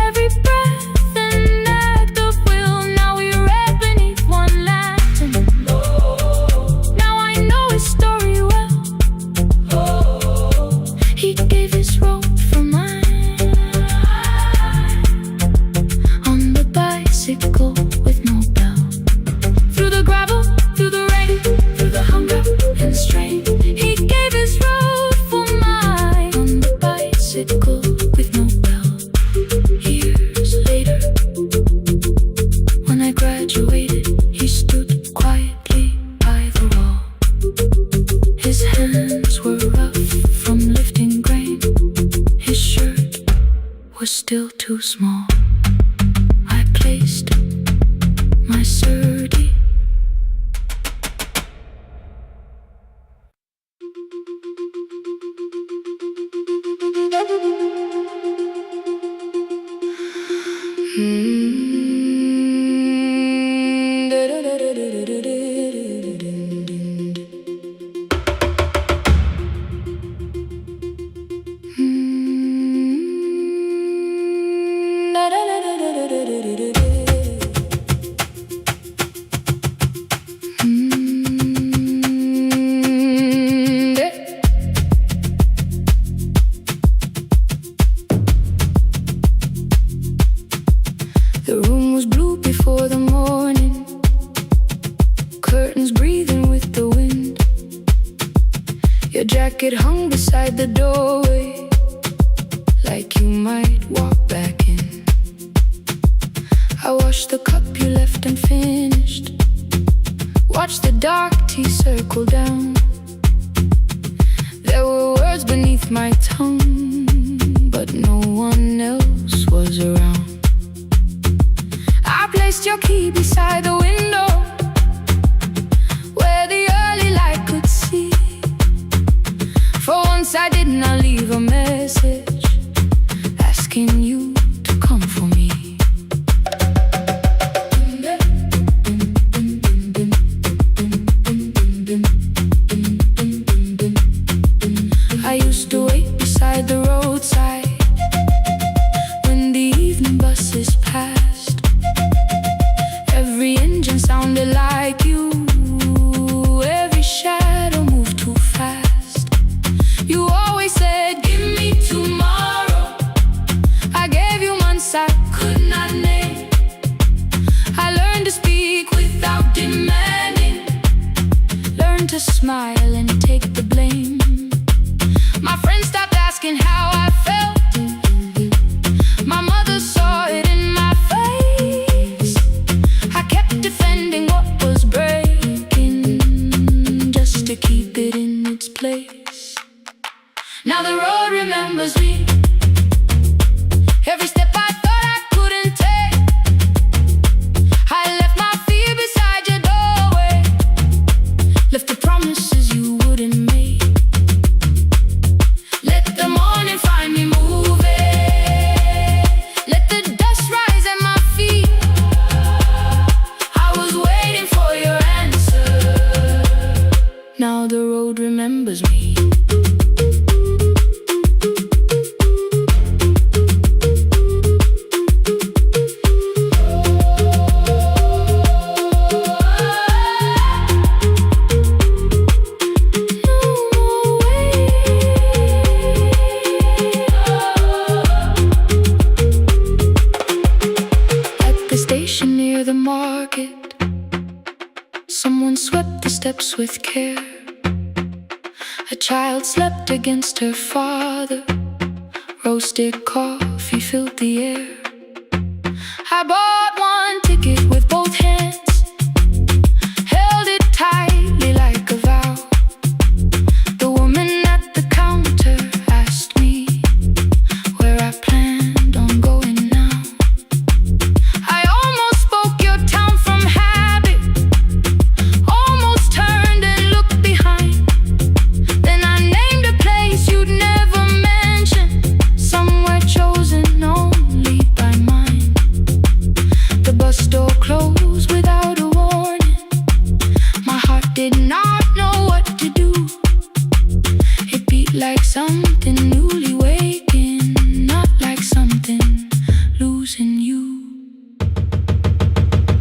every breath an act of will. Now we read beneath one lantern. Now I know his story well. He gave his road for mine on the bicycle with no bell. Through the gravel, through the rain, through the hunger and strain, he gave his road for mine on the bicycle with no bell. Years later, when I graduated, he stood quietly by the wall. His hands were rough from lifting grain. His shirt was still too small. I placed my sturdy The room was blue before the morning, curtains breathing with the wind. Your jacket hung beside the doorway, like you might walk back in. I washed the cup you left unfinished, watched the dark tea circle down. There were words beneath my tongue, but no one else was around. I placed your key beside the window, where the early light could see. For once I did not leave a message asking you to come for me. I used to wait beside the roadside when the evening buses passed. Every engine sounded like you, every shadow moved too fast. You always said, give me tomorrow. I gave you months I could not name. I learned to speak without demanding, learned to smile and take the blame. My friends stopped asking how I felt. My mother saw it in my face. I kept defending what was breaking, just to keep it in its place. Now the road remembers me. Every step I thought I couldn't take, I left my fear beside your doorway, left the promises you wouldn't make. Let the morning find me moving, let the dust rise at my feet. I was waiting for your answer. Now the road remembers me. Near the market, someone swept the steps with care. A child slept against her father, roasted coffee filled the air. I bought one ticket with both hands, held it tightly like a vow. The woman at the counter asked me where I planned on going now. I almost spoke your town from habit, almost turned and looked behind. Then I named a place you'd never mention, somewhere chosen only by mine. The bus door closed without a warning. My heart did not know what to do. It beat like something newly waking, not like something losing you.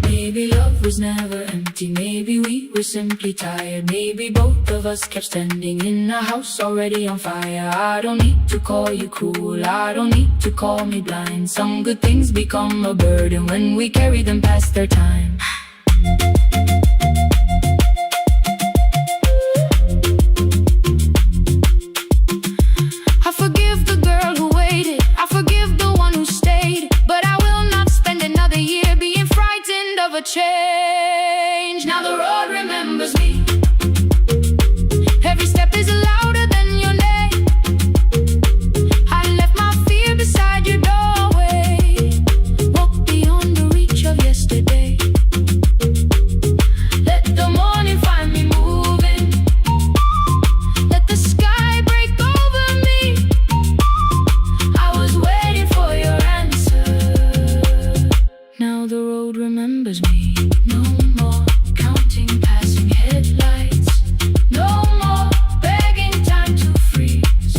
Maybe love was never empty, maybe we were simply tired. Maybe both of us kept standing in a house already on fire. I don't need to call you cruel, I don't need to call me blind. Some good things become a burden when we carry them past their time. I forgive the girl who waited, I forgive the one who stayed, but I will not spend another year being frightened of a change. Now the road remembers me. Every step is louder than your name. I left my fear beside your doorway, walked beyond the reach of yesterday. Let the morning find me moving, let the sky break over me. I was waiting for your answer. Now the road remembers me. No more counting passing headlights, no more begging time to freeze.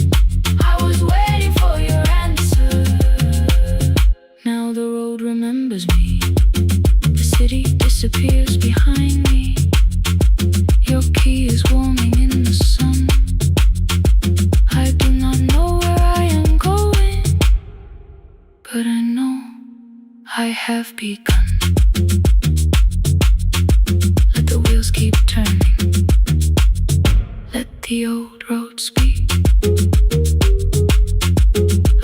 I was waiting for your answer. Now the road remembers me. The city disappears behind me. Your key is warming in the sun. I do not know where I am going, but I know I have begun. Let the wheels keep turning, let the old road speak.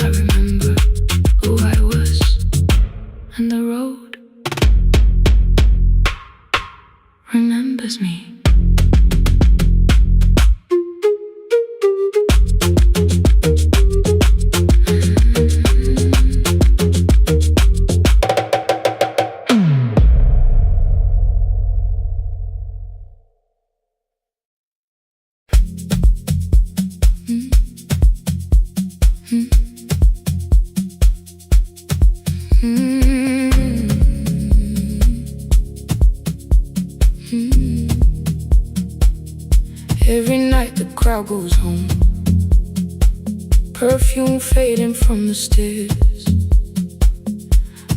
I remember who I was, and the road remembers me. crowd goes home, perfume fading from the stairs.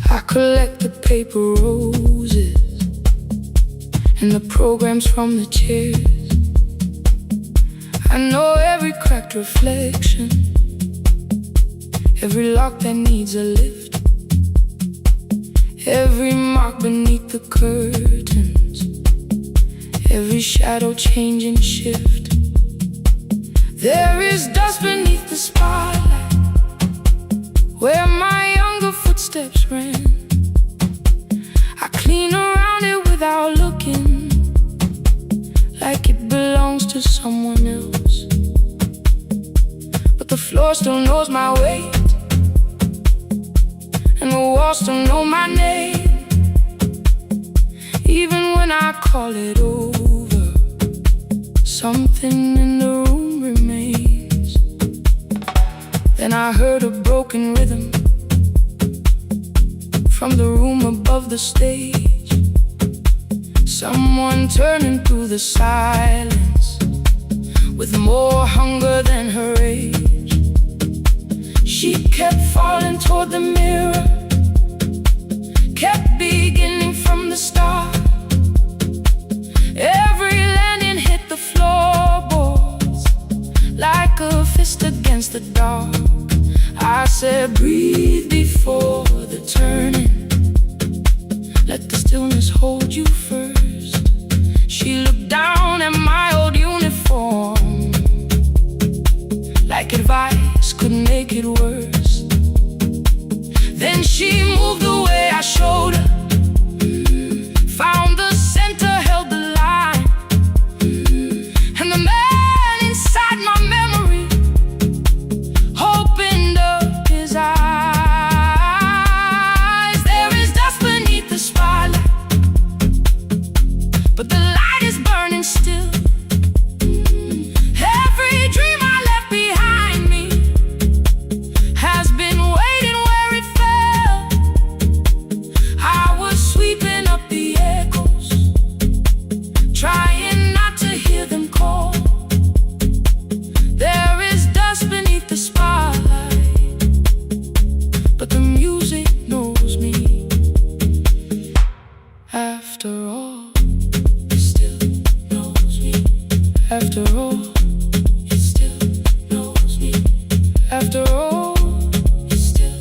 I collect the paper roses and the programs from the chairs. I know every cracked reflection, every lock that needs a lift, every mark beneath the curtains, every shadow change and shift. There is dust beneath the spotlight where my younger footsteps ran. I clean around it without looking, like it belongs to someone else. But the floor still knows my weight, and the walls still know my name. Even when I call it over, something in the room remains. Then I heard a broken rhythm from the room above the stage, someone turning through the silence with more hunger than her age. She kept falling toward the mirror, kept beginning from the start. Every landing hit the floorboards like a fist against the dark. I said, breathe before the turning, let the stillness hold you first. She looked down at my old uniform, like advice could make it worse. Then she moved the way I showed her, found the center, held the line, and the man inside my memory opened up his eyes. There is dust beneath the spotlight, but the light is burning still. Every dream I left behind me has been waiting where it fell. I was sweeping up the echoes, trying not to hear them call. There is dust beneath the spotlight, but the music knows me. After all, it still knows me. After all, it still knows me. After all, it still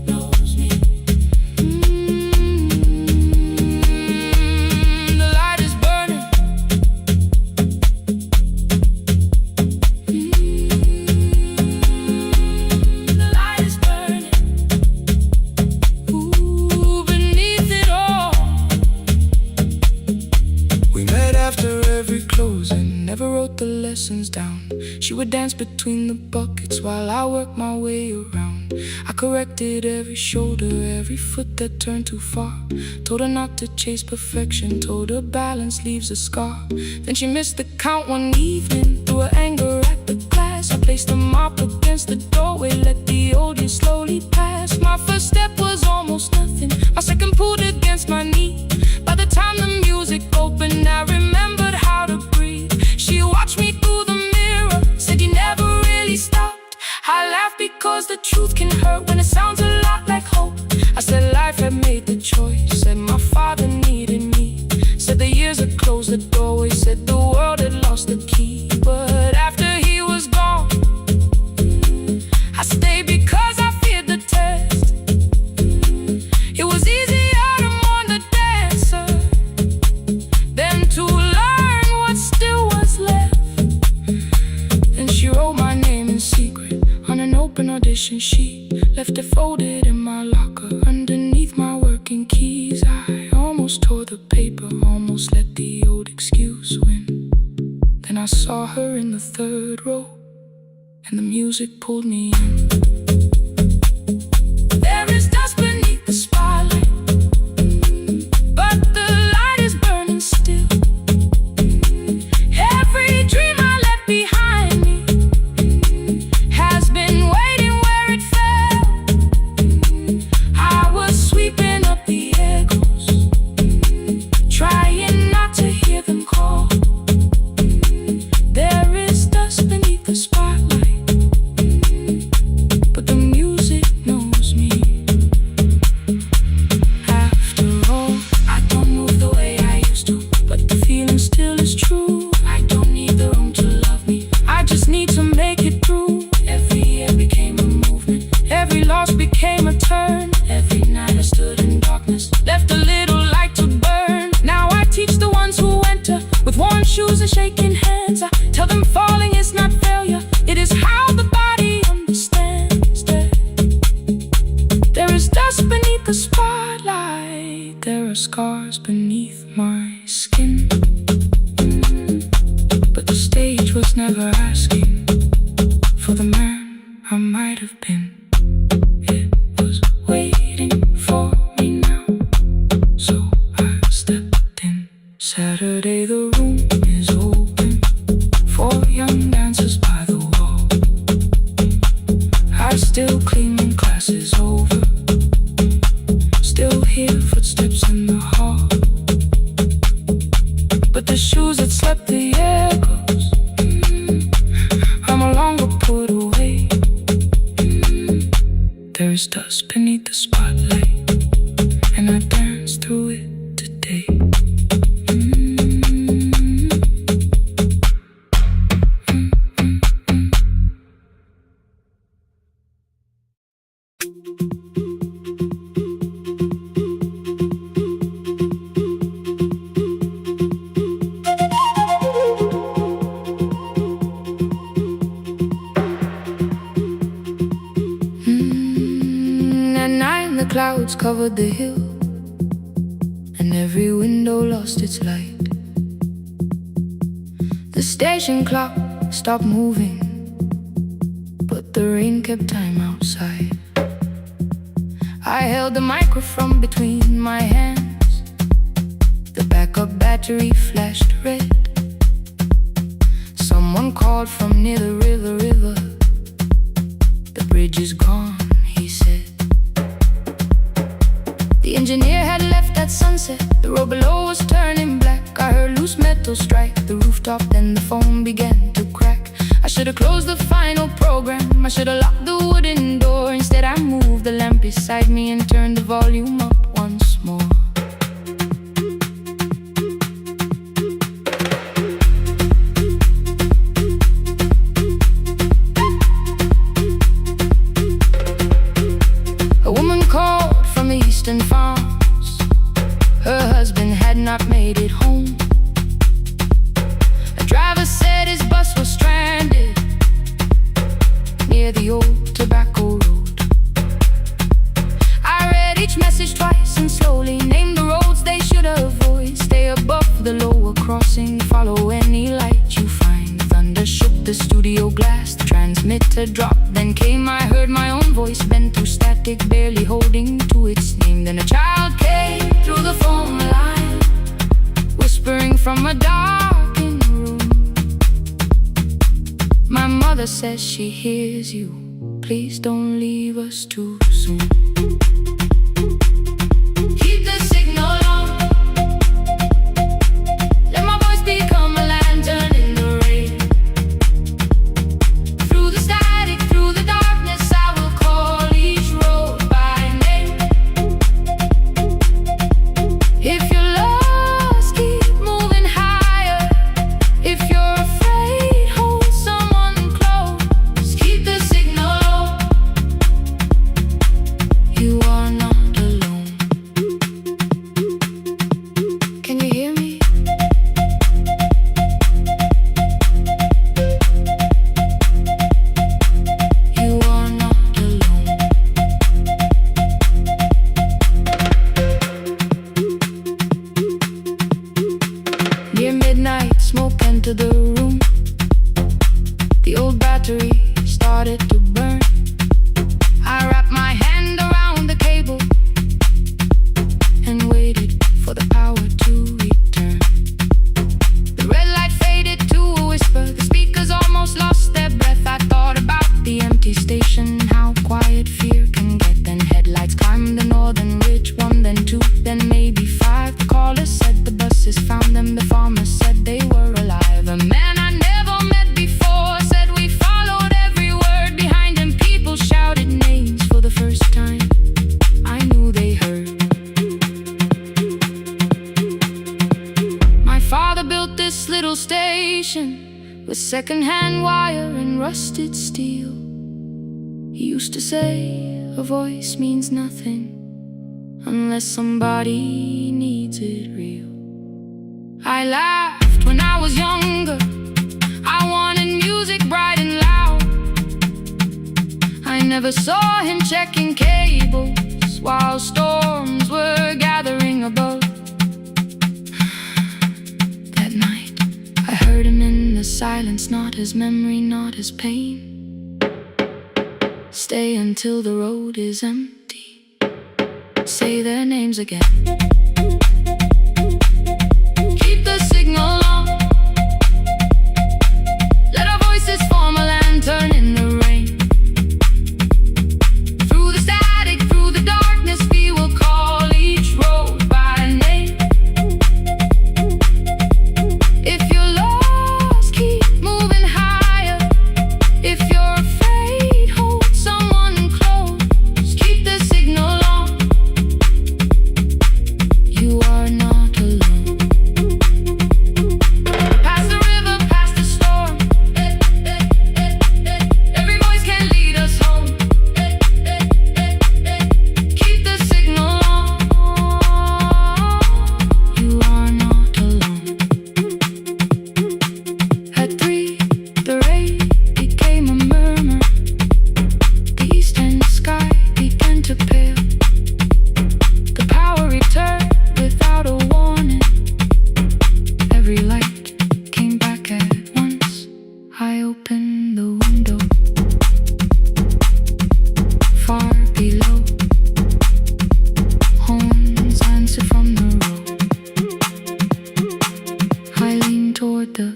knows me. The light is burning. The light is burning. Ooh, beneath it all. We met after every closing, never wrote the lessons down. She would dance between the buckets while I worked my way around. I corrected every shoulder, every foot that turned too far. Told her not to chase perfection, told her balance leaves a scar. Then she missed the count one evening, threw her anger at the glass. I placed the mop against the doorway, let the old years slowly pass. My first step was almost nothing, my second pulled against my knee. By the time the music opened, I remembered how to breathe. She watched me through the mirror, said you never really stopped. I laughed because the truth can hurt when it sounds a lot like hope. I said life had made the choice, said my father needed me, said the years had closed the doorway, said the world had lost the key. But after he was gone, I stayed because I feared the test. It was easier to mourn the dancer than to learn what still was left. Then she wrote my name in secret on an open audition sheet, left it folded in my locker underneath my working keys. I almost tore the paper, almost let the old excuse win. Then I saw her in the third row, and the music pulled me in. There is dust beneath the spotlight, but the light is burning still. Every dream I left behind me has been waiting where it fell. I was sweeping up the echoes, trying not to hear them call. There is dust beneath couch became a turn. Every night I stood in darkness, left a little light to burn. Now I teach the ones who enter with worn shoes and shaking hands. I tell them falling is not failure, it is how the body understands. There is dust beneath the spotlight, there are scars beneath my skin. But the stage was never asking for the man I might have been. It was waiting for me now, so I stepped in. Saturday the room is open for young dancers by the wall. I still clean when class is over, still hear footsteps in the hall. But the shoes that slept the echoes, are no longer put away. There is dust beneath the spotlight, and I dance through it today. At night the clouds covered the hill, and every window lost its light. The station clock stopped moving, but the rain kept time outside. I held the microphone between my hands, the backup battery flashed red. Someone called from near the river. The bridge is gone, he said. The engineer had left at sunset, the road below was turning black. I heard loose metal strike the rooftop, then the phone began to crack. I should have closed the final program, I should have locked the wooden door. Instead I moved the lamp beside me and turned the volume up once more. A woman called from the eastern farms, her husband had not made it home. A driver said his bus was stranded near the old tobacco road. I read each message twice and slowly named the roads they should avoid. Stay above the lower crossing, follow any light you find. Thunder shook the studio glass, the transmitter dropped, then came. I heard my own voice bent through static, barely holding to its name. Then a child came through the phone line, whispering from a darkened room. My mother says she hears you, please don't leave us too soon. Keep the signal on, let my voice become a lantern in the rain. Through the static, through the darkness, I will call each road by name. If you're lost, keep moving higher. If you're afraid, hold someone close. Keep the signal on, you are not alone. Can you hear me? You are not alone. Near midnight, smoke entered the room. The old battery started to burn. I wrapped my hand around the cable and waited for the power to return. The red light faded to a whisper, the speakers almost lost their breath. I thought about the empty station, how quiet fear can get. Then headlights climbed the northern ridge, one, then two, then maybe five. The caller said the buses found them, the farmer said they were alive. A man I never met before said we followed every word behind him. People shouted names for the first time, I knew they heard. My father built this little station with second-hand wire and rusted steel. He used to say, A voice means nothing unless somebody needs it real. I laughed when I was younger. I wanted music bright and loud. I never saw him checking cables while storms were gathering above. That night I heard him in the silence, not his memory, not his pain. Stay until the road is empty. Say their names again. Keep the signal on. Let our voices form a lantern in the rain. Through the static, through the darkness, we will call each road by name. If you're lost, keep moving higher. If you're afraid, hold someone close. Keep the signal on. You are not alone. Past the river, past the storm. Every voice can lead us home. Keep the signal on. You are not alone. At 3, the rain became a murmur. The eastern sky began to pale. The power returned without a warning. Every light came back at once. I opened the window. Far below, horns answer from the road. I leaned toward the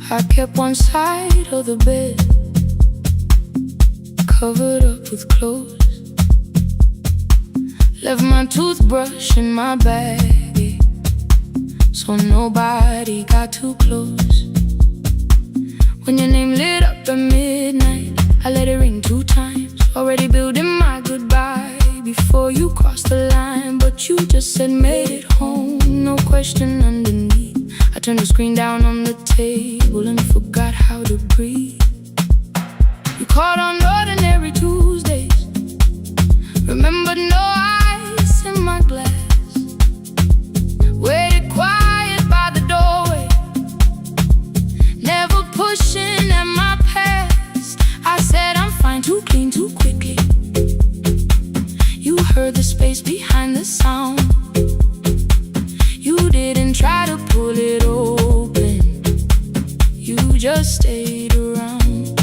I kept one side of the bed covered up with clothes. Left my toothbrush in my bag, so nobody got too close. When your name lit up at midnight, I let it ring 2 times. Already building my goodbye before you crossed the line, but you just said made it home, no question underneath. I turned the screen down on the table and forgot how to breathe. You called on ordinary Tuesdays, remembered no ice in my glass. Waited quiet by the doorway, never pushing at my past. I said I'm fine, too clean, too quickly. You heard the space behind the sound. You didn't try to pull it open, you just stayed around.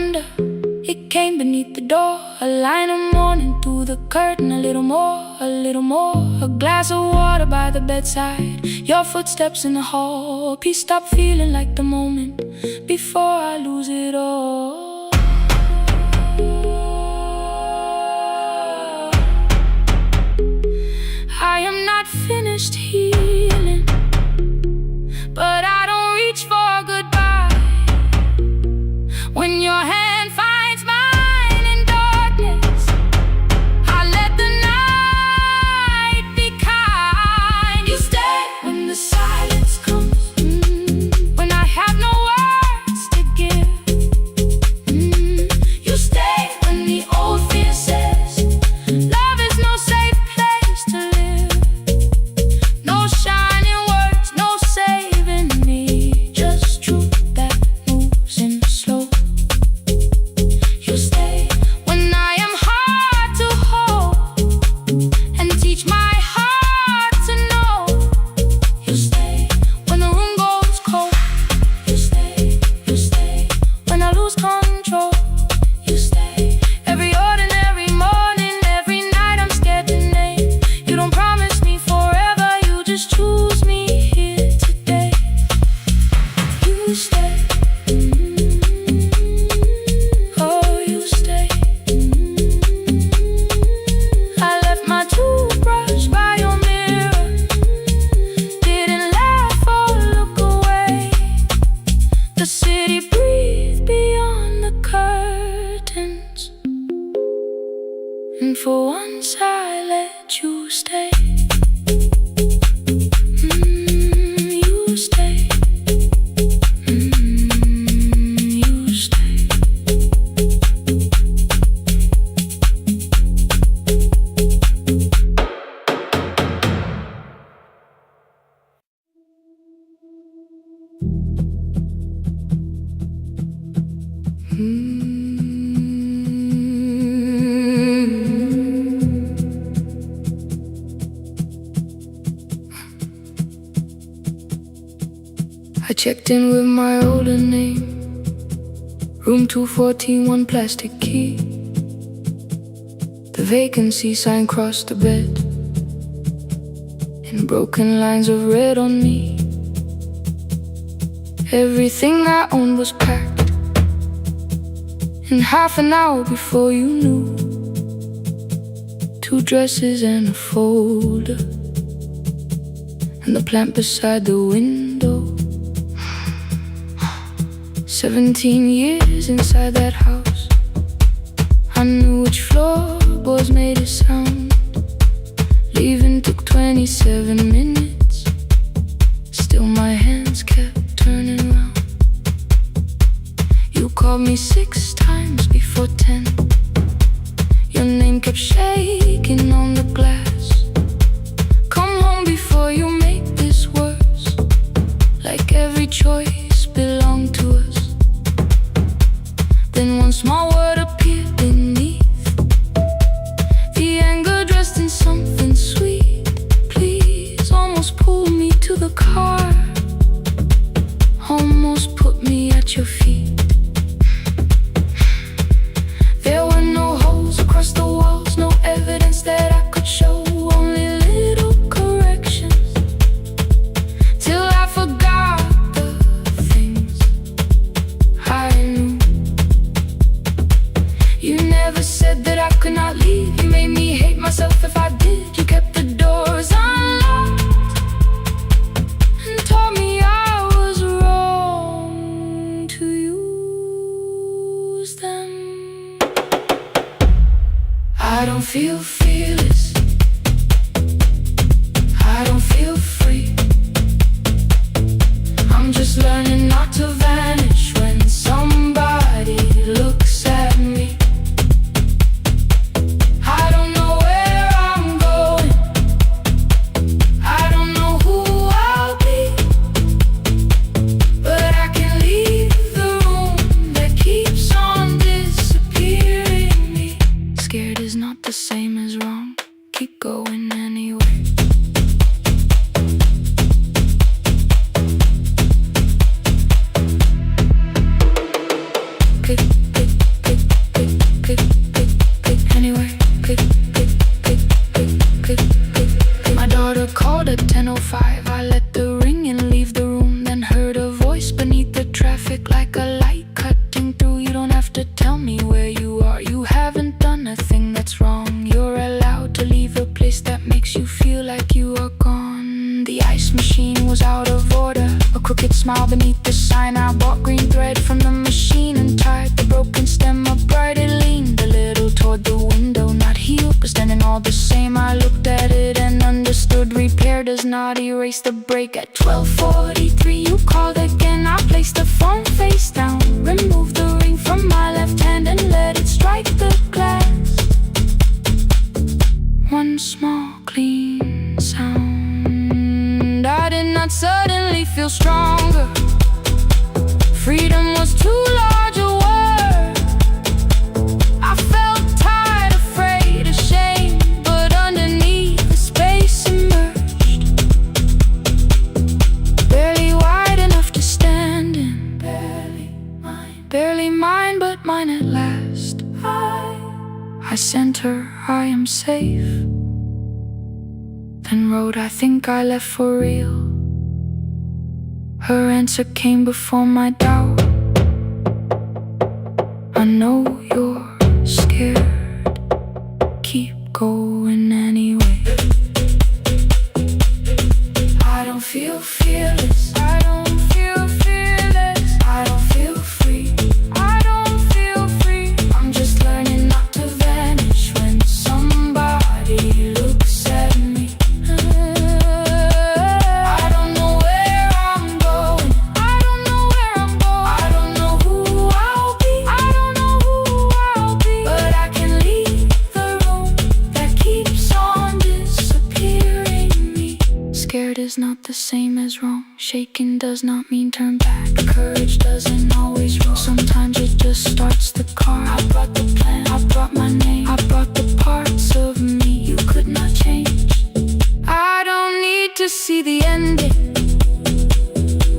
wonder. It came beneath the door, a line of morning through the curtain. A little more, a little more. A glass of water by the bedside, your footsteps in the hall. Please stop feeling like the moment before I lose it all. I am not finished healing, but I don't reach for goodbye. When your hand finds mine in darkness, I let the night be kind. You stay when the silence comes, when I have no words to give. You stay when the old fear says love is no safe place to live. No shining words, no saving me, just truth that moves in slow. You stay when I am hard to hold and teach my heart to know. You stay when the room goes cold. You stay when I lose control. You stay every ordinary morning, every night I'm scared to name. You don't promise me forever, you just choose me here today. You stay. Oh, you stay. I left my toothbrush by your mirror, didn't laugh or look away. The city breathed beyond the curtains, and for once I let you stay. You stay. You stay. I checked in with my older name, room 214, one plastic key. The vacancy sign crossed the bed, and broken lines of red on me. Everything I owned was packed in half an hour before you knew. 2 dresses and a folder, and the plant beside the window. 17 years inside that house, I knew which floorboards made a sound. Leaving took 27 minutes, still my hands kept turning round. You called me 6 times before 10. Your name kept shaking on the glass. Come home before you make this worse, like every choice belonged to us. Then one small word appeared beneath, the anger dressed in something sweet. Please, almost pulled me to the car, almost put me at your feet. There were no holes across the walls, no evidence that I could show. at 10:05. I let the ring and leave the room, then heard a voice beneath the traffic like a light cutting through. You don't have to tell me where you are. You haven't done a thing that's wrong. You're allowed to leave a place that makes you feel like you are gone. The ice machine was out of order, a crooked smile beneath the sign. I bought green thread from the machine and tied the broken stem upright. It leaned a little toward the window, not healed but standing all the same. I looked at it and understood. Repair does not erase the break. At 12:43 you called again. I placed the phone face down, removed the ring from my left hand and let it strike the glass. One small clean sound. I did not suddenly feel stronger. Freedom was too large a word. I felt tired, afraid, ashamed, but underneath the space emerged, barely wide enough to stand in. Barely mine, but mine at last. I sent her, I am safe. Then wrote, I think I left for real. Her answer came before my doubt. I know you're scared. Keep going anyway. I don't feel fearless. I don't feel fearless. I don't feel free. I don't feel free. I'm just learning not to vanish when somebody looks at me. I don't know where I'm going. I don't know where I'm going. I don't know who I'll be. I don't know who I'll be. But I can leave the room that keeps on disappearing me. Scared is not the same as wrong. Shaken does not mean turn back. Courage doesn't always roll. Sometimes it just starts the car. I brought the plan, I brought my name, I brought the parts of me you could not change. I don't need to see the ending.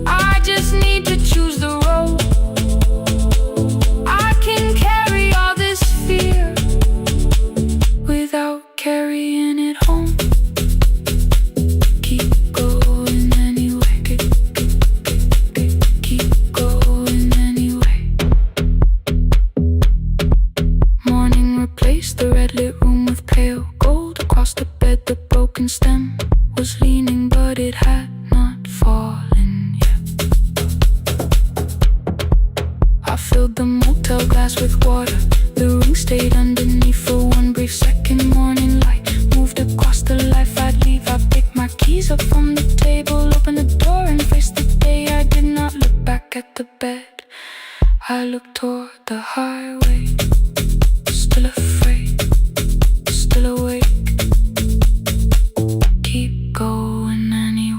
I just need to choose the road. I can carry all this fear without carrying it home. Keep going anyway. Keep going anyway. Morning replaced the red lit room with pale gold. Across the bed the broken stem was leaning, but it had not fallen yet. I filled the motel glass with water. The ring stayed underneath for one brief second. Morning light moved across the life I'd leave. I picked my keys up from the table, opened the door and faced the day. I did not look back at the bed. I looked toward the highway, still afraid, still awake. Keep going anyway.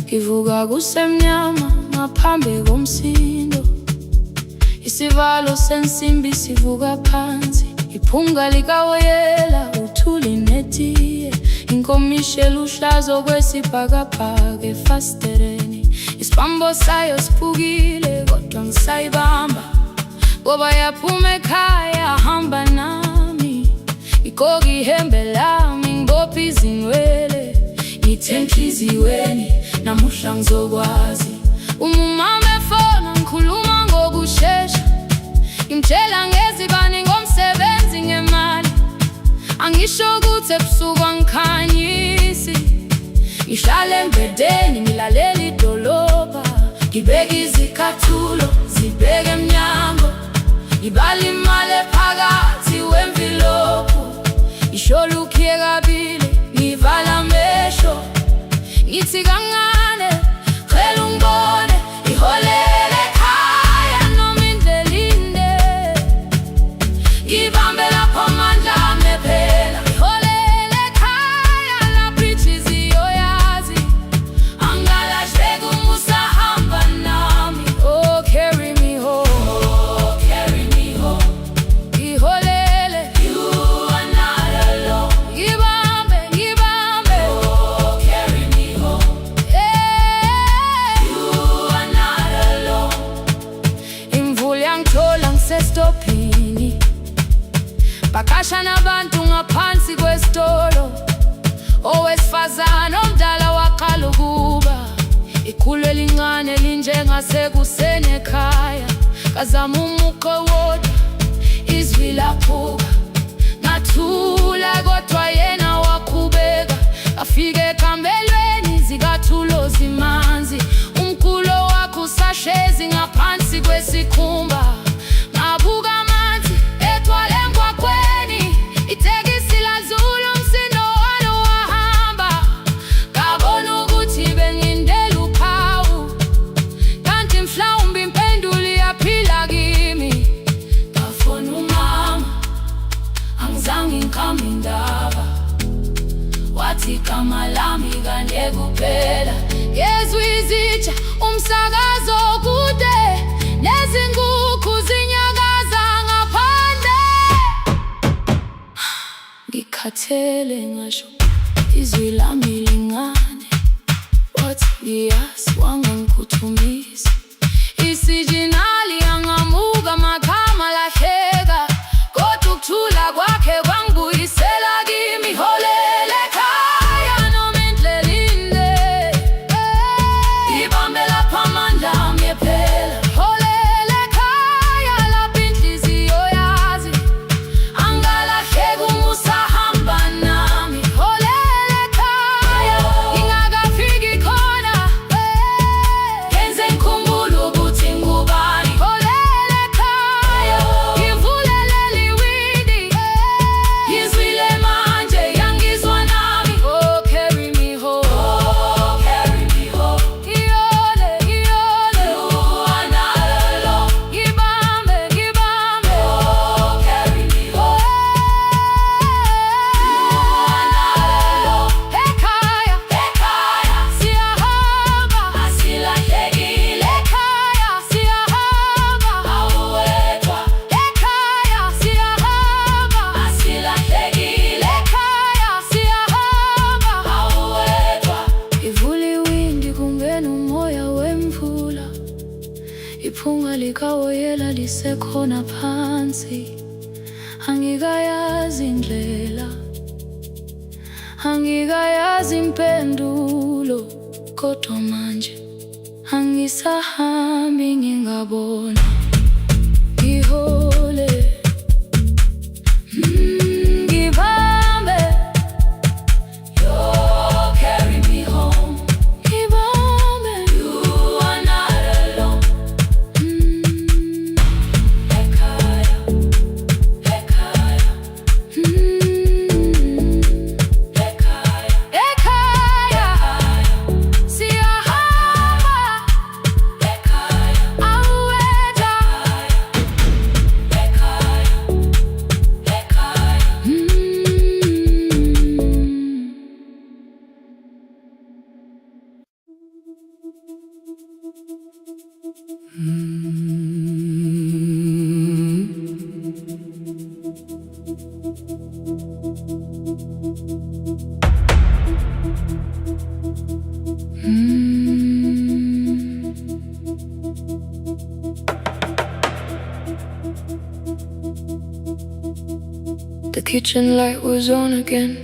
Kivuga kusemnyama ngaphambi komsindo. Isivalo sensimbi sivuka phansi. Iphunga likawoyela uthuli netiye. Inkomishi eluhlaza okwesibhakabhaka efasitereni. Isibambo sayo siphukile kodwa ngisayibamba, ngoba yaphuma ekhaya hamba nami. Igqoka ihembe lami ngibopha izinwele. Ngithe enhliziyweni namuhla ngizokwazi. Umama efona ngikhuluma ngokushesha, ngimtshela ngezibani ngomsebenzi ngemali. Angisho ukuthi ebusuku angikhanyisi. Ngihlala embedeni ngilalela idolobha. Ngibeka izicathulo zibheke emnyango. Ngibala imali ephakathi wemvilophu. Isho lukhiye kabili ngivala amehlo. Ngithi kancane cela ungibone. Iholele ekhaya noma indlela inde. Ngibambe lapho amandla bakasha nabantu ngaphansi kwesitolo. Owesifazane omdala waqala ukuba ikhulu elincane linjengasekuseni ekhaya. Kazama umuqo wodwa, izwi laphuka, ngathula kodwa yena waqhubeka. Afike ekambelweni zikathulo zimanzi, umkhulo wakhe usahlezi ngaphansi kwesikhumba. Ngabuka amanzi ethwala emgwaqweni, itekisi ladlula umsindo walo wahamba. Ngabona ukuthi bengindela uphawu, kanti mhlawumbe impendulo iyaphila kimi. Ngafona umama, angizange ngikhambe indaba, wathi igama lami kanye kuphela. Ngezwe izitsha, umsakazo kude, nezinkukhu zinyakaza ngaphandle. Ngikhathele ngasho izwi lami lingane, wathi ngiyazi wangangikhuthumisa. Isijinali angamuka magama lahleka, kodwa ukuthula kwakhe kwangibuyisela kimi. Holele ekhaya noma indlela inde, ibambe lapha amandla ami ephela. Holele ekhaya lapha inhliziyo yazi, angalahleki uma usahamba nami. Holele ekhaya ngingakafiki khona, ngenze ngikhumbule ukuthi ngubani. Holele ekhaya ngivulelele iwindi, ngizwile manje yangizwa nami. Oh, carry me home, oh, carry me home. Iyole, iyole, you are not alone. Ngibambe, ngibambe, oh, carry me home. You are not alone. Ekhaya, ekhaya siyahamba, asilahlekile. Ekhaya siyahamba, awuwedwa. Ekhaya siyahamba, asilahlekile. Ekhaya siyahamba, awuwedwa. Ivula iwindi kungena umoya wemvula, iphunga likawoyela lisekhona phansi. Angikayazi indlela, angikayazi impendulo, kodwa manje angisahambi ngingabona. Ngihole, ngibambe, you carry me home. Ngibambe, you are not alone. Ekhaya, ekhaya, ekhaya, ekhaya siyahamba. Ekhaya, awuwedwa. Ekhaya, ekhaya. The kitchen light was on again,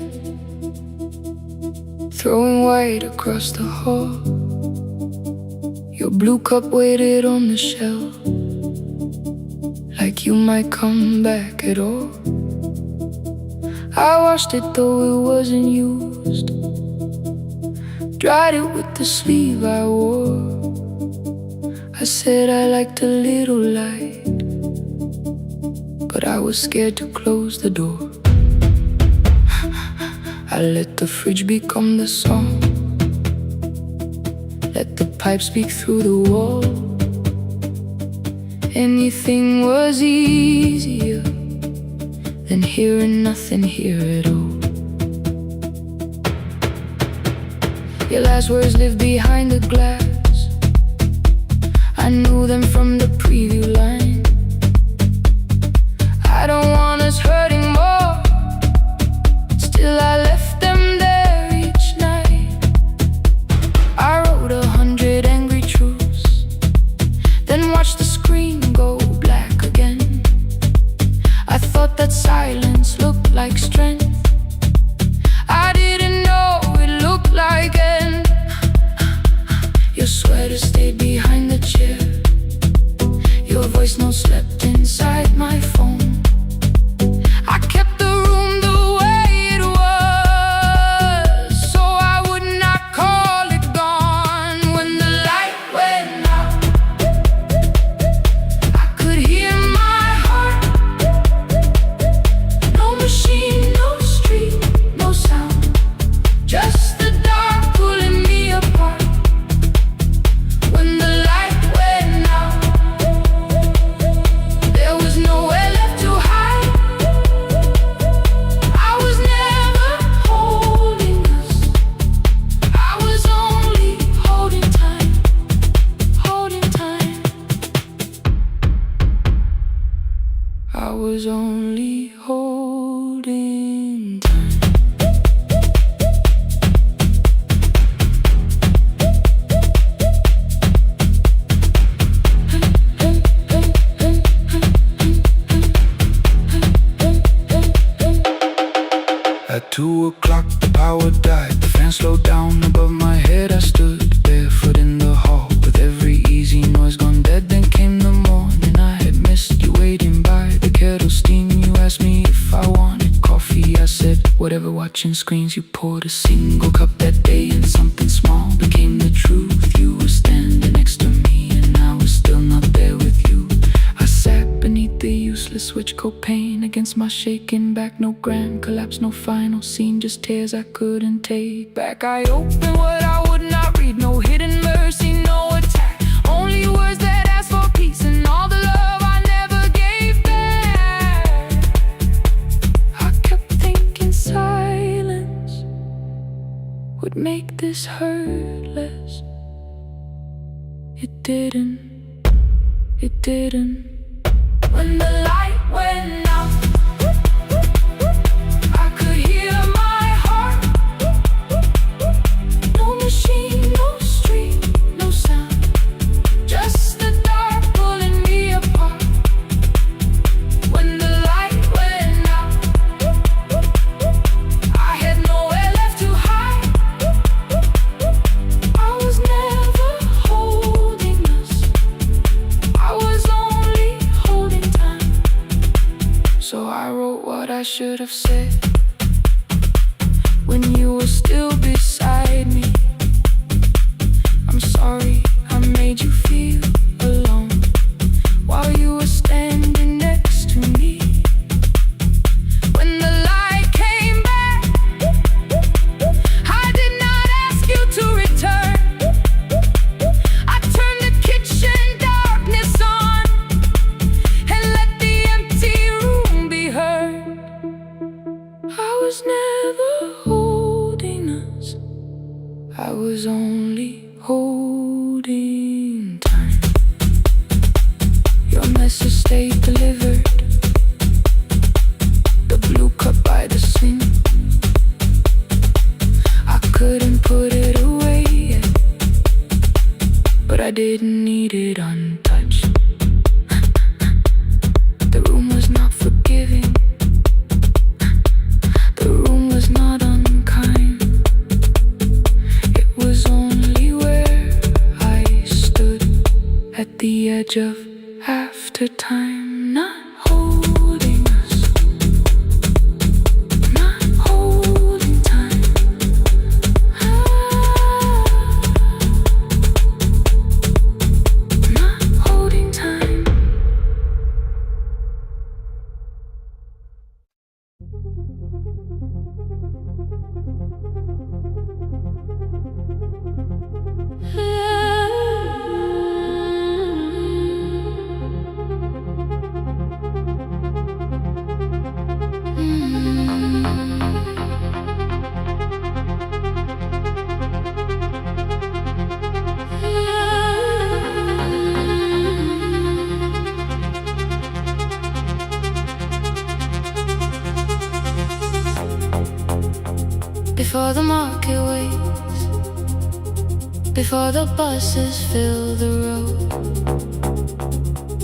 throwing white across the hall. Your blue cup waited on the shelf, like you might come back at all. I washed it though it wasn't used, dried it with the sleeve I wore. I said I liked a little light, but I was scared to close the door. I let the fridge become the song, let the pipe speak through the wall. Anything was easier than hearing nothing here at all. Your last words live behind the glass, I knew them from the preview line. I don't want us hurting more, still I left them there each night. I wrote 100 angry truths, then watched the screen go black again. I thought that that silence looked like strength. I didn't know it looked like end. Your sweater stayed behind the chair. Your voice note slept inside my phone. I kept the room the way it was, so I would not call it gone. When the light went out, I could hear my heart. No machine, no street, no sound, just the dark pulling me apart. When the light went out, there was nowhere left to hide. I was never holding us, I was only holding time, holding time. I was only holding time. At 2 o'clock the power died, the fan slowed down above my head. I stood barefoot in the hall with every easy noise gone dead. Then came the morning, I had missed you waiting by the kettle steam. You asked me if I wanted coffee, I said whatever, watching screens. You poured a single cup that day and something small became the truth. You were standing next to me and I was still not there with you. I sat beneath the useless switch copain against my shaking back. No grand collapse, no final scene, just tears I couldn't take back. I opened what I would not read, no hidden mercy, no attack, only words that ask for peace and all the love I never gave back. I kept thinking silence would make this hurt less. It didn't, it didn't. When the light went out, I could hear my heart. No machine, no street, no sound, just the dark pulling me apart. When the light went out, I had nowhere left to hide. I was never holding us, I was only holding time. So I wrote what I should have said when you were still beside me. I'm sorry I made you feel alone while you were standing next to me. When the light came back, I did not ask you to return. I turned the kitchen darkness on and let the empty room be heard. I was never holding us, I was only holding time. Your message stayed delivered, the blue cup by the sink. I couldn't put it away yet, but I didn't need it untouched. The room was not forgiving, the room was not unkind. It was only where I stood at the edge of after time, not holding us, not holding time. Not holding time. Before the market waits, before the buses fill the road,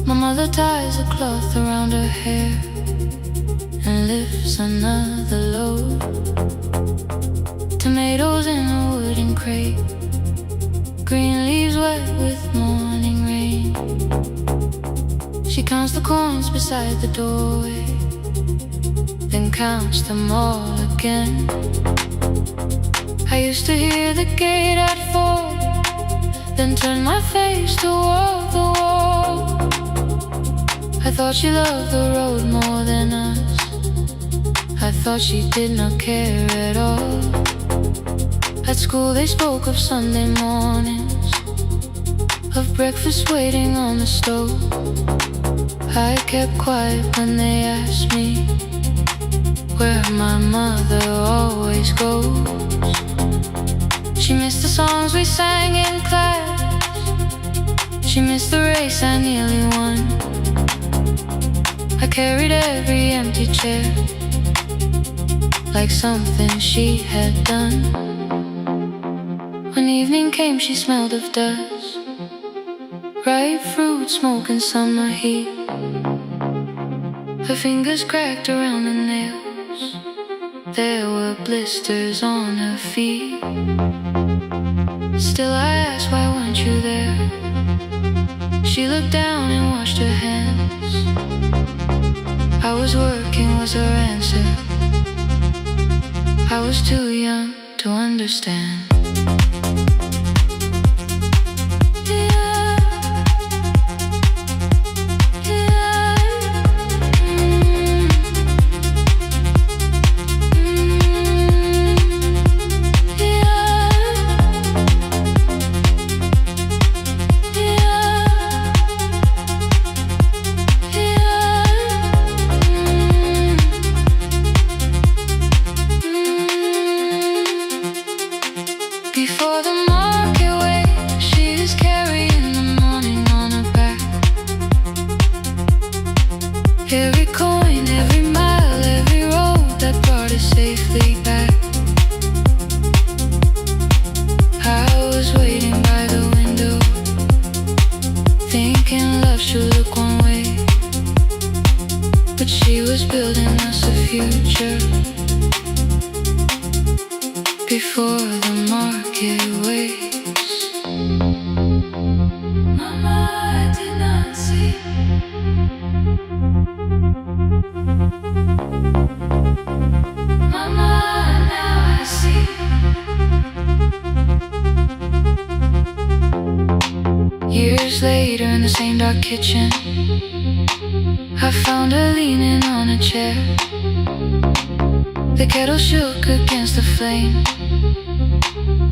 my mother ties a cloth around her hair lifts another load. Tomatoes in a wooden crate, green leaves wet with morning rain. She counts the coins beside the doorway, then counts them all again. I used to hear the gate at 4, then turn my face toward the wall. I thought she loved the road more than us. I thought she did not care at all. At school they spoke of Sunday mornings, of breakfast waiting on the stove. I kept quiet when they asked me where my mother always goes. She missed the songs we sang in class, she missed the race I nearly won. I carried every empty chair like something she had done. When evening came she smelled of dust, ripe fruit, smoke and summer heat. Her fingers cracked around the nails, there were blisters on her feet. Still I asked, why weren't you there? She looked down and washed her hands. I was working was her answer. I was too young to understand. Before the market waits, she is carrying the morning on her back. Every coin, every mile, every road that brought us safely back. I was waiting by the window, thinking love should look one way, but she was building us a future. Before the market waits, Mama, I did not see. Mama, now I see. Years later in the same dark kitchen, I found her leaning on a chair. The kettle shook against the flame,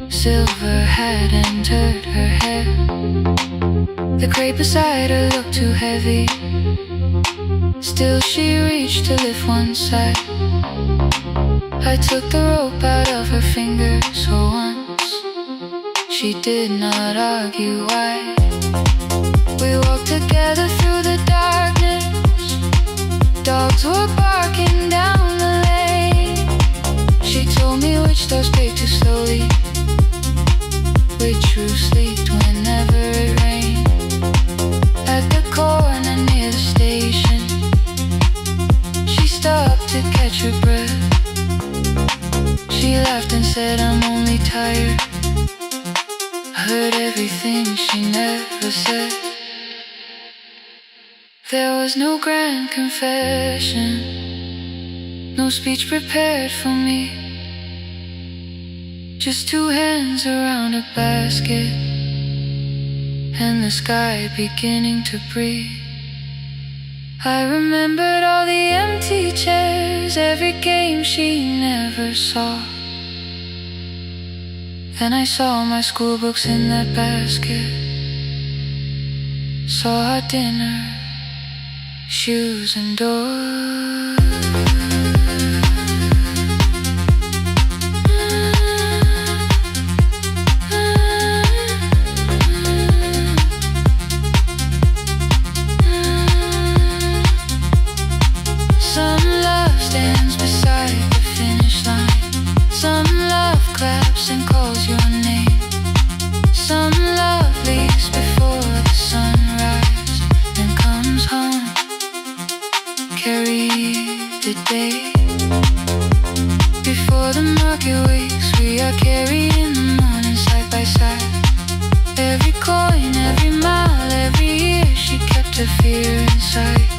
silver had entered her hair. The crate beside her looked too heavy, still she reached to lift one side. I took the rope out of her fingers for once, she did not argue why. We walked together through the darkness, dogs were barking down the lane. She told me which doors break too slowly, which roofs leaked whenever it rained. At the corner near the station, she stopped to catch her breath. She laughed and said, I'm only tired. I heard everything she never said. There was no grand confession, no speech prepared for me, just two hands around a basket and the sky beginning to breathe. I remembered all the empty chairs, every game she never saw. Then I saw my school books in that basket, saw our dinner, shoes and doors. Some love stands beside the finish line, some love claps and calls your name, some love leaves before the sunrise and comes home. Carry late. Before the market wakes, we are carrying the morning side by side. Every coin, every mile, every year, she kept her fear inside.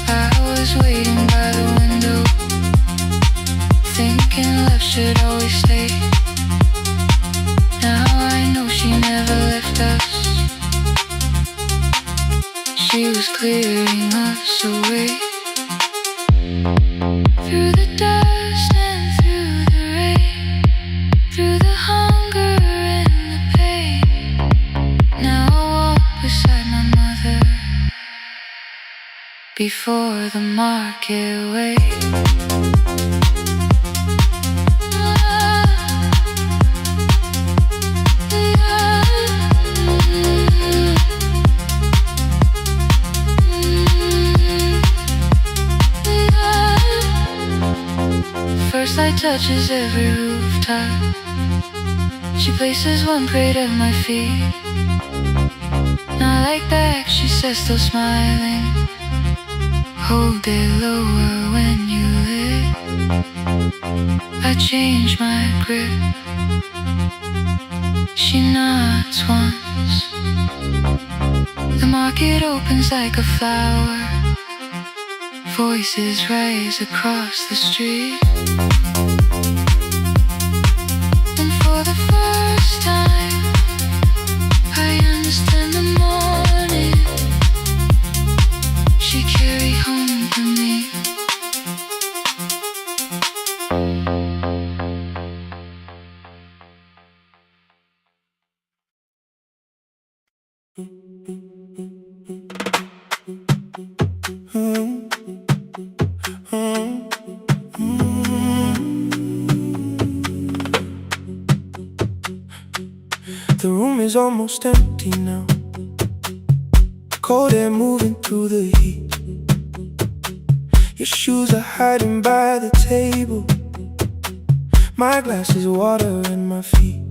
I was waiting by the window, thinking love should always stay. Now I know she never left us. She was clearing us away. Through the dust and through the rain, through the hunger and the pain. Now I walk beside my mother before the market waits. First light touches every rooftop. She places one plate at my feet. Not like back, she says, still smiling. Hold it lower when you lit. I change my grip. She nods once. The market opens like a flower. Voices rise across the street. And for the first time, I understand the morning she carried home for me. The room is almost empty now. Cold air moving through the heat. Your shoes are hiding by the table. My glass is water in my feet.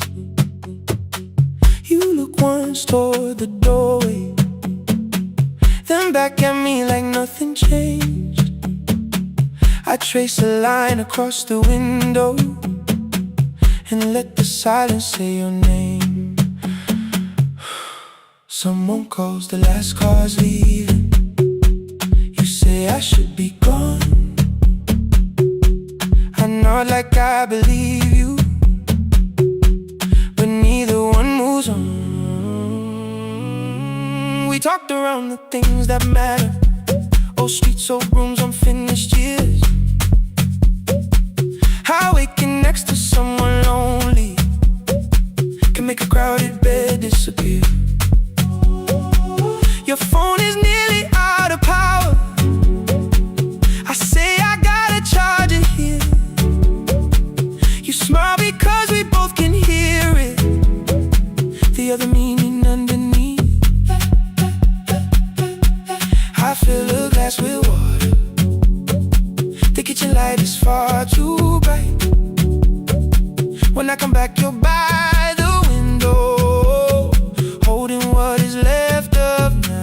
You look once toward the doorway, then back at me like nothing changed. I trace a line across the window and let the silence say your name. Someone calls, the last car's leaving. You say I should be gone. I nod like I believe you, but neither one moves on. We talked around the things that matter. Old streets, old rooms, unfinished years. How waking next to someone lonely can make a crowded bed disappear. Your phone is nearly out of power. I say I gotta charge it here. You smile because we both can hear it, the other meaning underneath. I fill a glass with water. The kitchen light is far too bright. When I come back, you're by the window, holding what is left of night.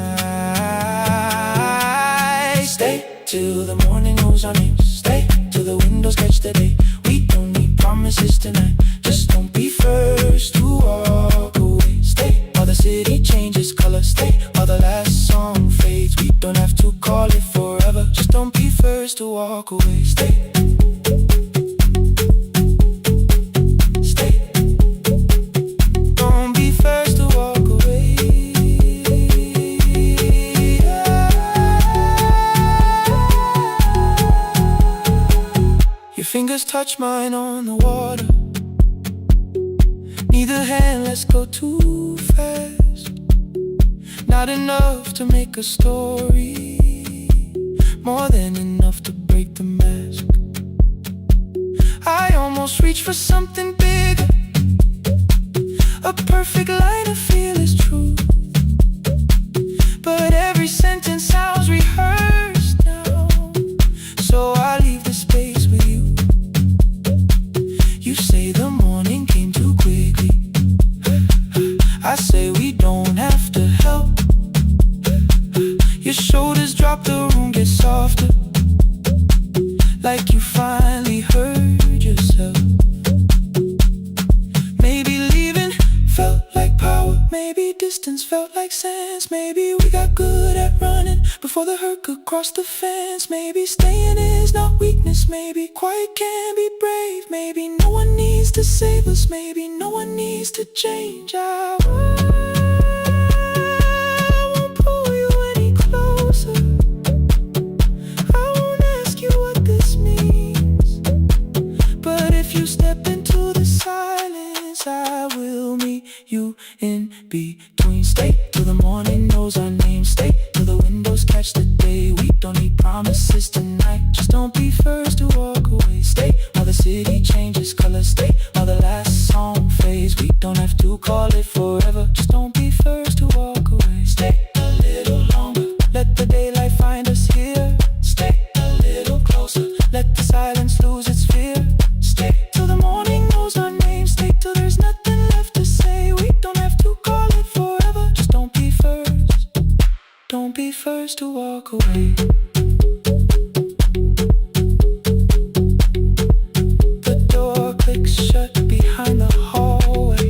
Stay till the morning knows our names. Stay till the windows catch the day. We don't need promises tonight. Just don't be first to walk away. Stay while the city changes color. Stay while the last song fades. We don't have to call it forever. Just don't be first to walk away. Stay. Fingers touch mine on the water. Neither hand lets go too fast. Not enough to make a story, more than enough to break the mask. I almost reach for something bigger, a perfect line of fearless truth. But every sentence sounds rehearsed now, so I leave the space with you. You say the morning came too quickly. I say we don't have to help. Your shoulders drop, the room gets soft. like you finally heard yourself. Maybe leaving felt like power, maybe distance felt like sense. Maybe we got good at running before the hurt could cross the fence. Maybe staying is not weakness, maybe quiet can be brave. Maybe no one needs to save us, maybe no one needs to change. I won't pull you any closer, I won't ask you what this means. But if you step into the silence, I will meet you in between. Stay till the morning knows our name. Stay till the windows catch the day. We don't need promises tonight, just don't be first to walk away. Stay while the city changes colors. Stay while the last song fades. We don't have to call it forever, just don't be first to walk away. Stay a little longer, let the daylight find us here. Stay a little closer, let the silence lose its fear. Stay till the morning knows our name. Stay till there's nothing left to say. We don't have to call it forever, just don't be first. Don't be first to walk away. The door clicks shut behind the hallway.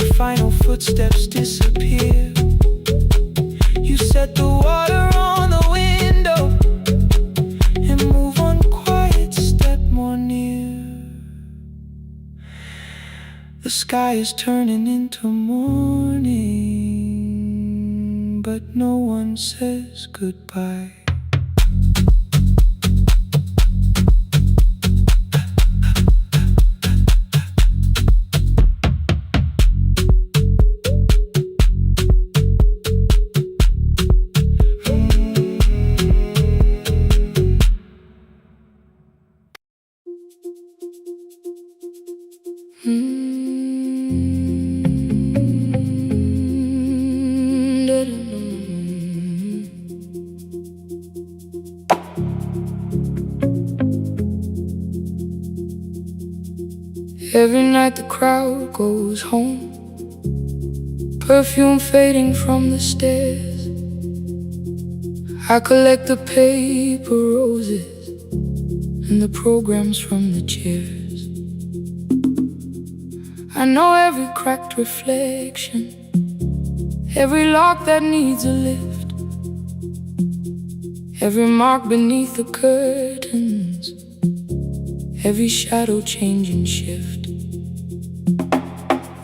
The final footsteps disappear. You set the water on the window and move one quiet step more near. The sky is turning into morning, but no one says goodbye. Every night the crowd goes home, perfume fading from the stairs. I collect the paper roses and the programs from the chairs. I know every cracked reflection, every lock that needs a lift, every mark beneath the curtains, every shadow change and shift.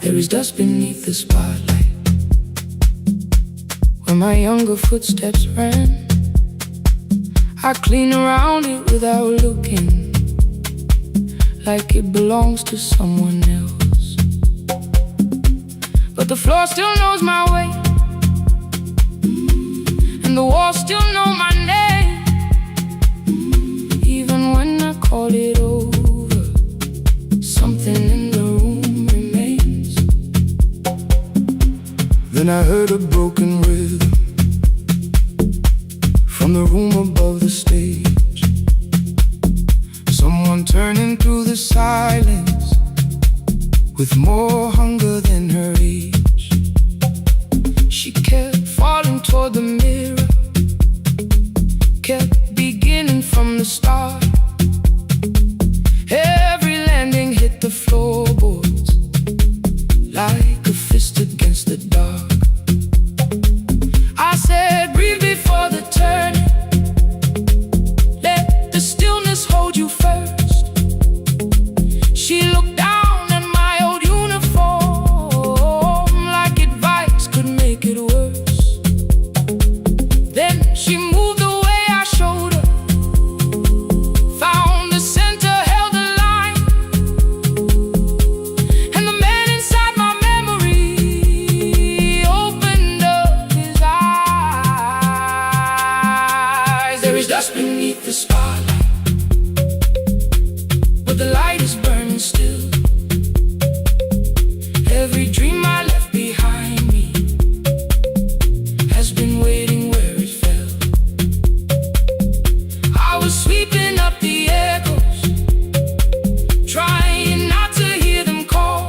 There is dust beneath the spotlight where my younger footsteps ran. I clean around it without looking, like it belongs to someone else. But the floor still knows my way, and the walls still know my name. Even when I call it over, something in the room remains. Then I heard a broken rhythm from the room above the stage. Someone turning through the silence with more hunger than her age. She kept falling toward the mirror, kept beginning from the start. Every landing hit the floorboards like a fist against the dark. I said, breathe before the turning, let the stillness hold you first. She looked down at my old uniform like advice could make it worse. Then she moved the way I showed her, found the center, held the line, and the man inside my memory opened up his eyes. There is dust beneath the spotlight, but the light is burning still. Every dream I left behind me has been waiting where it fell. I was sweeping up the echoes, trying not to hear them call.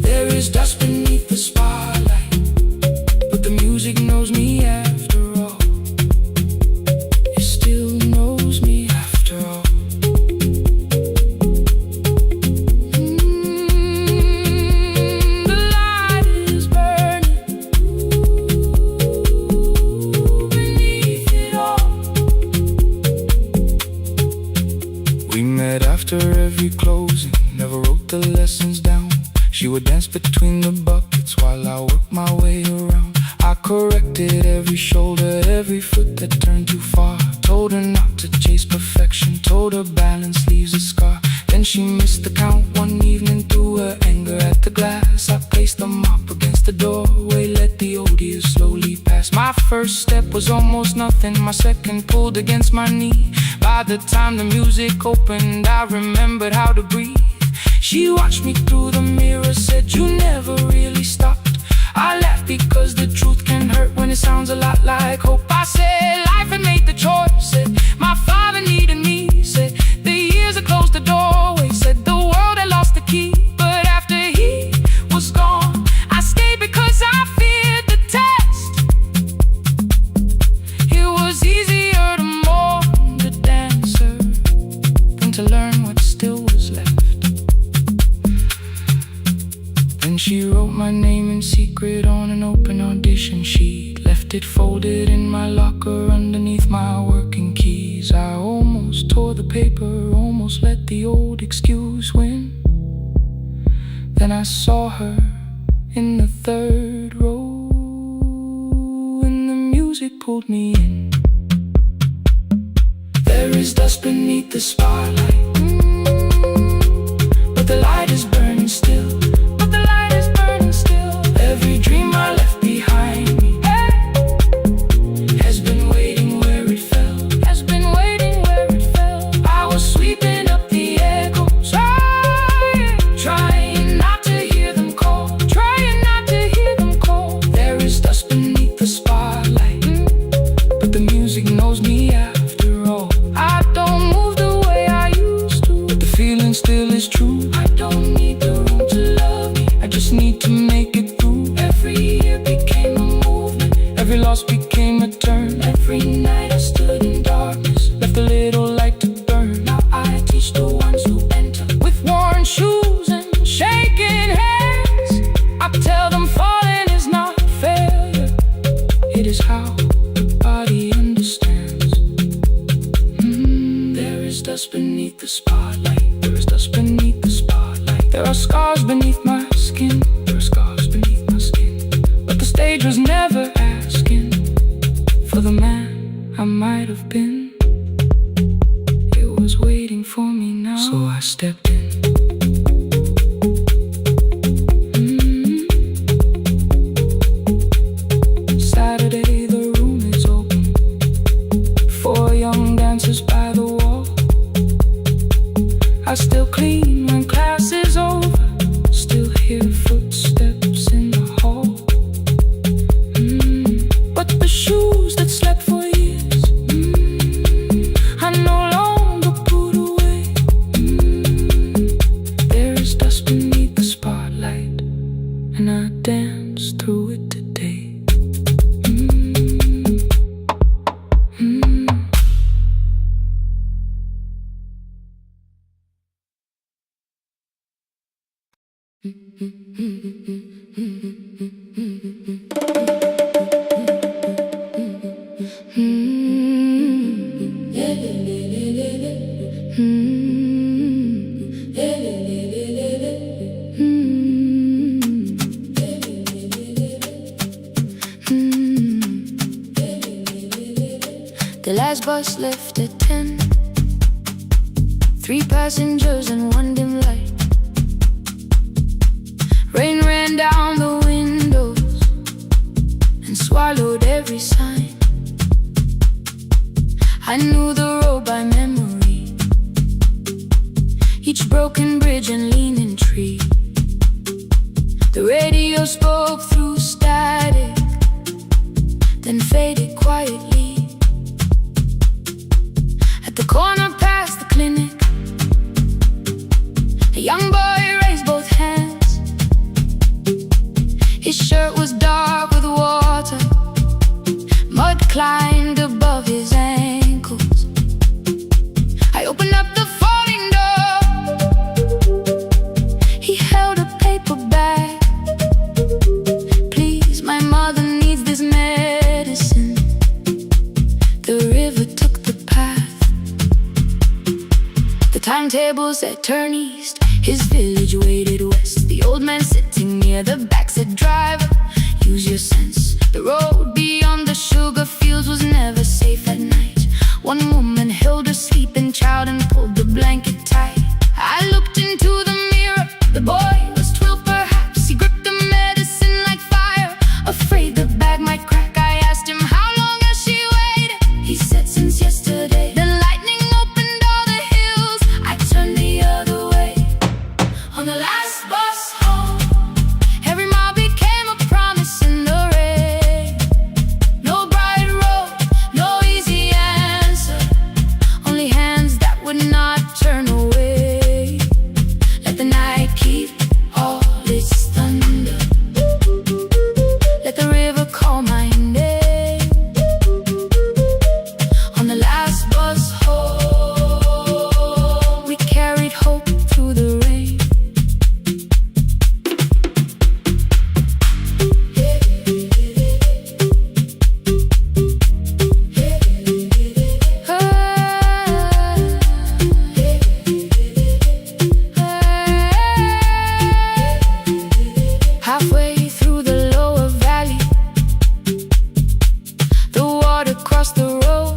There is dust beneath the spotlight, but the music knows me after all. It's after every closing, never wrote the lessons down. She would dance between the buckets while I worked my way around. I corrected every shoulder, every foot that turned too far. Told her not to chase perfection, told her balance leaves a scar. Then she missed the count one evening through her anger at the glass. I placed the mop against the doorway, let the odia slowly pass. My first step was almost nothing, my second pulled against my knee. By the time the music opened, I remembered how to breathe. She watched me through the mirror, said, "You never really stopped." I laughed because the truth can hurt when it sounds a lot like hope. I said life had made the choice, said my father needed me, said the years had closed the doorway, said the world had lost the key. But after he was gone, I stayed because I feared the test. It was easier to mourn the dancer than to learn what still was left. Then she wrote my name in secret on an open audition sheet, left it folded in my locker underneath my working keys. I almost tore the paper, almost let the old excuse win. Then I saw her in the third row, and the music pulled me in. There is dust beneath the spotlight, but the light is burning still. Every dream I left behind me has been waiting where it fell, has been waiting where it fell. I was sweeping up the echoes, trying not to hear them call, trying not to hear them call. There is dust beneath the spotlight, but the music knows me after all. I don't move the way I used to, but the feeling still is true. I don't need the room to love me, I just need to make it. Every year became a movement, every loss became a turn. Every night I stood in darkness, left a little light to burn. Now I teach the ones who enter with worn shoes and shaking hands. I tell them falling is not failure, it is how the body understands. There is dust beneath the spotlight, there is dust beneath the spotlight. There are scars beneath my skin, there are scars beneath my skin. But the stage was never asking for the man I might have been. It was waiting for me now, so I stepped in. Saturday, the room is open, 4 young dancers by the wall. I still clean when class is over, still hear footsteps in the hall. But the shoes that slept for years, I no longer put away. There is dust beneath the spotlight, and I dance through it today. The last bus left at 10, 3 passengers and 1 dim light. Rain ran down the windows and swallowed every sign. I knew the road by memory, each broken bridge and leaning tree. The radio spoke through static, then faded quietly. At the corner past the clinic, a young boy raised both hands. His shirt was dark with water, mud climbed above his ankles. I opened up the folding door, he held a paper bag. "Please, my mother needs this medicine." The river took the path, the Timetables that turn east, his village waited west. The old man sitting near the back said, "Driver, use your sense. The road beyond the sugar fields was never safe at night." One woman held her sleeping child and pulled the blanket tight. I looked into the mirror, the boy was 12 perhaps. He gripped the medicine like fire, afraid the bag might crack. I asked him, "How long has she waited?" He said, "Since yesterday." Then lightning opened all the hills. I turned the other way. On the last bus home, every mile became a promise in the rain. No bright road, no easy answer, only hands that would not turn away. Let the night keep all its thunder, let the river call my name. On the last bus home, we carried hope through the rain. Halfway through the lower valley, the water crossed the road.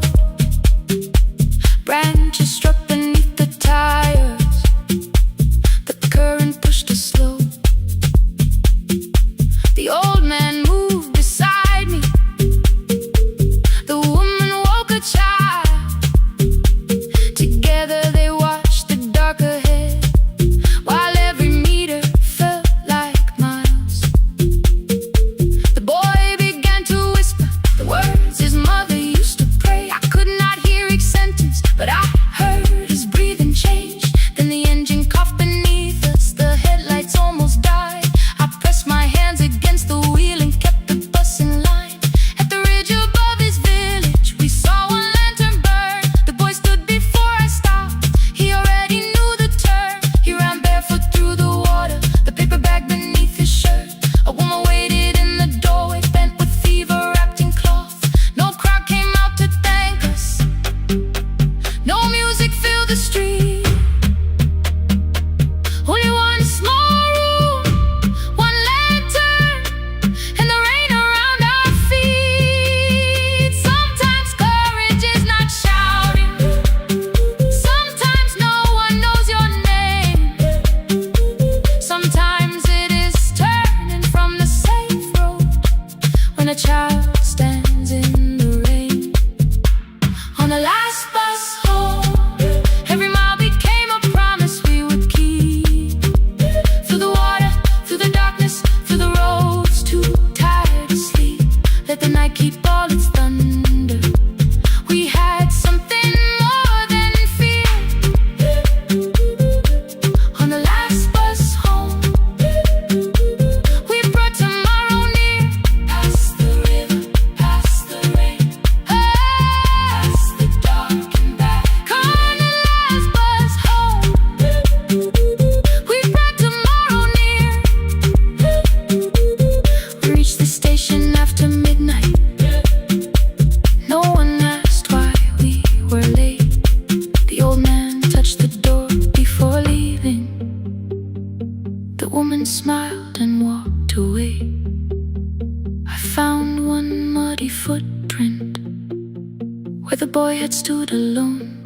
Branches struck beneath the tires, the current pushed us slow. The old man moved beside me, the woman woke a child. Together they watched the dark ahead, while every meter felt like miles. The boy began to whisper the words his mother used to pray. I could not hear each sentence, but I heard his breathing change. Then the engine coughed beneath us, the headlights almost died. I pressed my hands against the wheel and kept the bus in line. At the ridge above his village, we saw one lantern burn. The boy stood before I stopped, he already knew the turn. He ran barefoot through the water, the paper bag beneath his shirt. A woman waited in the doorway, bent with fever, wrapped in cloth. No crowd came out to thank us, no music filled the street. Only one small room, one lantern, and the rain around our feet. Sometimes courage is not shouting, sometimes no one knows your name. Sometimes it is turning from the safe road when a child stands in the rain. On the last bus home, every mile became a promise we would keep. Through the water, through the darkness, through the roads too tired to sleep. Let the night keep all its thunder. We had something more than fear. On the last bus home, we brought tomorrow near. Past the river, past the rain, past the dark and back. On the last bus home, we brought tomorrow near. We reached the station after midnight. No one asked why we were late. The old man touched the door before leaving. The woman smiled and walked away. I found one muddy footprint where the boy had stood alone.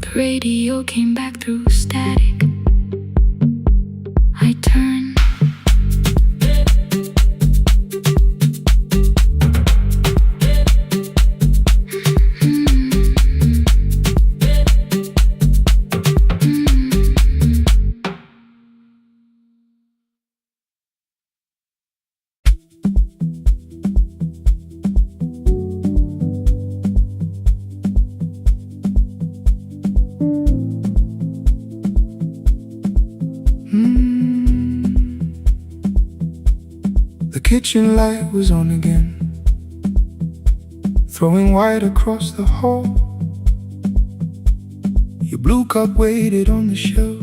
The radio came back through static. I turned. The kitchen light was on again, throwing white across the hall. Your blue cup waited on the shelf,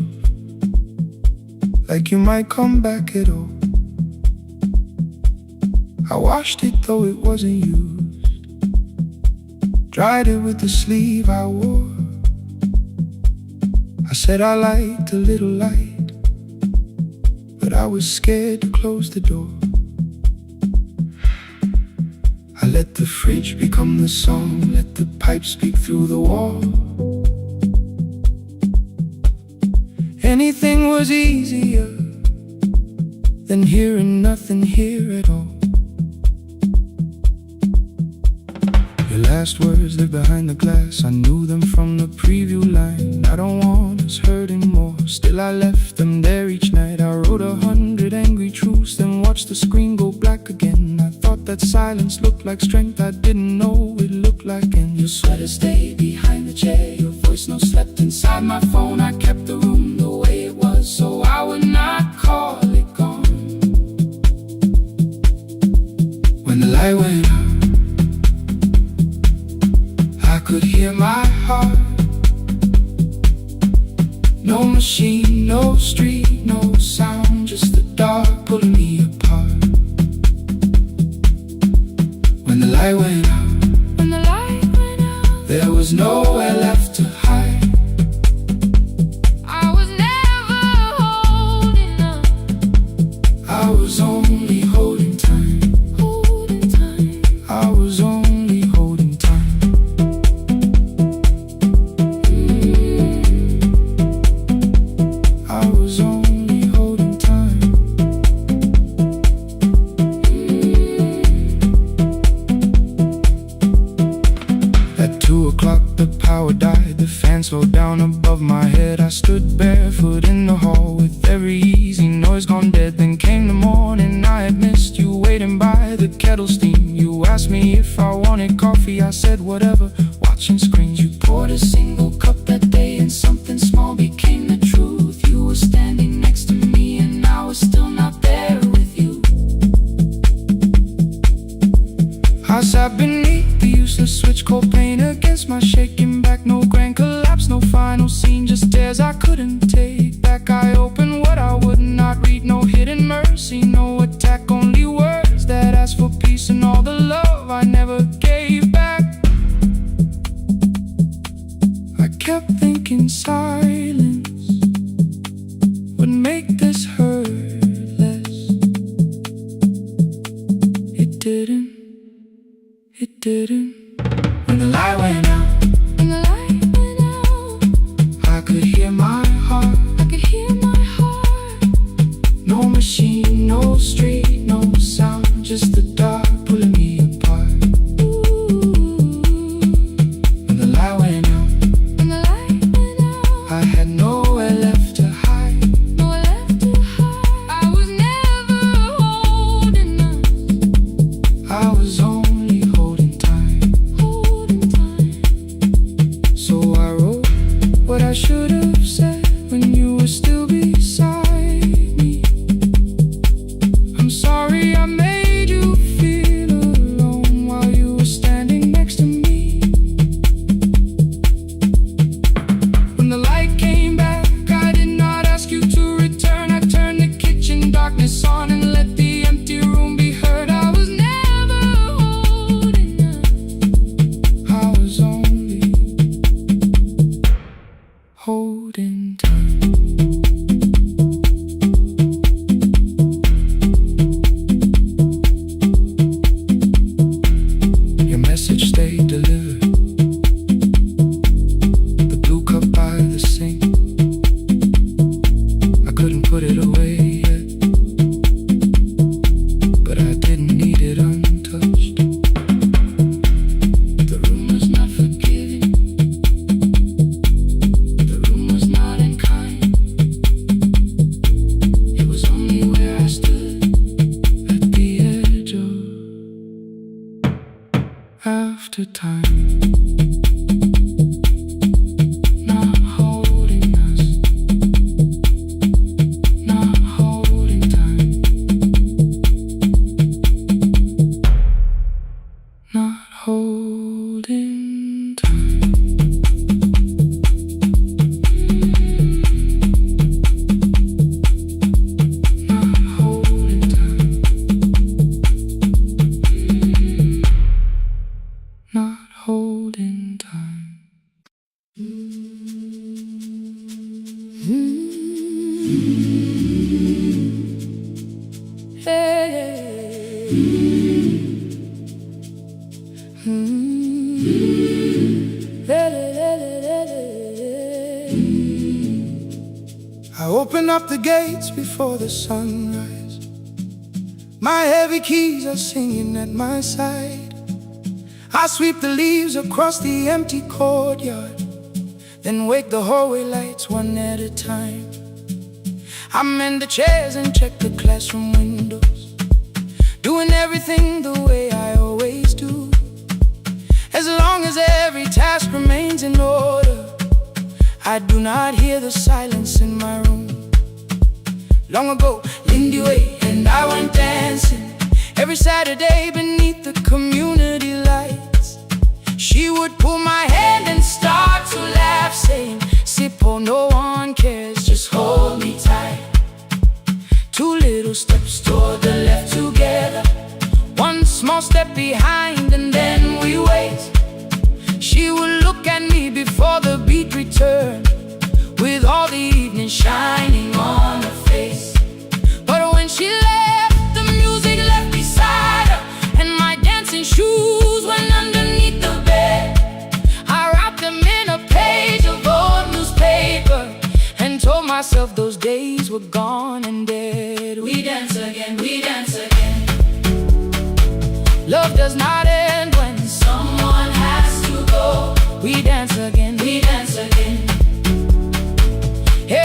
like you might come back at all. I washed it though it wasn't used, dried it with the sleeve I wore. I said I liked a little light, but I was scared to close the door. I let the fridge become the song, let the pipe speak through the wall. Anything was easier than hearing nothing here at all. Your last words live behind the glass, I knew them from the preview line. I don't want us hurting more, still I left them there each night. I wrote 100 angry truths, then watched the screen go black again. I thought that silence looked like strength, I didn't know it looked like end. Your sweater stayed behind the chair, your voice no slept inside my phone. I kept the room the way it was, so I would not call it gone. When the light went out, I could hear my heart. No machine, no street, no sound, just the dark pulling me apart. When the light went out, there was nowhere left to hide. I was never holding on. I was only holding time. I was only holding time. I was only holding time. At 2 o'clock the power died, the fan slowed down above my head. I stood barefoot in the hall with every easy noise gone dead. Then came the morning, I had missed you waiting by the kettle steam. You asked me if I wanted coffee, I said whatever, watching screens. You poured a single cup that day and something small became the truth. You were standing next to me and I was still not there with you. I sat beneath the useless switch, cold pain against my shaking back. No grand collapse, no final scene, just tears I couldn't take back. I opened what I would not read, no hidden mercy, no attack, only words that asked for peace and all the love I never gave back. I kept thinking silence would make this hurt less. It didn't. It didn't. When the light went out, I could hear my heart. No machine, no street, no sound, just the dark pulling me apart. When the light went out, I had nowhere left to hide. I was never holding on. I was only holding time. So I wrote what I should have said when you were still beside me. I'm sorry I made you feel alone while you were standing next to me. When the light came back, I did not ask you to return. I turned the kitchen darkness on and let the empty room be heard. I was never holding on. I was only holding time. Your message stayed delivered. The blue cup by the sink, I couldn't put it away yet, but I didn't need it untouched. The room was not forgiving, the room was not unkind. It was only where I stood at the edge of after time. Not holding us, not holding time, not holding time. Not holding time. Not holding time. I open up the gates before the sunrise. My heavy keys are singing at my side. I sweep the leaves across the empty courtyard, then wake the hallway lights one at a time. I mend the chairs and check the classroom windows, doing everything the way I always do. As long as every task remains in order, I do not hear the silence in my room. Long ago, Lindy Way and I went dancing every Saturday beneath the community lights. She would pull my hand and start to laugh, saying, "Sippo, no one cares, just hold me tight." 2 little steps toward the left together, 1 small step behind, and then we wait. She would look at me before the beat returned, with all the evening shining on her face. But when she left, the music left beside her, and my dancing shoes went underneath the bed. I wrapped them in a page of old newspaper and told myself those days were gone and dead. We dance again, we dance again. Love does not end when someone has to go. We dance again, we dance again.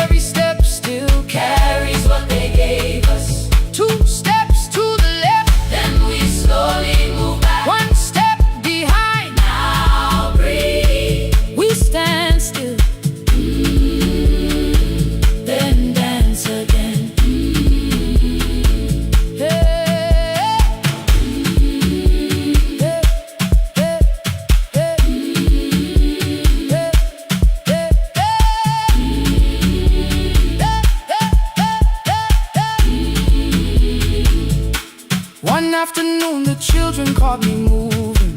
Every step still carries what they gave us. 2 steps to the left, then we slowly move back. 1 step behind, now breathe. We stand still, then dance again. One afternoon the children caught me moving.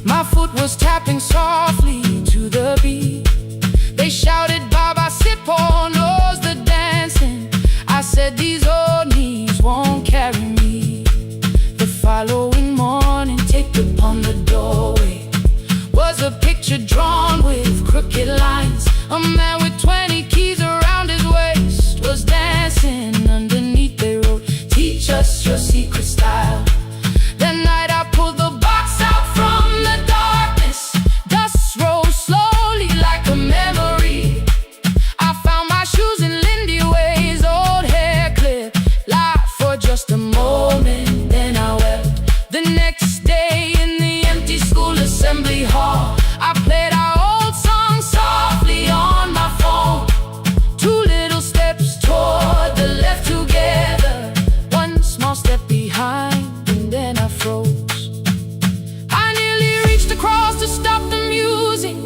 My foot was tapping softly to the beat. They shouted, "Baba Sippo knows the dancing." I said, "These old knees won't carry me." The following morning, taped upon the doorway was a picture drawn with crooked lines. A man with 20 keys around his waist was dancing. Underneath they wrote, "Teach us your secret style." That night I pulled the box out from the darkness. Dust rose slowly like a memory. I found my shoes in Lindy Way's old hair clip. Laughed for just a moment, then I wept. The next day in the empty school assembly hall, I played our old song softly on my phone. 2 little steps toward the left together, 1 small step behind, and then I froze. I nearly reached across to stop the music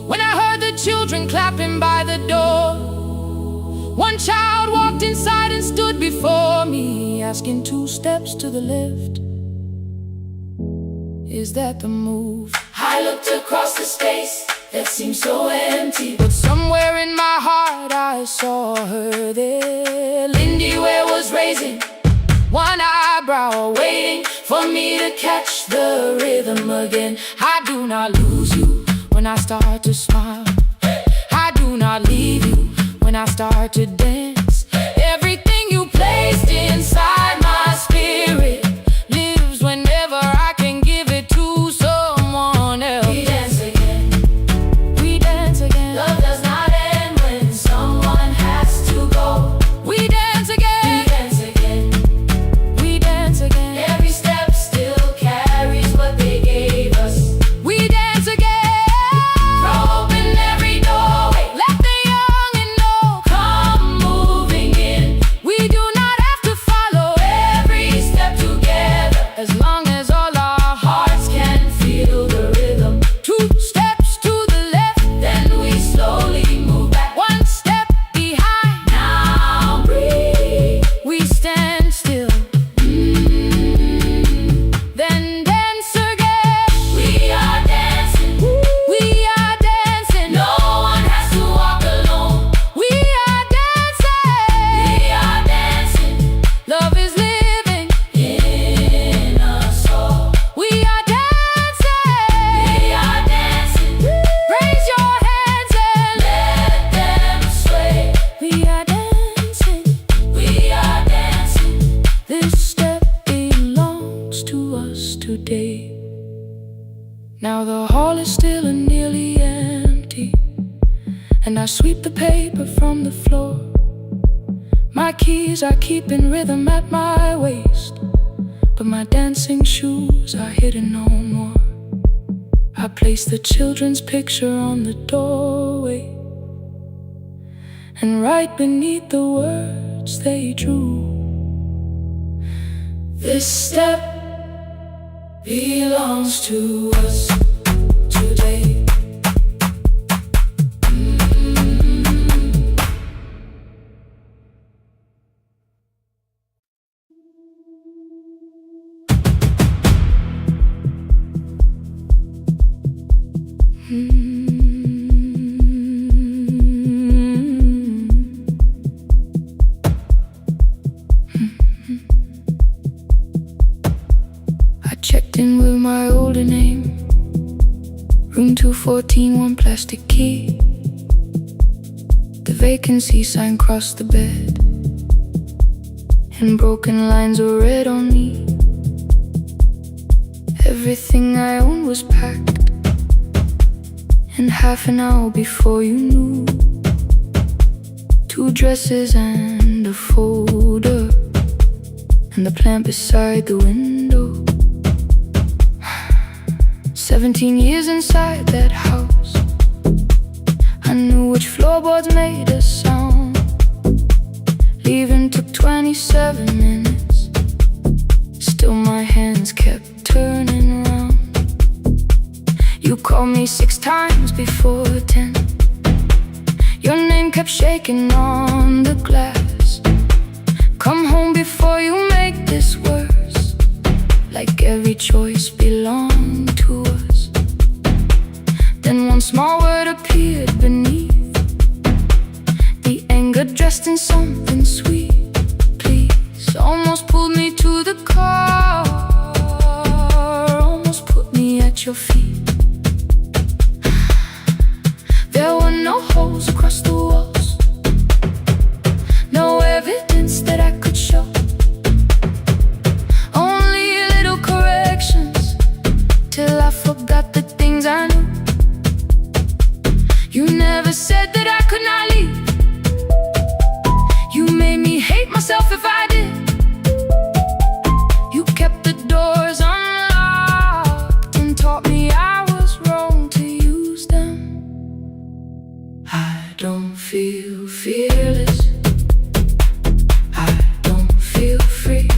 when I heard the children clapping by the door. 1 child walked inside and stood before me, asking, "2 steps to the left, is that the move?" I looked across the space that seemed so empty, but somewhere in my heart I saw her there. Lindy Ware was raising 1 eyebrow, waiting for me to catch the rhythm again. I do not lose you when I start to smile. I do not leave you when I start to dance. Everything you placed inside my spirit lives whenever I can give it to someone else. We dance again, we dance again. Love does not end when someone has to go. We dance again, we dance again. We dance again. Every step still carries what they gave us. We dance again. Throw open every doorway, let the young and old come moving in. We do not have to follow Now the hall is still and nearly empty, and I sweep the paper from the floor. My keys I keep in rhythm at my waist, but my dancing shoes are hidden no more. I place the children's picture on the doorway, and right beneath the words they drew, this step belongs to us today. I checked in with my older name, room 214, one plastic key. The vacancy sign crossed the bed, and broken lines were read on me. Everything I owned was packed, and half an hour before you knew, 2 dresses and a folder, and the plant beside the window. 17 years inside that house, I knew which floorboards made a sound. Leaving took 27 minutes, still my hands kept turning round. You called me 6 times before 10. Your name kept shaking on the glass. Come home before you make this worse, like every choice belonged to us. Then one small word appeared beneath, the anger dressed in something sweet. Please, almost pulled me to the car, almost put me at your feet. There were no holes across the walls, no evidence that I could show, only little corrections, till I forgot the things I knew. You never said that I could not leave. You made me hate myself if I did. You kept the doors unlocked and taught me I was wrong to use them. I don't feel fearless, I don't feel free.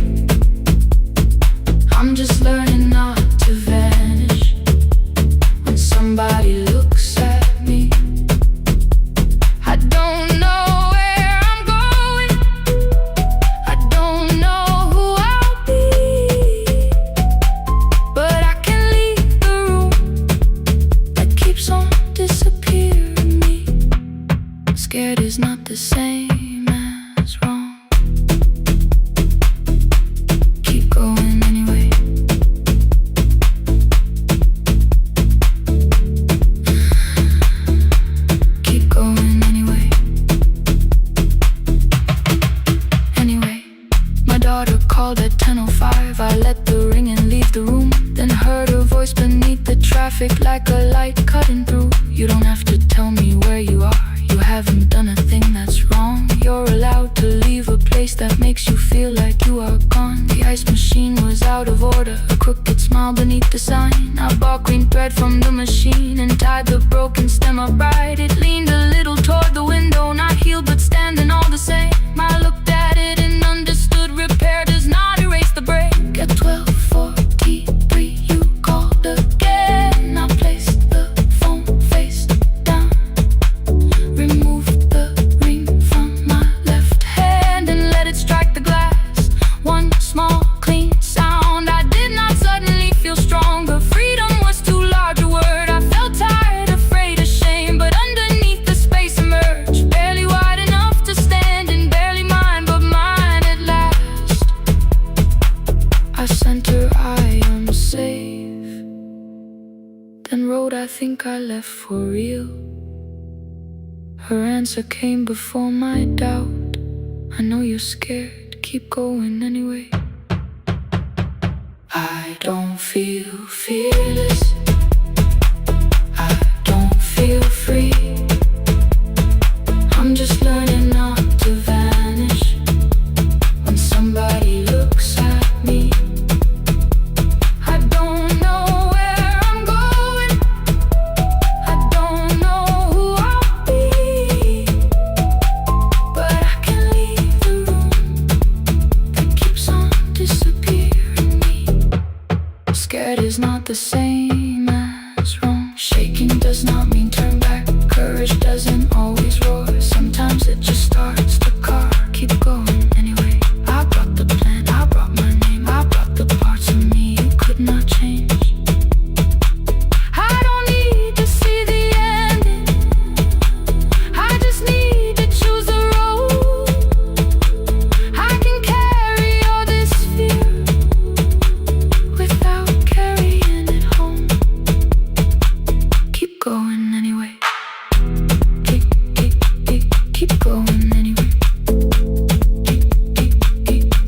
I'm just learning not to vanish when somebody looks at me. I don't know where I'm going, I don't know who I'll be, but I can leave the room that keeps on disappearing me. Scared is not the same as wrong. Keep going anyway. Keep going anyway. Anyway, my daughter called at 10:05. I let the ring and leave the room, then heard her voice beneath the traffic like a light cutting through. You don't have to tell me where you are, you haven't done a thing that's wrong. You're allowed to leave a place that makes you feel like you are gone. The ice machine was out of order, a crooked smile beneath the sign. I bought green thread from the machine and tied the broken stem upright. It leaned a little toward the window, not healed but standing all the same. I looked at it and understood repair does not erase the break. At 12:43 you called again. I placed the phone face down, removed the ring from my left hand and let it strike the glass. One small clean sound. I did not suddenly feel stronger. Freedom was too large a word. I felt tired, afraid, ashamed, but underneath the space emerged, barely wide enough to stand and barely mine, but mine at last. I sent her, I am safe, then wrote, I think I left for real. Her answer came before my doubt. I know you're scared, keep going anyway. I don't feel fearless, feels wrong. Shaking does not mean turn back. Courage doesn't always roar. Sometimes it just starts the car. Keep going anyway. I brought the plan, I brought my name, I brought the parts of me you could not change. I don't need to see the ending, I just need to choose the road. I can carry all this fear without carrying it home. Keep going anyway. Keep going anyway.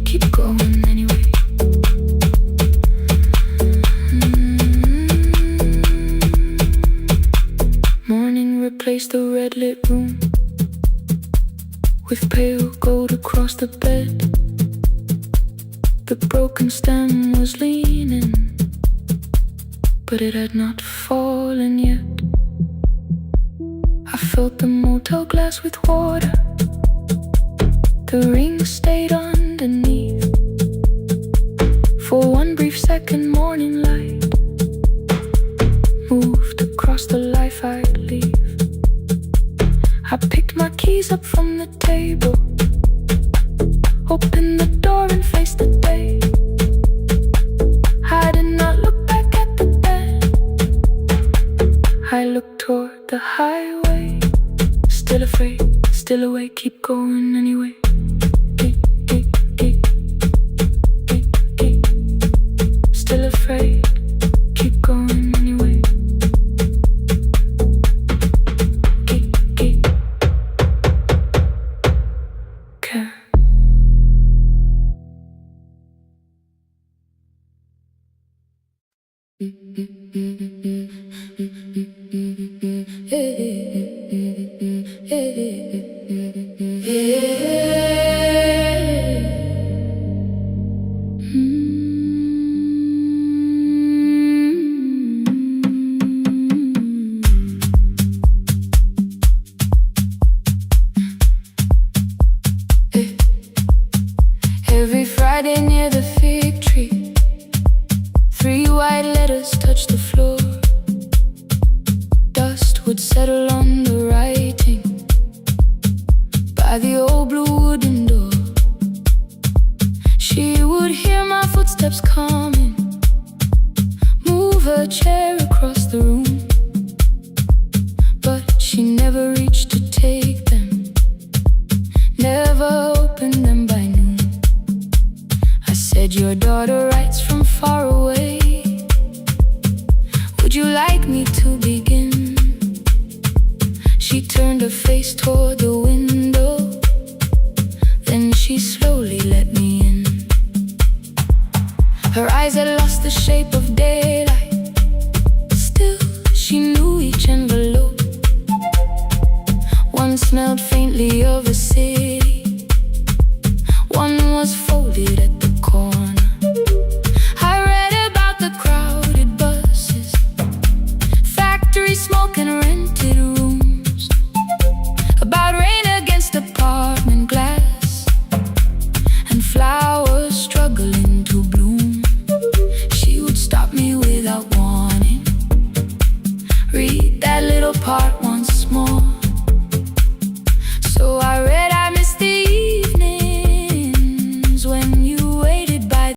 Keep going anyway. Morning replaced the red lit room with pale gold across the bed. The broken stem was leaning, but it had not fallen yet. I filled the motel glass with water. The ring stayed underneath. For one brief second, morning light moved across the life I'd leave. I picked my keys up from the table, opened the door and faced the day. I did not look back at the bed, I looked toward the highway. Still afraid, still awake, keep going anyway. Still afraid, keep going anyway. Care. Every Friday near the fig tree, 3 white letters touched the floor. Dust would settle on the writing by the old blue wooden door. She would hear my footsteps coming, move her chair across the room, but she never reached to take them, never opened them by noon. I said, your daughter writes from far away, would you like me to begin? She turned her face toward the window, then she slowly let me in. Her eyes had lost the shape of daylight, still she knew each envelope. One smelled faintly of a city, one was folded at the corner. I read about the crowded buses, factory smoke and rented rooms, about rain against apartment glass and flowers struggling to bloom. She would stop me without warning, read that little part once more.